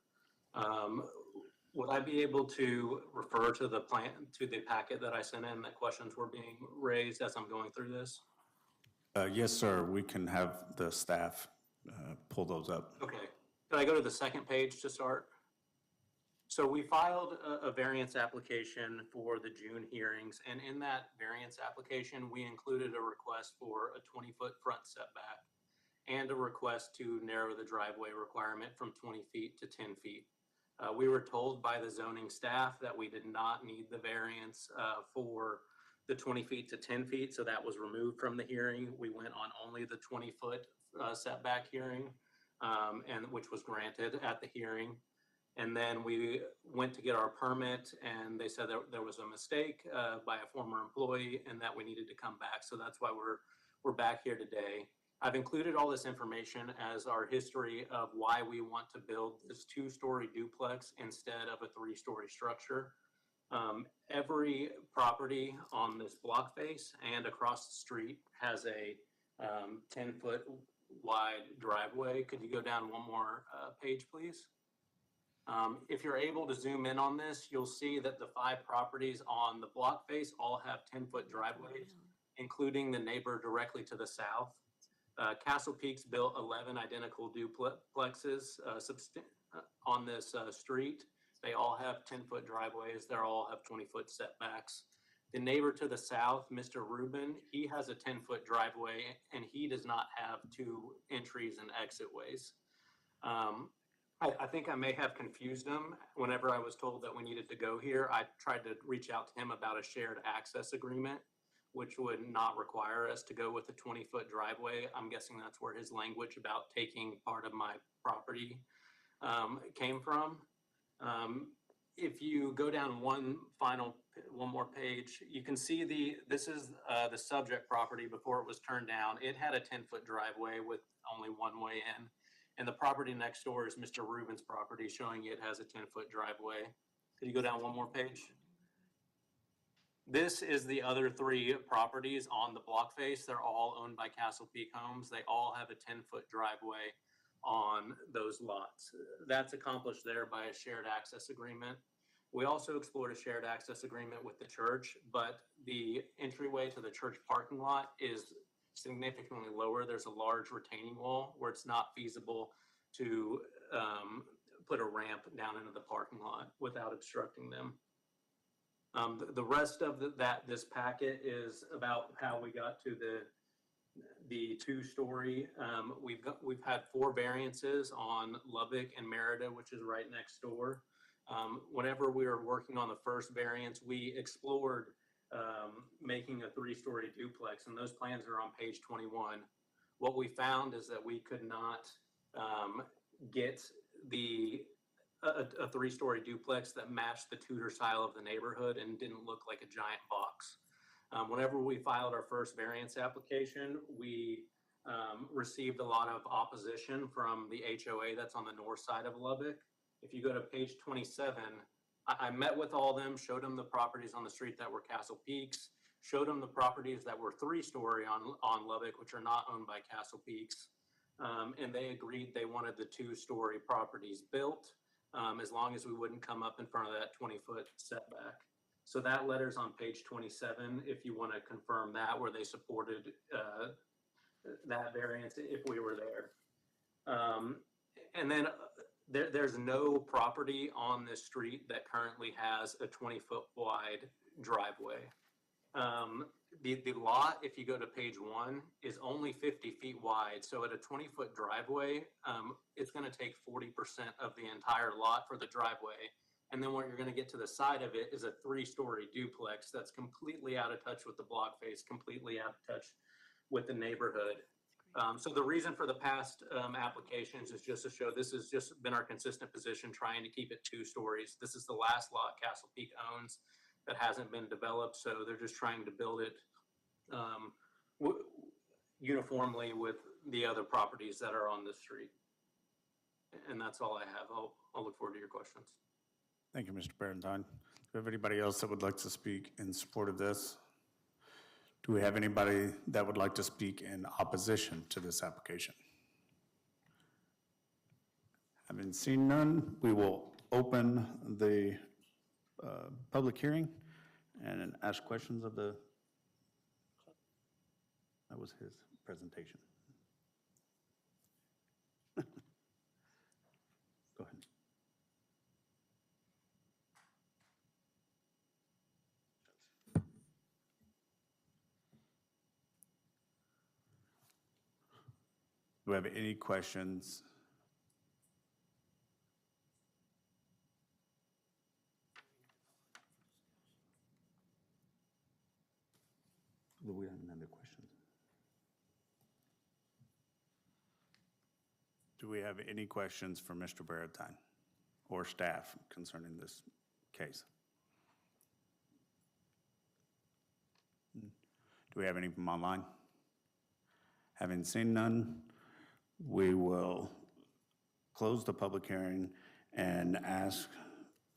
Would I be able to refer to the packet that I sent in that questions were being raised as I'm going through this? Yes, sir. We can have the staff pull those up. Okay. Could I go to the second page to start? So we filed a variance application for the June hearings, and in that variance application, we included a request for a 20-foot front setback and a request to narrow the driveway requirement from 20 feet to 10 feet. We were told by the zoning staff that we did not need the variance for the 20 feet to 10 feet, so that was removed from the hearing. We went on only the 20-foot setback hearing, and which was granted at the hearing. And then we went to get our permit, and they said there was a mistake by a former employee and that we needed to come back. So that's why we're back here today. I've included all this information as our history of why we want to build this 2-story duplex instead of a 3-story structure. Every property on this block face and across the street has a 10-foot wide driveway. Could you go down one more page, please? If you're able to zoom in on this, you'll see that the 5 properties on the block face all have 10-foot driveways, including the neighbor directly to the south. Castle Peaks built 11 identical duplexes on this street. They all have 10-foot driveways. They all have 20-foot setbacks. The neighbor to the south, Mr. Rubin, he has a 10-foot driveway, and he does not have 2 entries and exit ways. I think I may have confused him. Whenever I was told that we needed to go here, I tried to reach out to him about a shared access agreement, which would not require us to go with a 20-foot driveway. I'm guessing that's where his language about taking part of my property came from. If you go down one more page, you can see this is the subject property before it was turned down. It had a 10-foot driveway with only one way in. And the property next door is Mr. Rubin's property, showing it has a 10-foot driveway. Could you go down one more page? This is the other 3 properties on the block face. They're all owned by Castle Peak Homes. They all have a 10-foot driveway on those lots. That's accomplished there by a shared access agreement. We also explored a shared access agreement with the church, but the entryway to the church parking lot is significantly lower. There's a large retaining wall where it's not feasible to put a ramp down into the parking lot without obstructing them. The rest of this packet is about how we got to the 2-story. We've had 4 variances on Lubbock and Merida, which is right next door. Whenever we were working on the first variance, we explored making a 3-story duplex, and those plans are on page 21. What we found is that we could not get a 3-story duplex that matched the Tudor style of the neighborhood and didn't look like a giant box. Whenever we filed our first variance application, we received a lot of opposition from the HOA that's on the north side of Lubbock. If you go to page 27, I met with all of them, showed them the properties on the street that were Castle Peaks, showed them the properties that were 3-story on Lubbock, which are not owned by Castle Peaks. And they agreed they wanted the 2-story properties built as long as we wouldn't come up in front of that 20-foot setback. So that letter's on page 27, if you want to confirm that, where they supported that variance if we were there. And then there's no property on this street that currently has a 20-foot wide driveway. The lot, if you go to page 1, is only 50 feet wide. So at a 20-foot driveway, it's going to take 40% of the entire lot for the driveway. And then what you're going to get to the side of it is a 3-story duplex that's completely out of touch with the block face, completely out of touch with the neighborhood. So the reason for the past applications is just to show this has just been our consistent position, trying to keep it 2 stories. This is the last lot Castle Peak owns that hasn't been developed, so they're just trying to build it uniformly with the other properties that are on the street. And that's all I have. I'll look forward to your questions. Thank you, Mr. Barentine. Do we have anybody else that would like to speak in support of this? Do we have anybody that would like to speak in opposition to this application? Having seen none, we will open the public hearing and ask questions of the, that was his presentation. Go ahead. Do we have any questions? Do we have another question? Do we have any questions for Mr. Barentine or staff concerning this case? Do we have any from online? Having seen none, we will close the public hearing and ask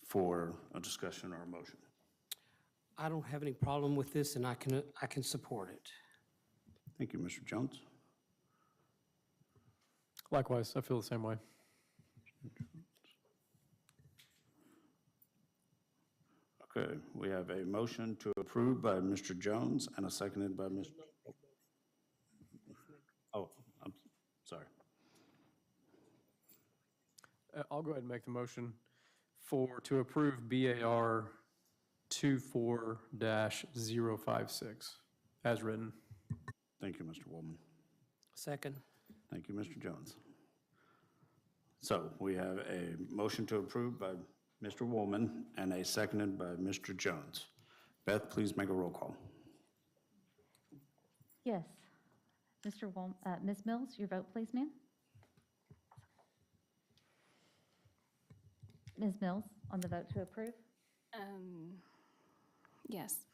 for a discussion or a motion. I don't have any problem with this, and I can support it. Thank you, Mr. Jones. Likewise, I feel the same way. Okay, we have a motion to approve by Mr. Jones and a seconded by Mr. Oh, I'm sorry. I'll go ahead and make the motion to approve BAR 24-056 as written. Thank you, Mr. Woolman. Second. Thank you, Mr. Jones. So we have a motion to approve by Mr. Woolman and a seconded by Mr. Jones. Beth, please make a roll call. Yes. Mr. Wol, Ms. Mills, your vote, please, ma'am. Ms. Mills, on the vote to approve? Yes.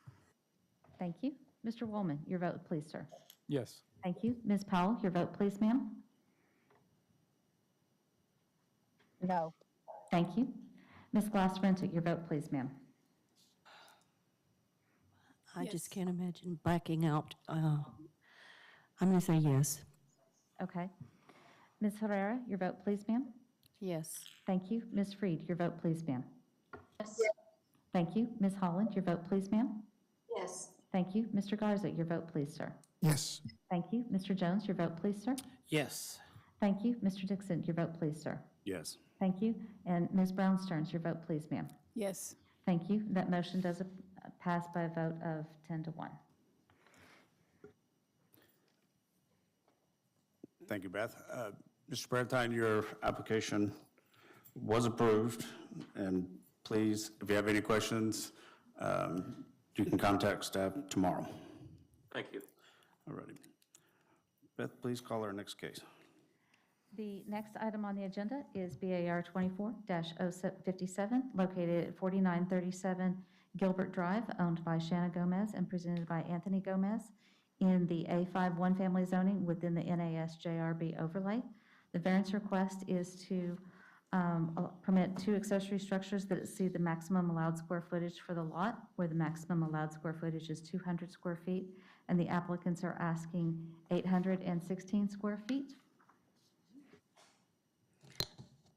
Thank you. Mr. Woolman, your vote, please, sir. Yes. Thank you. Ms. Powell, your vote, please, ma'am. No. Thank you. Ms. Glass-Rentic, your vote, please, ma'am. I just can't imagine backing out. I'm going to say yes. Okay. Ms. Herrera, your vote, please, ma'am. Yes. Thank you. Ms. Freed, your vote, please, ma'am. Yes. Thank you. Ms. Holland, your vote, please, ma'am. Yes. Thank you. Mr. Garza, your vote, please, sir. Yes. Thank you. Mr. Jones, your vote, please, sir. Yes. Thank you. Mr. Dixon, your vote, please, sir. Yes. Thank you. And Ms. Brown Stearns, your vote, please, ma'am. Yes. Thank you. That motion does pass by a vote of 10-1. Thank you, Beth. Mr. Barentine, your application was approved, and please, if you have any questions, you can contact staff tomorrow. Thank you. All righty. Beth, please call our next case. The next item on the agenda is BAR 24-057, located at 4937 Gilbert Drive, owned by Shanna Gomez and presented by Anthony Gomez in the A5 one-family zoning within the NASJRB overlay. The variance request is to permit 2 accessory structures that exceed the maximum allowed square footage for the lot, where the maximum allowed square footage is 200 square feet, and the applicants are asking 816 square feet.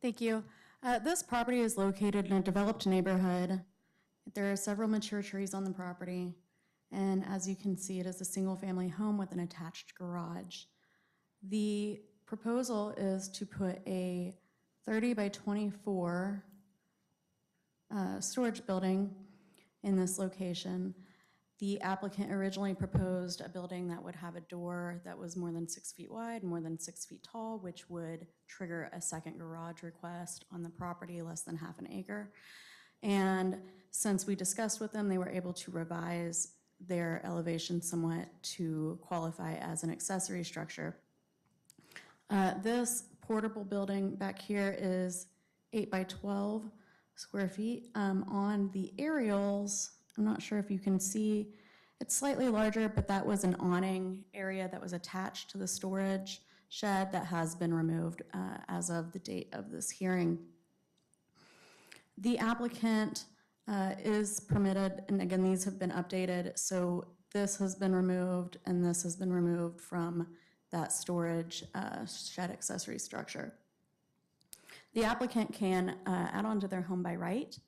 Thank you. This property is located in a developed neighborhood. There are several mature trees on the property, and as you can see, it is a single-family home with an attached garage. The proposal is to put a 30 by 24 storage building in this location. The applicant originally proposed a building that would have a door that was more than 6 feet wide, more than 6 feet tall, which would trigger a second garage request on the property less than half an acre. And since we discussed with them, they were able to revise their elevation somewhat to qualify as an accessory structure. This portable building back here is 8 by 12 square feet. On the aerials, I'm not sure if you can see, it's slightly larger, but that was an awning area that was attached to the storage shed that has been removed as of the date of this hearing. The applicant is permitted, and again, these have been updated, so this has been removed and this has been removed from that storage shed accessory structure. The applicant can add on to their home by right.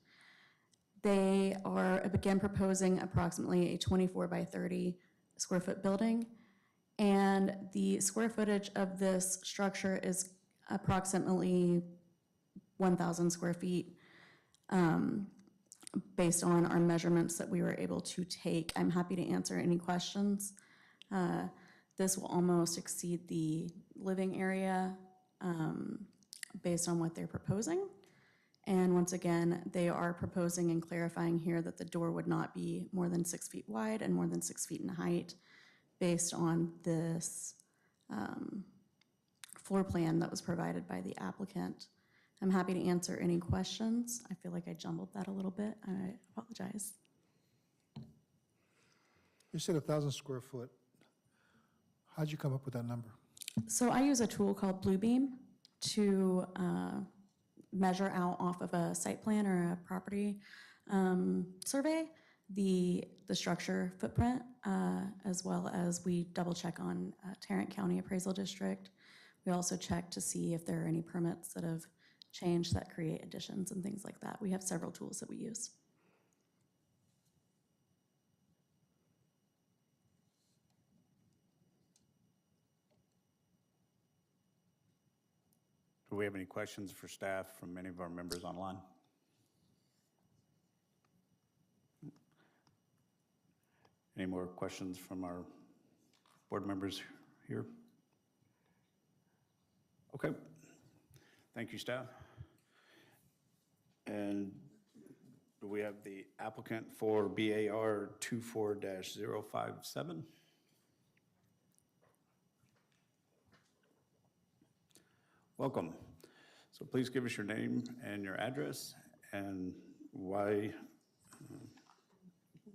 They are, again, proposing approximately a 24 by 30 square foot building, and the square footage of this structure is approximately 1,000 square feet based on our measurements that we were able to take. I'm happy to answer any questions. This will almost exceed the living area based on what they're proposing. And once again, they are proposing and clarifying here that the door would not be more than 6 feet wide and more than 6 feet in height based on this floor plan that was provided by the applicant. I'm happy to answer any questions. I feel like I jumbled that a little bit. I apologize. You said 1,000 square foot. How'd you come up with that number? So I use a tool called Bluebeam to measure out off of a site plan or a property survey the structure footprint, as well as we double check on Tarrant County Appraisal District. We also check to see if there are any permits that have changed that create additions and things like that. We have several tools that we use. Do we have any questions for staff from any of our members online? Any more questions from our board members here? Okay. Thank you, staff. And do we have the applicant for BAR 24-057? Welcome. So please give us your name and your address and why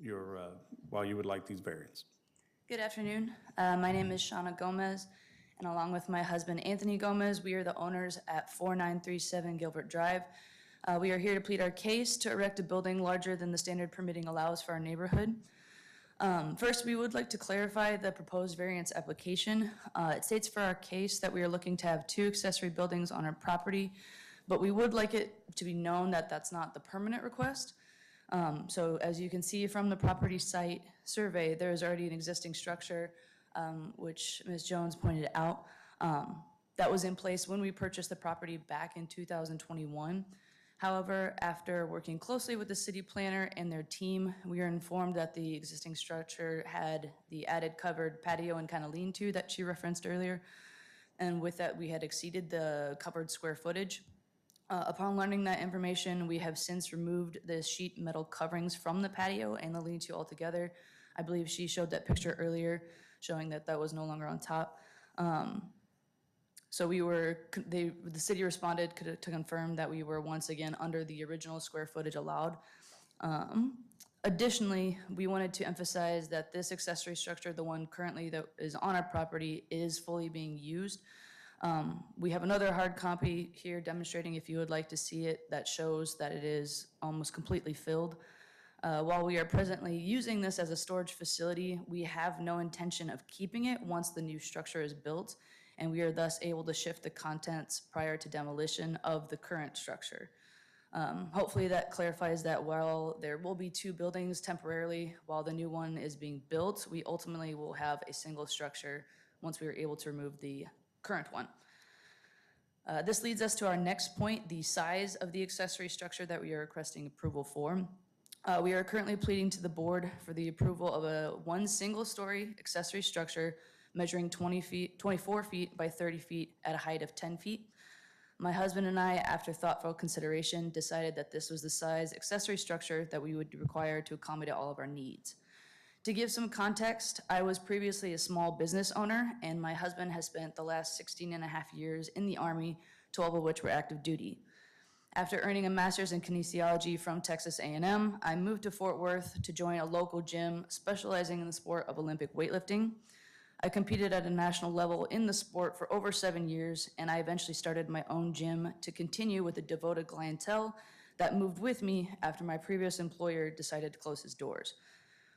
you would like these variants. Good afternoon. My name is Shauna Gomez, and along with my husband Anthony Gomez, we are the owners at 4937 Gilbert Drive. We are here to plead our case to erect a building larger than the standard permitting allows for our neighborhood. First, we would like to clarify the proposed variance application. It states for our case that we are looking to have 2 accessory buildings on our property, but we would like it to be known that that's not the permanent request. So as you can see from the property site survey, there is already an existing structure, which Ms. Jones pointed out, that was in place when we purchased the property back in 2021. However, after working closely with the city planner and their team, we are informed that the existing structure had the added covered patio and kind of lean-to that she referenced earlier. And with that, we had exceeded the covered square footage. Upon learning that information, we have since removed the sheet metal coverings from the patio and the lean-to altogether. I believe she showed that picture earlier, showing that that was no longer on top. So the city responded to confirm that we were once again under the original square footage allowed. Additionally, we wanted to emphasize that this accessory structure, the one currently that is on our property, is fully being used. We have another hard copy here demonstrating, if you would like to see it, that shows that it is almost completely filled. While we are presently using this as a storage facility, we have no intention of keeping it once the new structure is built, and we are thus able to shift the contents prior to demolition of the current structure. Hopefully that clarifies that while there will be two buildings temporarily while the new one is being built, we ultimately will have a single structure once we are able to remove the current one. This leads us to our next point, the size of the accessory structure that we are requesting approval for. We are currently pleading to the board for the approval of one single-story accessory structure measuring 24 feet by 30 feet at a height of 10 feet. My husband and I, after thoughtful consideration, decided that this was the size accessory structure that we would require to accommodate all of our needs. To give some context, I was previously a small business owner, and my husband has spent the last 16 and a half years in the Army, 12 of which were active duty. After earning a master's in kinesiology from Texas A&M, I moved to Fort Worth to join a local gym specializing in the sport of Olympic weightlifting. I competed at a national level in the sport for over 7 years, and I eventually started my own gym to continue with the devoted clientele that moved with me after my previous employer decided to close his doors.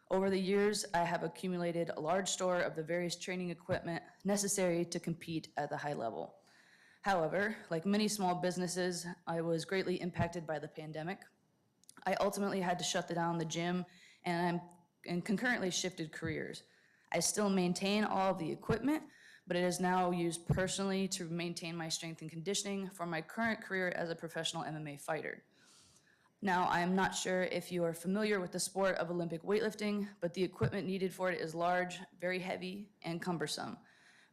Over the years, I have accumulated a large store of the various training equipment necessary to compete at the high level. However, like many small businesses, I was greatly impacted by the pandemic. I ultimately had to shut down the gym and concurrently shifted careers. I still maintain all of the equipment, but it is now used personally to maintain my strength and conditioning for my current career as a professional MMA fighter. Now, I am not sure if you are familiar with the sport of Olympic weightlifting, but the equipment needed for it is large, very heavy, and cumbersome.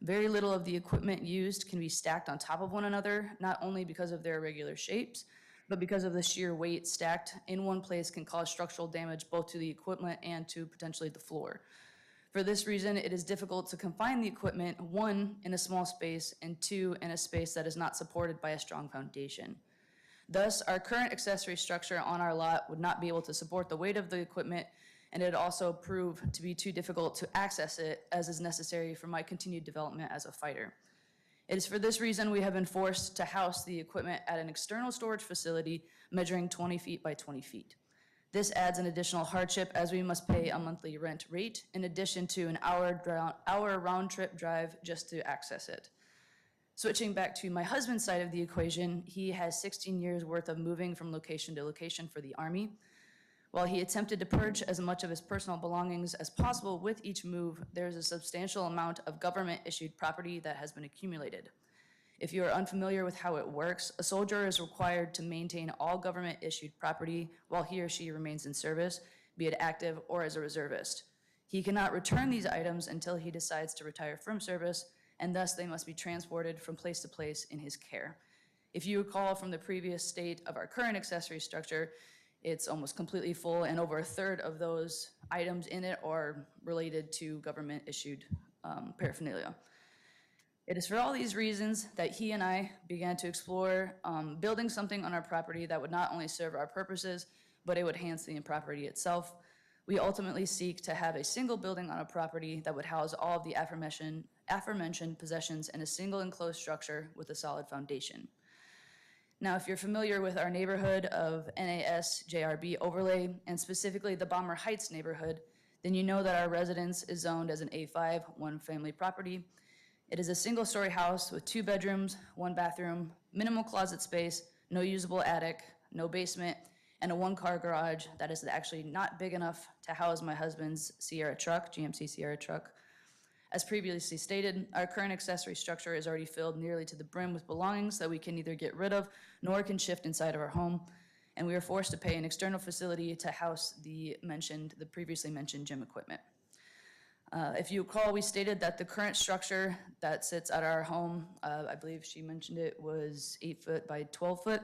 Very little of the equipment used can be stacked on top of one another, not only because of their irregular shapes, but because of the sheer weight stacked in one place can cause structural damage both to the equipment and to potentially the floor. For this reason, it is difficult to confine the equipment, one, in a small space, and two, in a space that is not supported by a strong foundation. Thus, our current accessory structure on our lot would not be able to support the weight of the equipment, and it also proved to be too difficult to access it, as is necessary for my continued development as a fighter. It is for this reason we have been forced to house the equipment at an external storage facility measuring 20 feet by 20 feet. This adds an additional hardship as we must pay a monthly rent rate in addition to an hour round-trip drive just to access it. Switching back to my husband's side of the equation, he has 16 years worth of moving from location to location for the Army. While he attempted to purge as much of his personal belongings as possible with each move, there is a substantial amount of government-issued property that has been accumulated. If you are unfamiliar with how it works, a soldier is required to maintain all government-issued property while he or she remains in service, be it active or as a reservist. He cannot return these items until he decides to retire from service, and thus they must be transported from place to place in his care. If you recall from the previous state of our current accessory structure, it's almost completely full, and over a third of those items in it are related to government-issued paraphernalia. It is for all these reasons that he and I began to explore building something on our property that would not only serve our purposes, but it would enhance the property itself. We ultimately seek to have a single building on a property that would house all of the aforementioned possessions in a single enclosed structure with a solid foundation. Now, if you're familiar with our neighborhood of NAS JRB overlay, and specifically the Bomber Heights neighborhood, then you know that our residence is zoned as an A5, one-family property. It is a single-story house with 2 bedrooms, 1 bathroom, minimal closet space, no usable attic, no basement, and a 1-car garage that is actually not big enough to house my husband's Sierra truck, GMC Sierra truck. As previously stated, our current accessory structure is already filled nearly to the brim with belongings that we can neither get rid of nor can shift inside of our home, and we are forced to pay an external facility to house the previously mentioned gym equipment. If you recall, we stated that the current structure that sits at our home, I believe she mentioned it was 8 foot by 12 foot,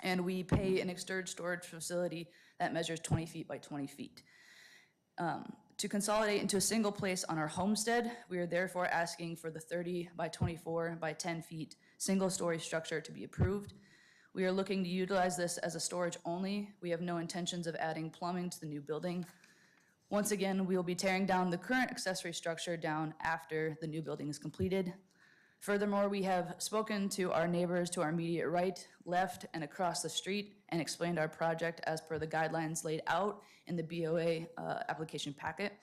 and we pay an external storage facility that measures 20 feet by 20 feet. To consolidate into a single place on our homestead, we are therefore asking for the 30 by 24 by 10 feet single-story structure to be approved. We are looking to utilize this as a storage only. We have no intentions of adding plumbing to the new building. Once again, we will be tearing down the current accessory structure down after the new building is completed. Furthermore, we have spoken to our neighbors to our immediate right, left, and across the street and explained our project as per the guidelines laid out in the BOA application packet.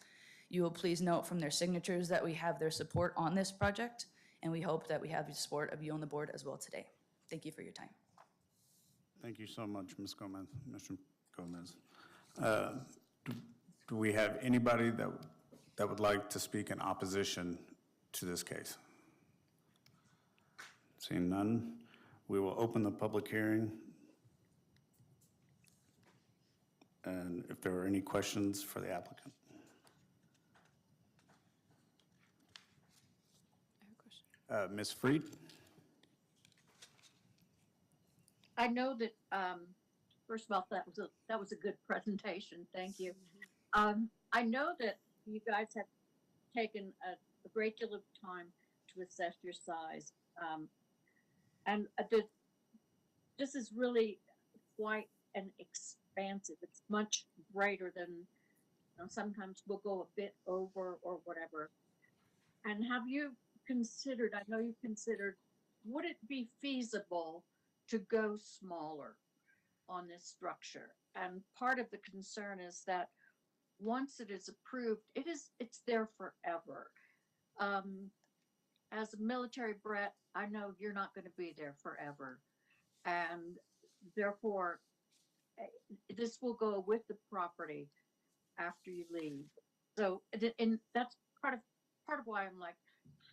You will please note from their signatures that we have their support on this project, and we hope that we have the support of you on the board as well today. Thank you for your time. Thank you so much, Ms. Gomez, Mr. Gomez. Do we have anybody that would like to speak in opposition to this case? Seeing none, we will open the public hearing. And if there are any questions for the applicant. Ms. Freed? I know that, first of all, that was a good presentation. Thank you. I know that you guys have taken a great deal of time to assess your size. And this is really quite an expansive. It's much greater than, sometimes we'll go a bit over or whatever. And have you considered, I know you've considered, would it be feasible to go smaller on this structure? And part of the concern is that once it is approved, it's there forever. As a military brat, I know you're not going to be there forever. And therefore, this will go with the property after you leave. So, and that's part of why I'm like,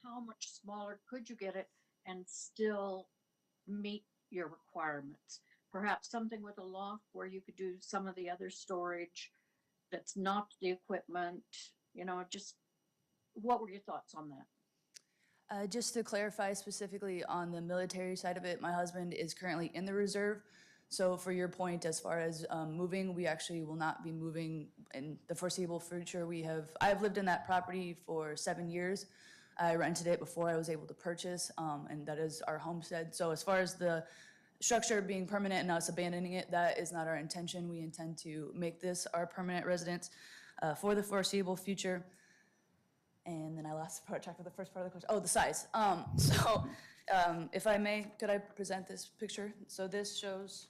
how much smaller could you get it and still meet your requirements? Perhaps something with a loft where you could do some of the other storage that's not the equipment, just what were your thoughts on that? Just to clarify specifically on the military side of it, my husband is currently in the reserve. So for your point, as far as moving, we actually will not be moving in the foreseeable future. I've lived in that property for 7 years. I rented it before I was able to purchase, and that is our homestead. So as far as the structure being permanent and us abandoning it, that is not our intention. We intend to make this our permanent residence for the foreseeable future. And then I lost track of the first part of the question. Oh, the size. If I may, could I present this picture? So this shows.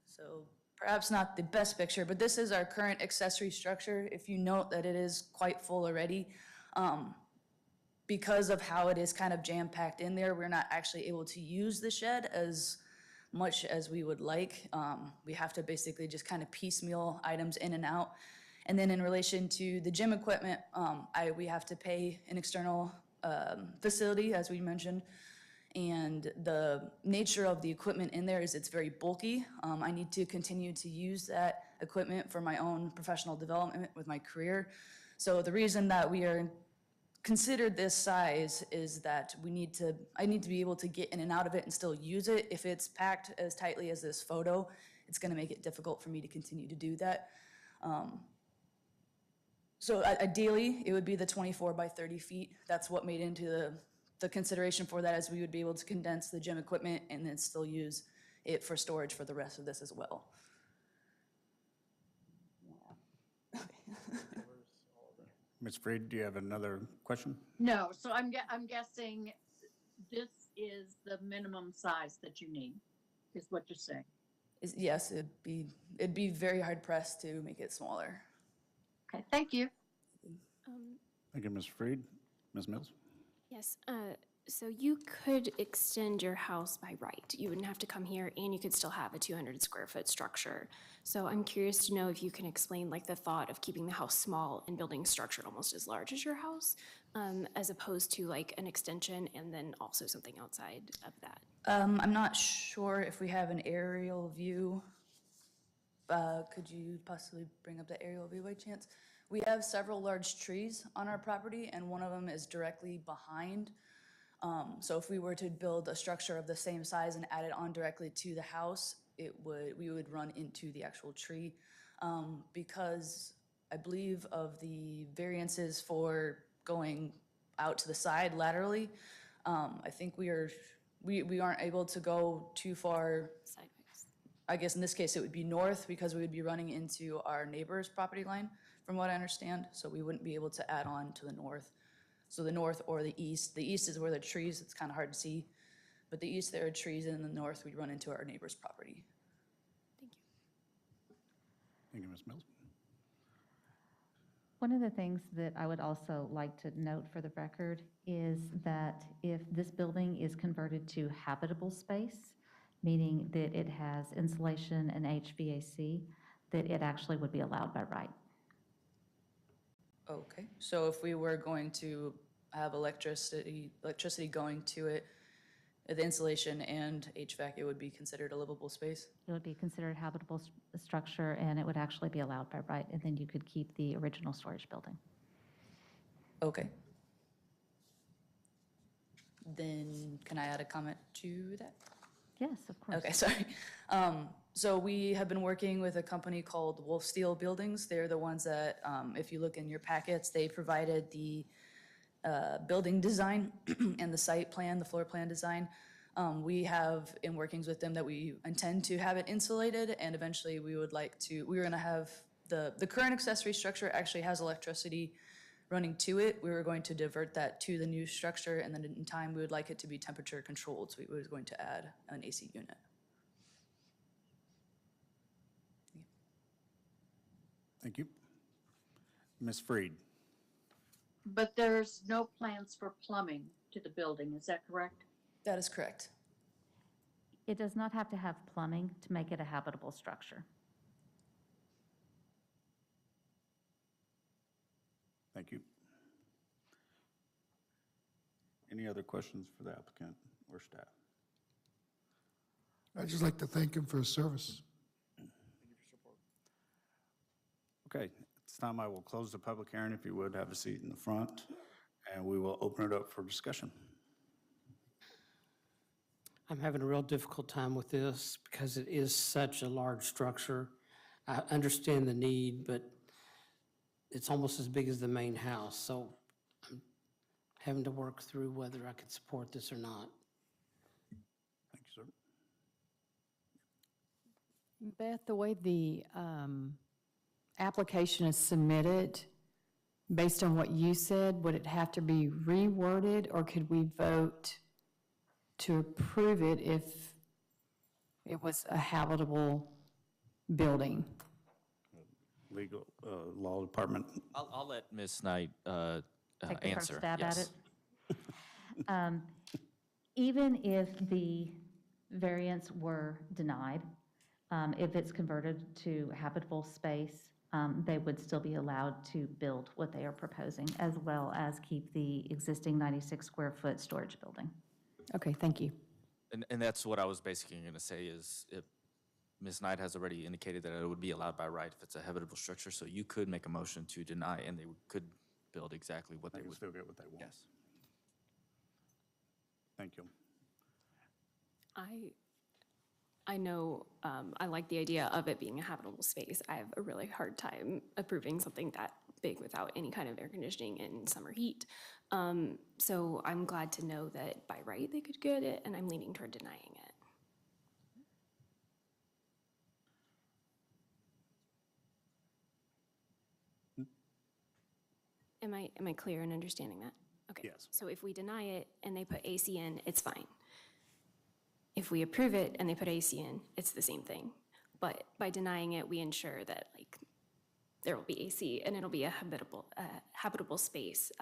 So perhaps not the best picture, but this is our current accessory structure. If you note that it is quite full already, because of how it is kind of jam-packed in there, we're not actually able to use the shed as much as we would like. We have to basically just kind of piecemeal items in and out. And then in relation to the gym equipment, we have to pay an external facility, as we mentioned. And the nature of the equipment in there is it's very bulky. I need to continue to use that equipment for my own professional development with my career. So the reason that we are considered this size is that I need to be able to get in and out of it and still use it. If it's packed as tightly as this photo, it's going to make it difficult for me to continue to do that. So ideally, it would be the 24 by 30 feet. That's what made into the consideration for that, as we would be able to condense the gym equipment and then still use it for storage for the rest of this as well. Ms. Freed, do you have another question? No, so I'm guessing this is the minimum size that you need, is what you're saying. Yes, it'd be very hard pressed to make it smaller. Okay, thank you. Thank you, Ms. Freed. Ms. Mills? Yes, so you could extend your house by right. You wouldn't have to come here, and you could still have a 200 square foot structure. So I'm curious to know if you can explain like the thought of keeping the house small and building structure almost as large as your house, as opposed to like an extension and then also something outside of that. I'm not sure if we have an aerial view. Could you possibly bring up the aerial view by chance? We have several large trees on our property, and one of them is directly behind. So if we were to build a structure of the same size and add it on directly to the house, we would run into the actual tree. Because I believe of the variances for going out to the side laterally, I think we aren't able to go too far. Sideways. I guess in this case it would be north, because we would be running into our neighbor's property line, from what I understand. So we wouldn't be able to add on to the north. So the north or the east. The east is where the trees, it's kind of hard to see. But the east, there are trees, and in the north, we run into our neighbor's property. Thank you. Thank you, Ms. Mills. One of the things that I would also like to note for the record is that if this building is converted to habitable space, meaning that it has insulation and HVAC, that it actually would be allowed by right. Okay, so if we were going to have electricity going to it, the insulation and HVAC, it would be considered a livable space? It would be considered habitable structure, and it would actually be allowed by right, and then you could keep the original storage building. Okay. Then can I add a comment to that? Yes, of course. Okay, sorry. So we have been working with a company called Wolf Steel Buildings. They're the ones that, if you look in your packets, they provided the building design and the site plan, the floor plan design. We have in workings with them that we intend to have it insulated, and eventually we would like to, we're gonna have, the current accessory structure actually has electricity running to it. We were going to divert that to the new structure, and then in time, we would like it to be temperature controlled, so we were going to add an AC unit. Thank you. Ms. Freed? But there's no plans for plumbing to the building, is that correct? That is correct. It does not have to have plumbing to make it a habitable structure. Thank you. Any other questions for the applicant or staff? I'd just like to thank him for his service. Okay, at this time I will close the public hearing. If you would, have a seat in the front, and we will open it up for discussion. I'm having a real difficult time with this because it is such a large structure. I understand the need, but it's almost as big as the main house, so I'm having to work through whether I could support this or not. Thank you, sir. Beth, the way the application is submitted, based on what you said, would it have to be reworded, or could we vote to approve it if it was a habitable building? Legal, law department. I'll let Ms. Knight Take the first answer. stab at Yes. it. Even if the variance were denied, if it's converted to habitable space, they would still be allowed to build what they are proposing, as well as keep the existing 96 square foot storage building. Okay, thank you. And that's what I was basically going to say is if Ms. Knight has already indicated that it would be allowed by right if it's a habitable structure, so you could make a motion to deny and they could build exactly what They they can would. still get what they want. Yes. Thank you. I know I like the idea of it being a habitable space. I have a really hard time approving something that big without any kind of air conditioning and summer heat. So I'm glad to know that by right they could get it, and I'm leaning toward denying it. Am I clear in understanding that? Okay. Yes. So if we deny it and they put AC in, it's fine. If we approve it and they put AC in, it's the same thing. But by denying it, we ensure that like there will be AC and it'll be a habitable space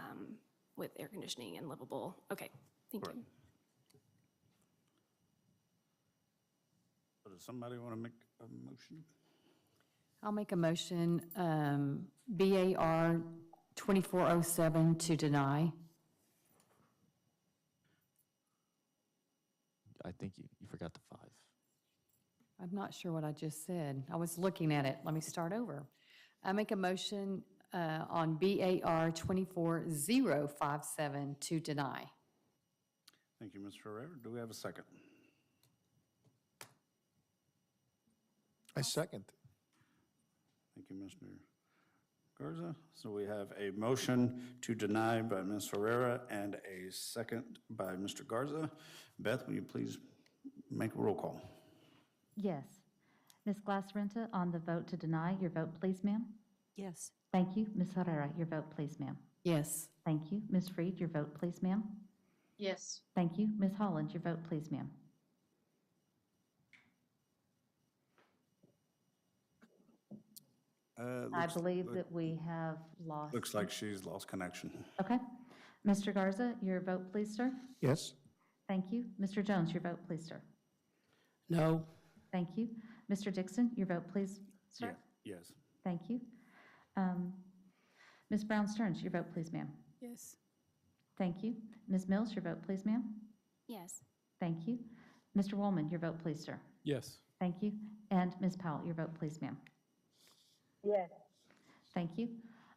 with air conditioning and livable. Okay, thank you. So does somebody want to make a motion? I'll make a motion, BAR 2407 to deny. I think you forgot the 5. I'm not sure what I just said. I was looking at it. Let me start over. I make a motion on BAR 24057 to deny. Thank you, Ms. Ferrer. Do we have a second? I second. Thank you, Mr. Garza. So we have a motion to deny by Ms. Ferrera and a second by Mr. Garza. Beth, will you please make a roll call? Yes. Ms. Glass-Renta, on the vote to deny, your vote, please, ma'am. Yes. Thank you. Ms. Herrera, your vote, please, ma'am. Yes. Thank you. Ms. Freed, your vote, please, ma'am. Yes. Thank you. Ms. Holland, your vote, please, ma'am. I believe that we have lost. Looks like she's lost connection. Okay. Mr. Garza, your vote, please, sir. Yes? Thank you. Mr. Jones, your vote, please, sir. No, Thank you. Mr. Dixon, your vote, please, sir. Yes. Thank you. Ms. Brown Stearns, your vote, please, ma'am. Yes. Thank you. Ms. Mills, your vote, please, ma'am. Yes. Thank you. Mr. Woolman, your vote, please, sir. Yes. Thank you. And Ms. Powell, your vote, please, ma'am. Yes. Thank you.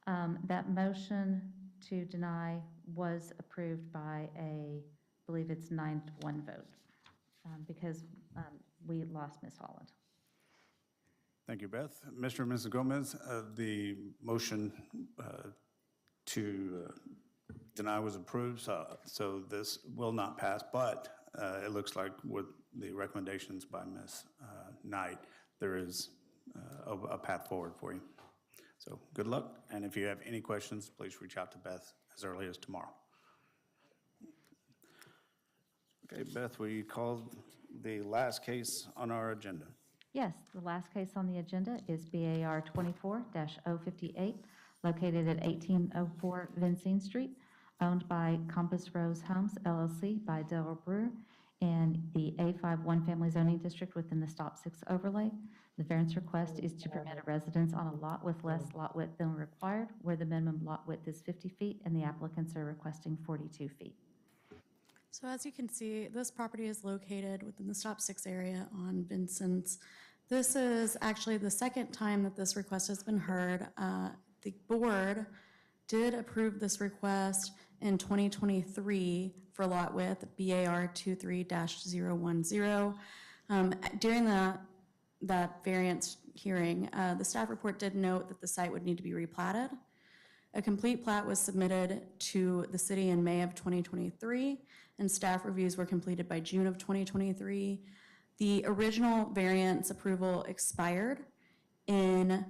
That motion to deny was approved by I believe it's 9-1 vote, because we lost Ms. Holland. Thank you, Beth. Mr. and Mrs. Gomez, the motion to deny was approved, so this will not pass, but it looks like with the recommendations by Ms. Knight, there is a path forward for you. So good luck, and if you have any questions, please reach out to Beth as early as tomorrow. Okay, Beth, we called the last case on our agenda. Yes, the last case on the agenda is BAR 24-058, located at 1804 Vincent Street, owned by Compass Rose Homes LLC by Darrell Brewer in the A5 one-family zoning district within the Stop 6 overlay. The variance request is to permit a residence on a lot with less lot width than required, where the minimum lot width is 50 feet and the applicants are requesting 42 feet. So as you can see, this property is located within the Stop 6 area on Vincent's. This is actually the second time that this request has been heard. The board did approve this request in 2023 for lot width BAR 23-010. During that variance hearing, the staff report did note that the site would need to be replatted. A complete plat was submitted to the city in May of 2023, and staff reviews were completed by June of 2023. The original variance approval expired in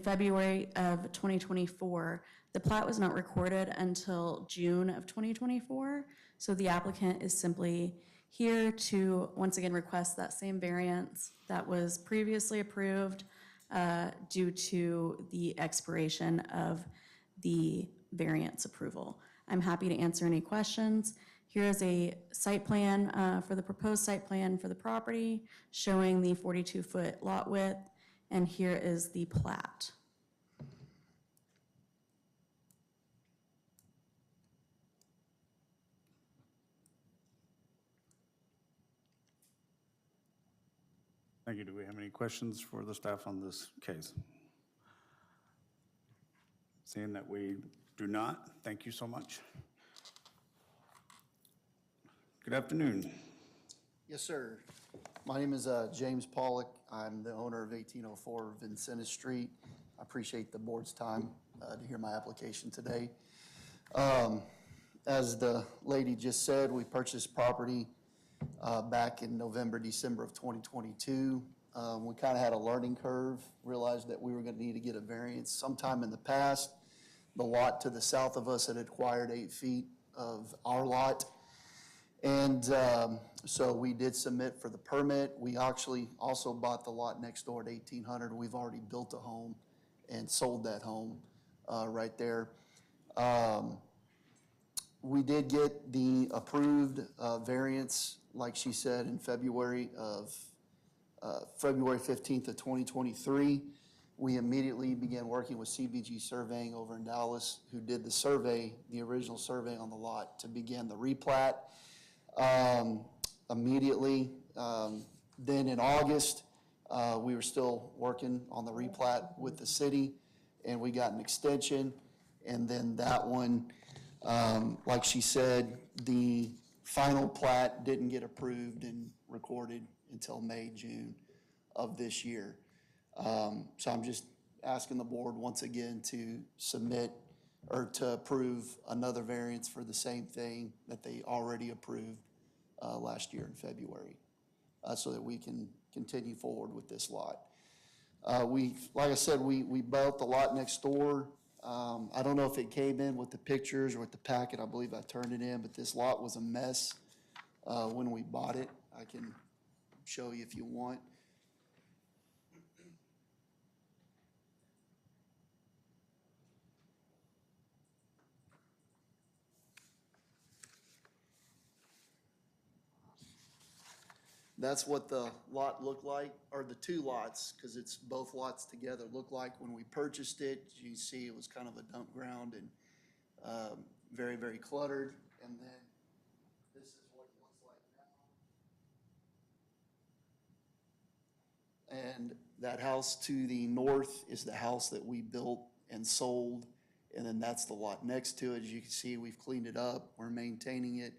February of 2024. The plat was not recorded until June of 2024, so the applicant is simply here to once again request that same variance that was previously approved due to the expiration of the variance approval. I'm happy to answer any questions. Here is a site plan for the proposed site plan for the property showing the 42-foot lot width, and here is the plat. Thank you. Do we have any questions for the staff on this case? Seeing that we do not, thank you so much. Good afternoon. Yes, sir. My name is James Pollock. I'm the owner of 1804 Vincent Street. I appreciate the board's time to hear my application today. As the lady just said, we purchased property back in November, December of 2022. We kind of had a learning curve, realized that we were going to need to get a variance sometime in the past. The lot to the south of us had acquired 8 feet of our lot. And so we did submit for the permit. We actually also bought the lot next door at 1800. We've already built a home and sold that home right there. We did get the approved variance, like she said, in February 15th of 2023. We immediately began working with CBG Surveying over in Dallas, who did the survey, the original survey on the lot, to begin the replat. Immediately, then in August, we were still working on the replat with the city, and we got an extension. And then that one, like she said, the final plat didn't get approved and recorded until May, June of this year. So I'm just asking the board once again to submit or to approve another variance for the same thing that they already approved last year in February, so that we can continue forward with this lot. Like I said, we built the lot next door. I don't know if it came in with the pictures or with the packet. I believe I turned it in, but this lot was a mess when we bought it. I can show you if you want. That's what the lot looked like, or the two lots, because it's both lots together, looked like when we purchased it. You can see it was kind of a dump ground and very, very cluttered. And then this is what it looks like now. And that house to the north is the house that we built and sold. And then that's the lot next to it. As you can see, we've cleaned it up, we're maintaining it,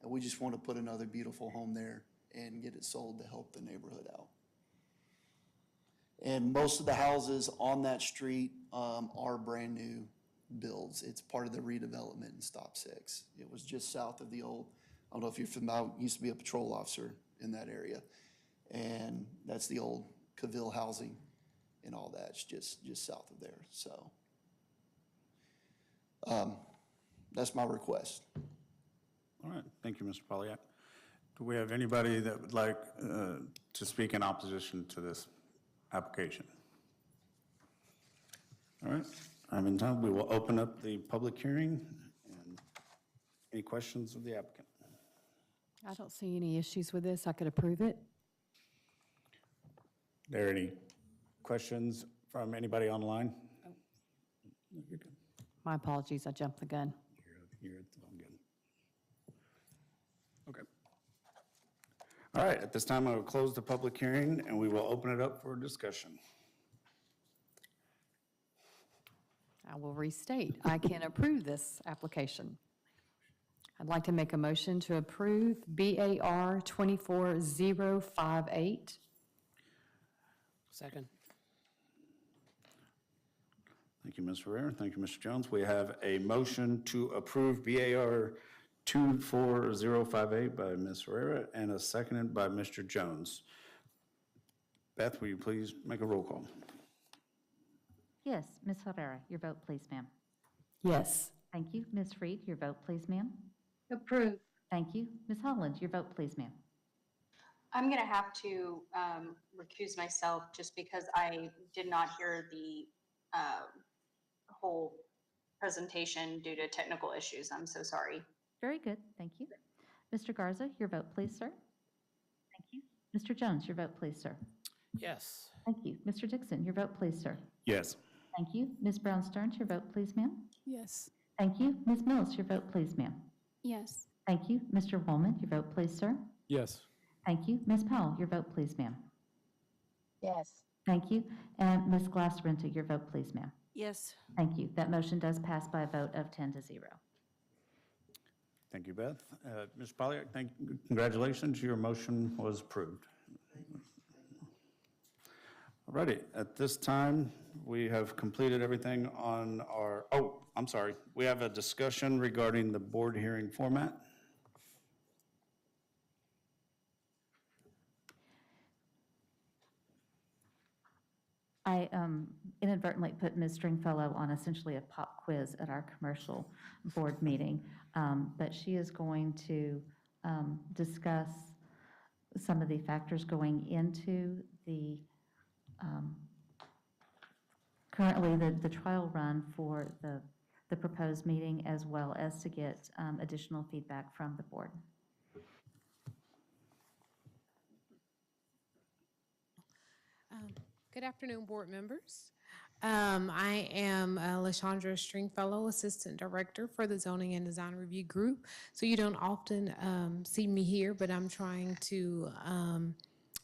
and we just want to put another beautiful home there and get it sold to help the neighborhood out. And most of the houses on that street are brand-new builds. It's part of the redevelopment in Stop 6. It was just south of the old, I don't know if you're familiar, I used to be a patrol officer in that area. And that's the old Cavill housing and all that. It's just south of there, so. That's my request. All right, thank you, Mr. Polyak. Do we have anybody that would like to speak in opposition to this application? All right, I'm in time. We will open up the public hearing. And any questions of the applicant? I don't see any issues with this. I could approve it. Are there any questions from anybody online? You're good. My apologies, I jumped the gun. You're all good. Okay. All right, at this time, I will close the public hearing, and we will open it up for discussion. I will restate, I can approve this application. I'd like to make a motion to approve BAR 24058. Second. Thank you, Ms. Ferrer. Thank you, Mr. Jones. We have a motion to approve BAR 24058 by Ms. Ferreira and a seconded by Mr. Jones. Beth, will you please make a roll call? Yes, Ms. Herrera, your vote, please, ma'am. Yes. Thank you. Ms. Reed, your vote, please, ma'am. Approve. Thank you. Ms. Holland, your vote, please, ma'am. I'm going to have to recuse myself just because I did not hear the whole presentation due to technical issues. I'm so sorry. Very good, thank you. Mr. Garza, your vote, please, sir. Thank you. Mr. Jones, your vote, please, sir. Yes. Thank you. Mr. Dixon, your vote, please, sir. Yes. Thank you. Ms. Brown Stearns, your vote, please, ma'am. Yes. Thank you. Ms. Mills, your vote, please, ma'am. Yes. Thank you. Mr. Woolman, your vote, please, sir. Yes. Thank you. Ms. Powell, your vote, please, ma'am. Yes. Thank you. And Ms. Glass-Renta, your vote, please, ma'am. Yes. Thank you. That motion does pass by a vote of 10-0. Thank you, Beth. Mr. Polyak, congratulations. Your motion was approved. All righty. At this time, we have completed everything on our, I'm sorry. We have a discussion regarding the board hearing format. I inadvertently put Ms. Stringfellow on essentially a pop quiz at our commercial board meeting, but she is going to discuss some of the factors going into the, currently the trial run for the proposed meeting, as well as to get additional feedback from the board. Good afternoon, board members. I am LaShondra Stringfellow, Assistant Director for the Zoning and Design Review Group. So you don't often see me here, but I'm trying to,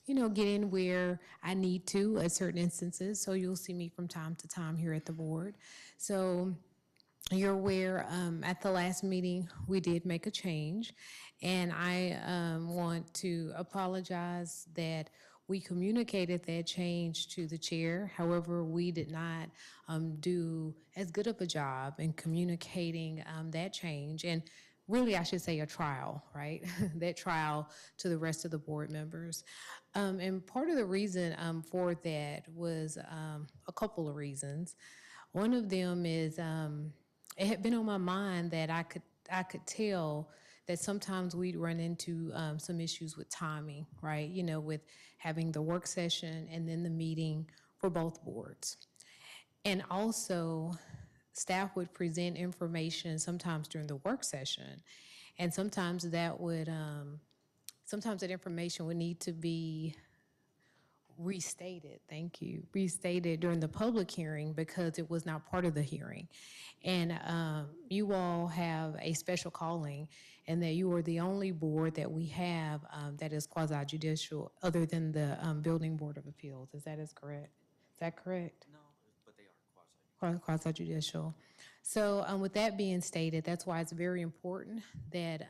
get in where I need to at certain instances. So you'll see me from time to time here at the board. So you're aware, at the last meeting, we did make a change. And I want to apologize that we communicated that change to the chair. However, we did not do as good of a job in communicating that change. And really, I should say a trial, right? That trial to the rest of the board members. And part of the reason for that was a couple of reasons. One of them is it had been on my mind that I could tell that sometimes we'd run into some issues with timing, right? With having the work session and then the meeting for both boards. And also, staff would present information sometimes during the work session, and sometimes that would sometimes that information would need to be restated, thank you, restated during the public hearing because it was not part of the hearing. And you all have a special calling, and that you are the only board that we have that is quasi-judicial other than the Building Board of Appeals. Is that correct? Is that correct? No, but they are Quasi-judicial. So with that being stated, that's why it's very important that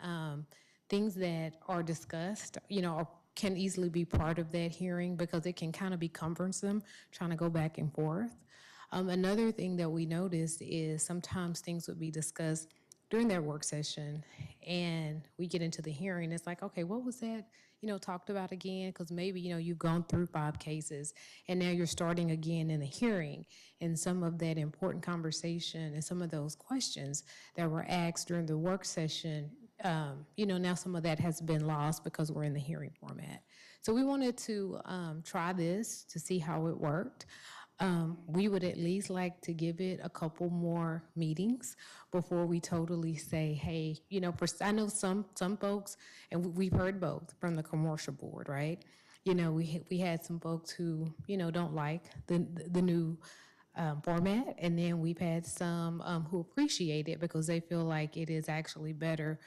things that are discussed, can easily be part of that hearing because it can kind of be cumbersome trying to go back and forth. Another thing that we noticed is sometimes things would be discussed during that work session and we get into the hearing. It's like, okay, what was that, talked about again? Because maybe, you've gone through 5 cases and now you're starting again in the hearing. And some of that important conversation and some of those questions that were asked during the work session, now some of that has been lost because we're in the hearing format. So we wanted to try this to see how it worked. We would at least like to give it a couple more meetings before we totally say, hey, I know some folks, and we've heard both from the commercial board, right? We had some folks who, don't like the new format, and then we've had some who appreciate it because they feel like it is actually better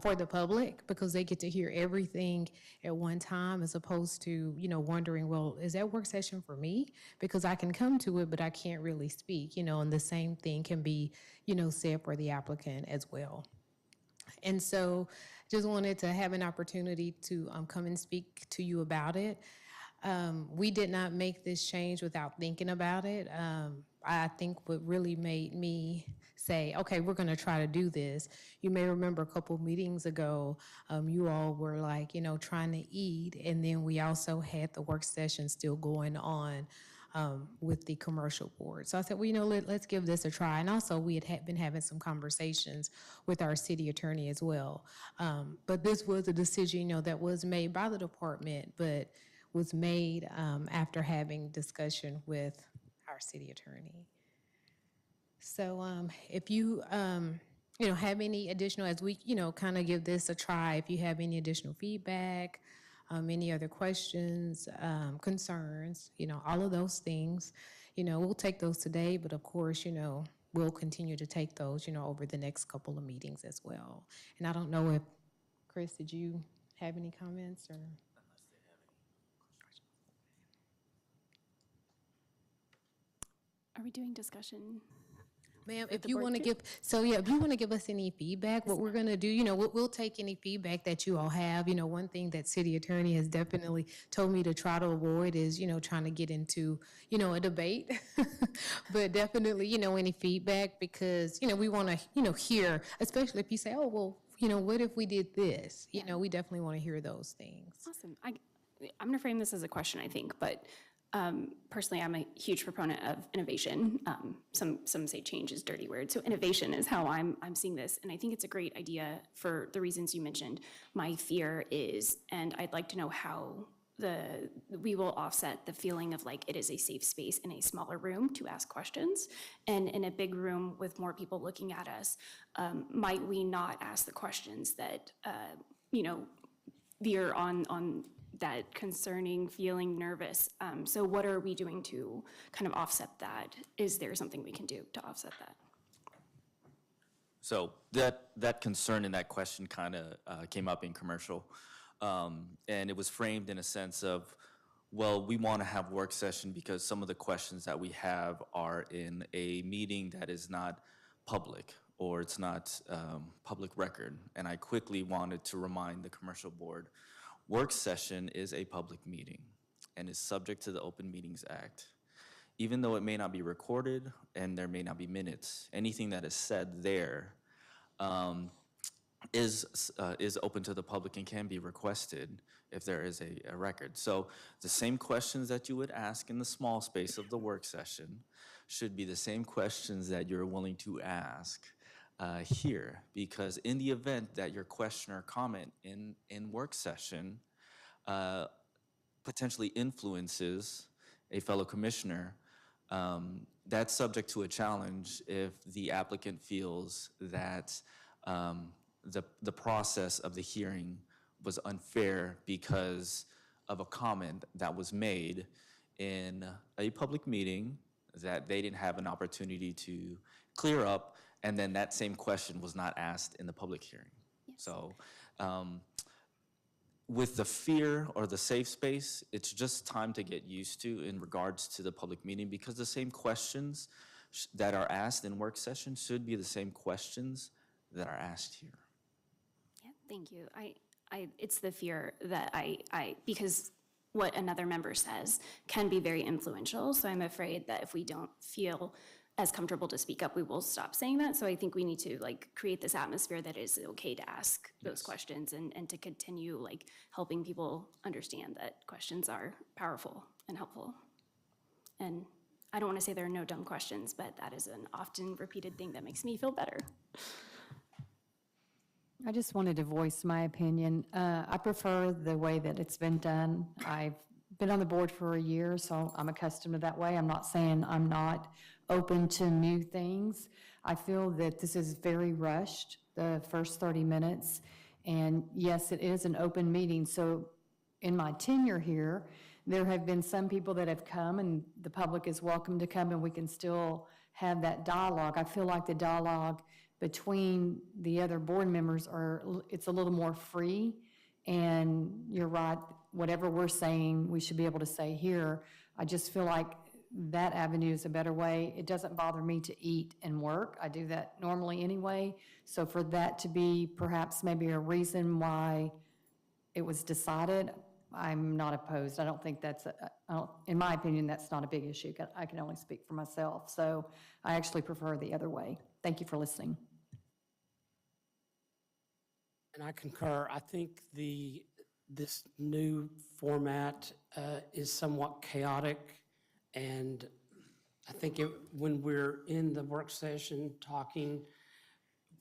for the public because they get to hear everything at one time as opposed to, wondering, well, is that work session for me? Because I can come to it, but I can't really speak, and the same thing can be, said for the applicant as well. And so just wanted to have an opportunity to come and speak to you about it. We did not make this change without thinking about it. I think what really made me say, okay, we're going to try to do this. You may remember a couple meetings ago, you all were like, trying to eat. And then we also had the work session still going on with the commercial board. So I said, well, let's give this a try. And also we had been having some conversations with our city attorney as well. But this was a decision, that was made by the department, but was made after having discussion with our city attorney. So if you, have any additional, as we, kind of give this a try, if you have any additional feedback, any other questions, concerns, all of those things, we'll take those today, but of course, we'll continue to take those, over the next couple of meetings as well. And I don't know if, Chris, did you have any comments or? Are we doing discussion? Ma'am, if you want to give, if you want to give us any feedback, what we're going to do, we'll take any feedback that you all have. One thing that city attorney has definitely told me to try to avoid is, trying to get into, a debate. But definitely, any feedback because, we want to, hear, especially if you say, oh, well, what if we did this? We definitely want to hear those things. Awesome. I'm going to frame this as a question, I think, but personally, I'm a huge proponent of innovation. Some say change is a dirty word, so innovation is how I'm seeing this, and I think it's a great idea for the reasons you mentioned. My fear is, and I'd like to know how we will offset the feeling of like it is a safe space in a smaller room to ask questions, and in a big room with more people looking at us, might we not ask the questions that veer on that concerning feeling nervous. So what are we doing to kind of offset that? Is there something we can do to offset that? So that concern and that question kind of came up in commercial. And it was framed in a sense of, well, we want to have work session because some of the questions that we have are in a meeting that is not public or it's not public record. And I quickly wanted to remind the commercial board, work session is a public meeting and is subject to the Open Meetings Act. Even though it may not be recorded and there may not be minutes, anything that is said there is open to the public and can be requested if there is a record. So the same questions that you would ask in the small space of the work session should be the same questions that you're willing to ask here, because in the event that your question or comment in work session potentially influences a fellow commissioner, that's subject to a challenge if the applicant feels that the process of the hearing was unfair because of a comment that was made in a public meeting that they didn't have an opportunity to clear up, and then that same question was not asked in the public hearing. So with the fear or the safe space, it's just time to get used to in regards to the public meeting, because the same questions that are asked in work session should be the same questions that are asked here. Yeah, thank you. It's the fear that because what another member says can be very influential. So I'm afraid that if we don't feel as comfortable to speak up, we will stop saying that. So I think we need to create this atmosphere that it's okay to ask those questions and to continue helping people understand that questions are powerful and helpful. And I don't want to say there are no dumb questions, but that is an often repeated thing that makes me feel better. I just wanted to voice my opinion. I prefer the way that it's been done. I've been on the board for a year, so I'm accustomed to that way. I'm not saying I'm not open to new things. I feel that this is very rushed, the first 30 minutes. And yes, it is an open meeting. So in my tenure here, there have been some people that have come, and the public is welcome to come, and we can still have that dialogue. I feel like the dialogue between the other board members it's a little more free. And you're right, whatever we're saying, we should be able to say here. I just feel like that avenue is a better way. It doesn't bother me to eat and work. I do that normally anyway. So for that to be perhaps maybe a reason why it was decided, I'm not opposed. I don't think that's, in my opinion, that's not a big issue. I can only speak for myself. So I actually prefer the other way. Thank you for listening. And I concur. I think this new format is somewhat chaotic, and I think when we're in the work session talking,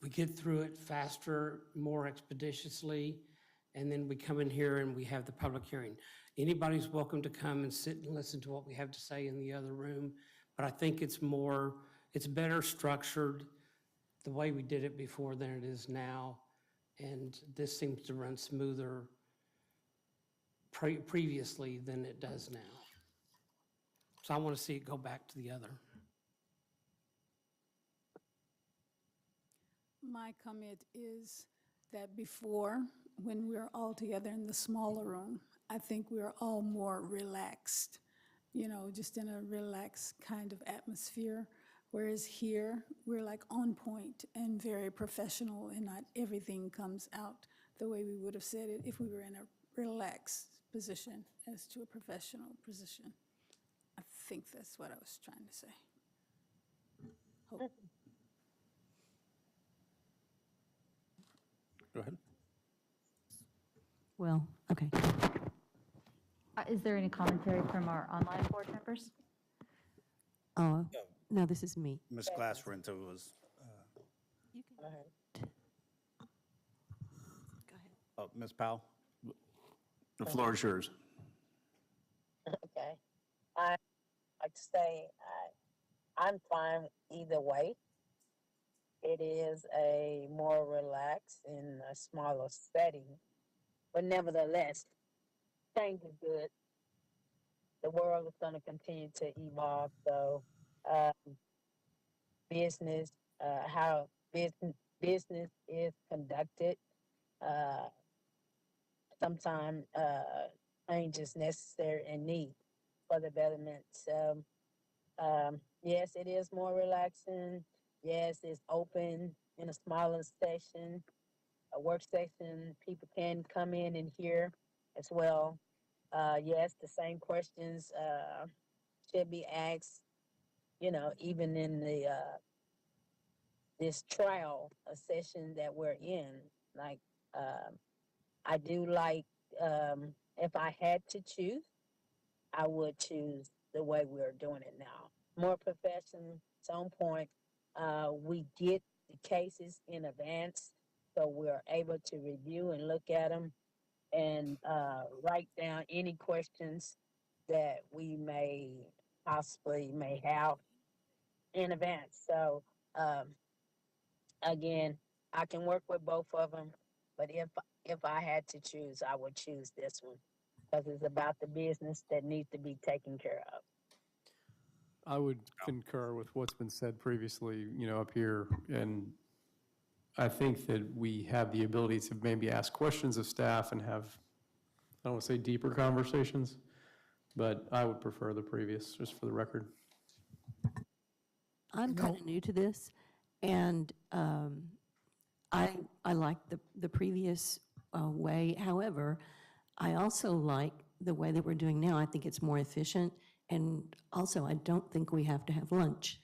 we get through it faster, more expeditiously, and then we come in here and we have the public hearing. Anybody's welcome to come and sit and listen to what we have to say in the other room, but I think it's better structured the way we did it before than it is now, and this seems to run smoother previously than it does now. So I want to see it go back to the other. My comment is that before, when we were all together in the smaller room, I think we were all more relaxed, just in a relaxed kind of atmosphere. Whereas here, we're on point and very professional, and not everything comes out the way we would have said it if we were in a relaxed position as to a professional position. I think that's what I was trying to say. Hope. Go ahead. Well, okay. Is there any commentary from our online board members? Oh, no, this is me. Ms. Glassrenta was, Go ahead. Ms. Powell, the floor is yours. Okay. I'd like to say I'm fine either way. It is a more relaxed and a smaller setting, but nevertheless, change is good. The world is going to continue to evolve, so business, how business is conducted, sometimes change is necessary and need for the betterment. So, yes, it is more relaxing. Yes, it's open in a smaller session, a work session. People can come in and hear as well. Yes, the same questions should be asked, even in the this trial session that we're in. Like, I do like, if I had to choose, I would choose the way we're doing it now. More professional, it's on point. We get the cases in advance, so we're able to review and look at them and write down any questions that we may have in advance. So again, I can work with both of them, but if if I had to choose, I would choose this one because it's about the business that needs to be taken care of. I would concur with what's been said previously, up here, and I think that we have the ability to maybe ask questions of staff and have, I don't want to say deeper conversations, but I would prefer the previous, just for the record. I'm kind of new to this, and I like the previous way. However, I also like the way that we're doing now. I think it's more efficient, and also I don't think we have to have lunch.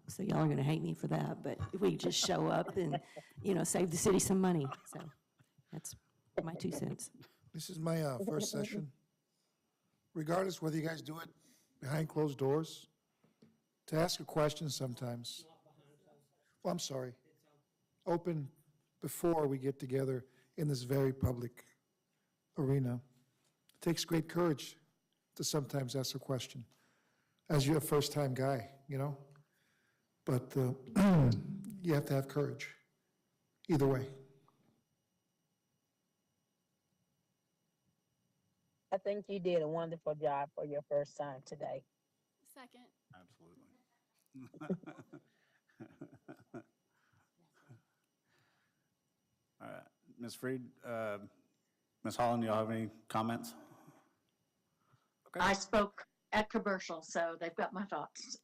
So y'all are going to hate me for that, but if we just show up and, save the city some money. So that's my 2 cents. This is my first session. Regardless whether you guys do it behind closed doors, to ask a question sometimes. Well, I'm sorry. Open before we get together in this very public arena. It takes great courage to sometimes ask a question, as you're a first-time guy, But you have to have courage, either way. I think you did a wonderful job for your first time today. Second. Absolutely. All right, Ms. Freed, Ms. Holland, y'all have any comments? I spoke at commercial, so they've got my thoughts.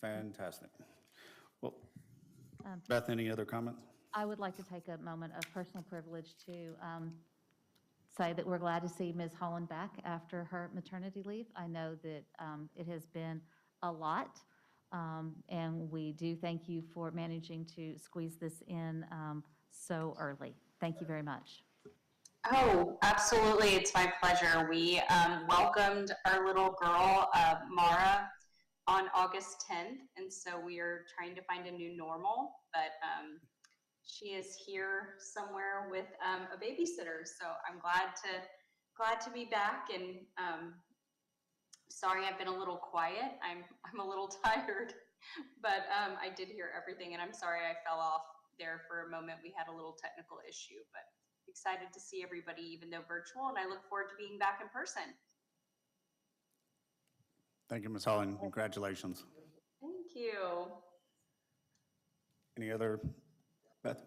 Fantastic. Well, Beth, any other comments? I would like to take a moment of personal privilege to say that we're glad to see Ms. Holland back after her maternity leave. I know that it has been a lot, and we do thank you for managing to squeeze this in so early. Thank you very much. Oh, absolutely. It's my pleasure. We welcomed our little girl, Mara, on August 10th. And so we are trying to find a new normal, but she is here somewhere with a babysitter. So I'm glad to be back, and sorry I've been a little quiet. I'm a little tired, but I did hear everything, and I'm sorry I fell off there for a moment. We had a little technical issue, but excited to see everybody, even though virtual, and I look forward to being back in person. Thank you, Ms. Holland. Congratulations. Thank you. Any other, Beth?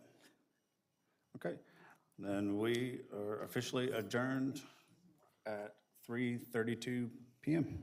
Okay, then we are officially adjourned at 3:32 p.m.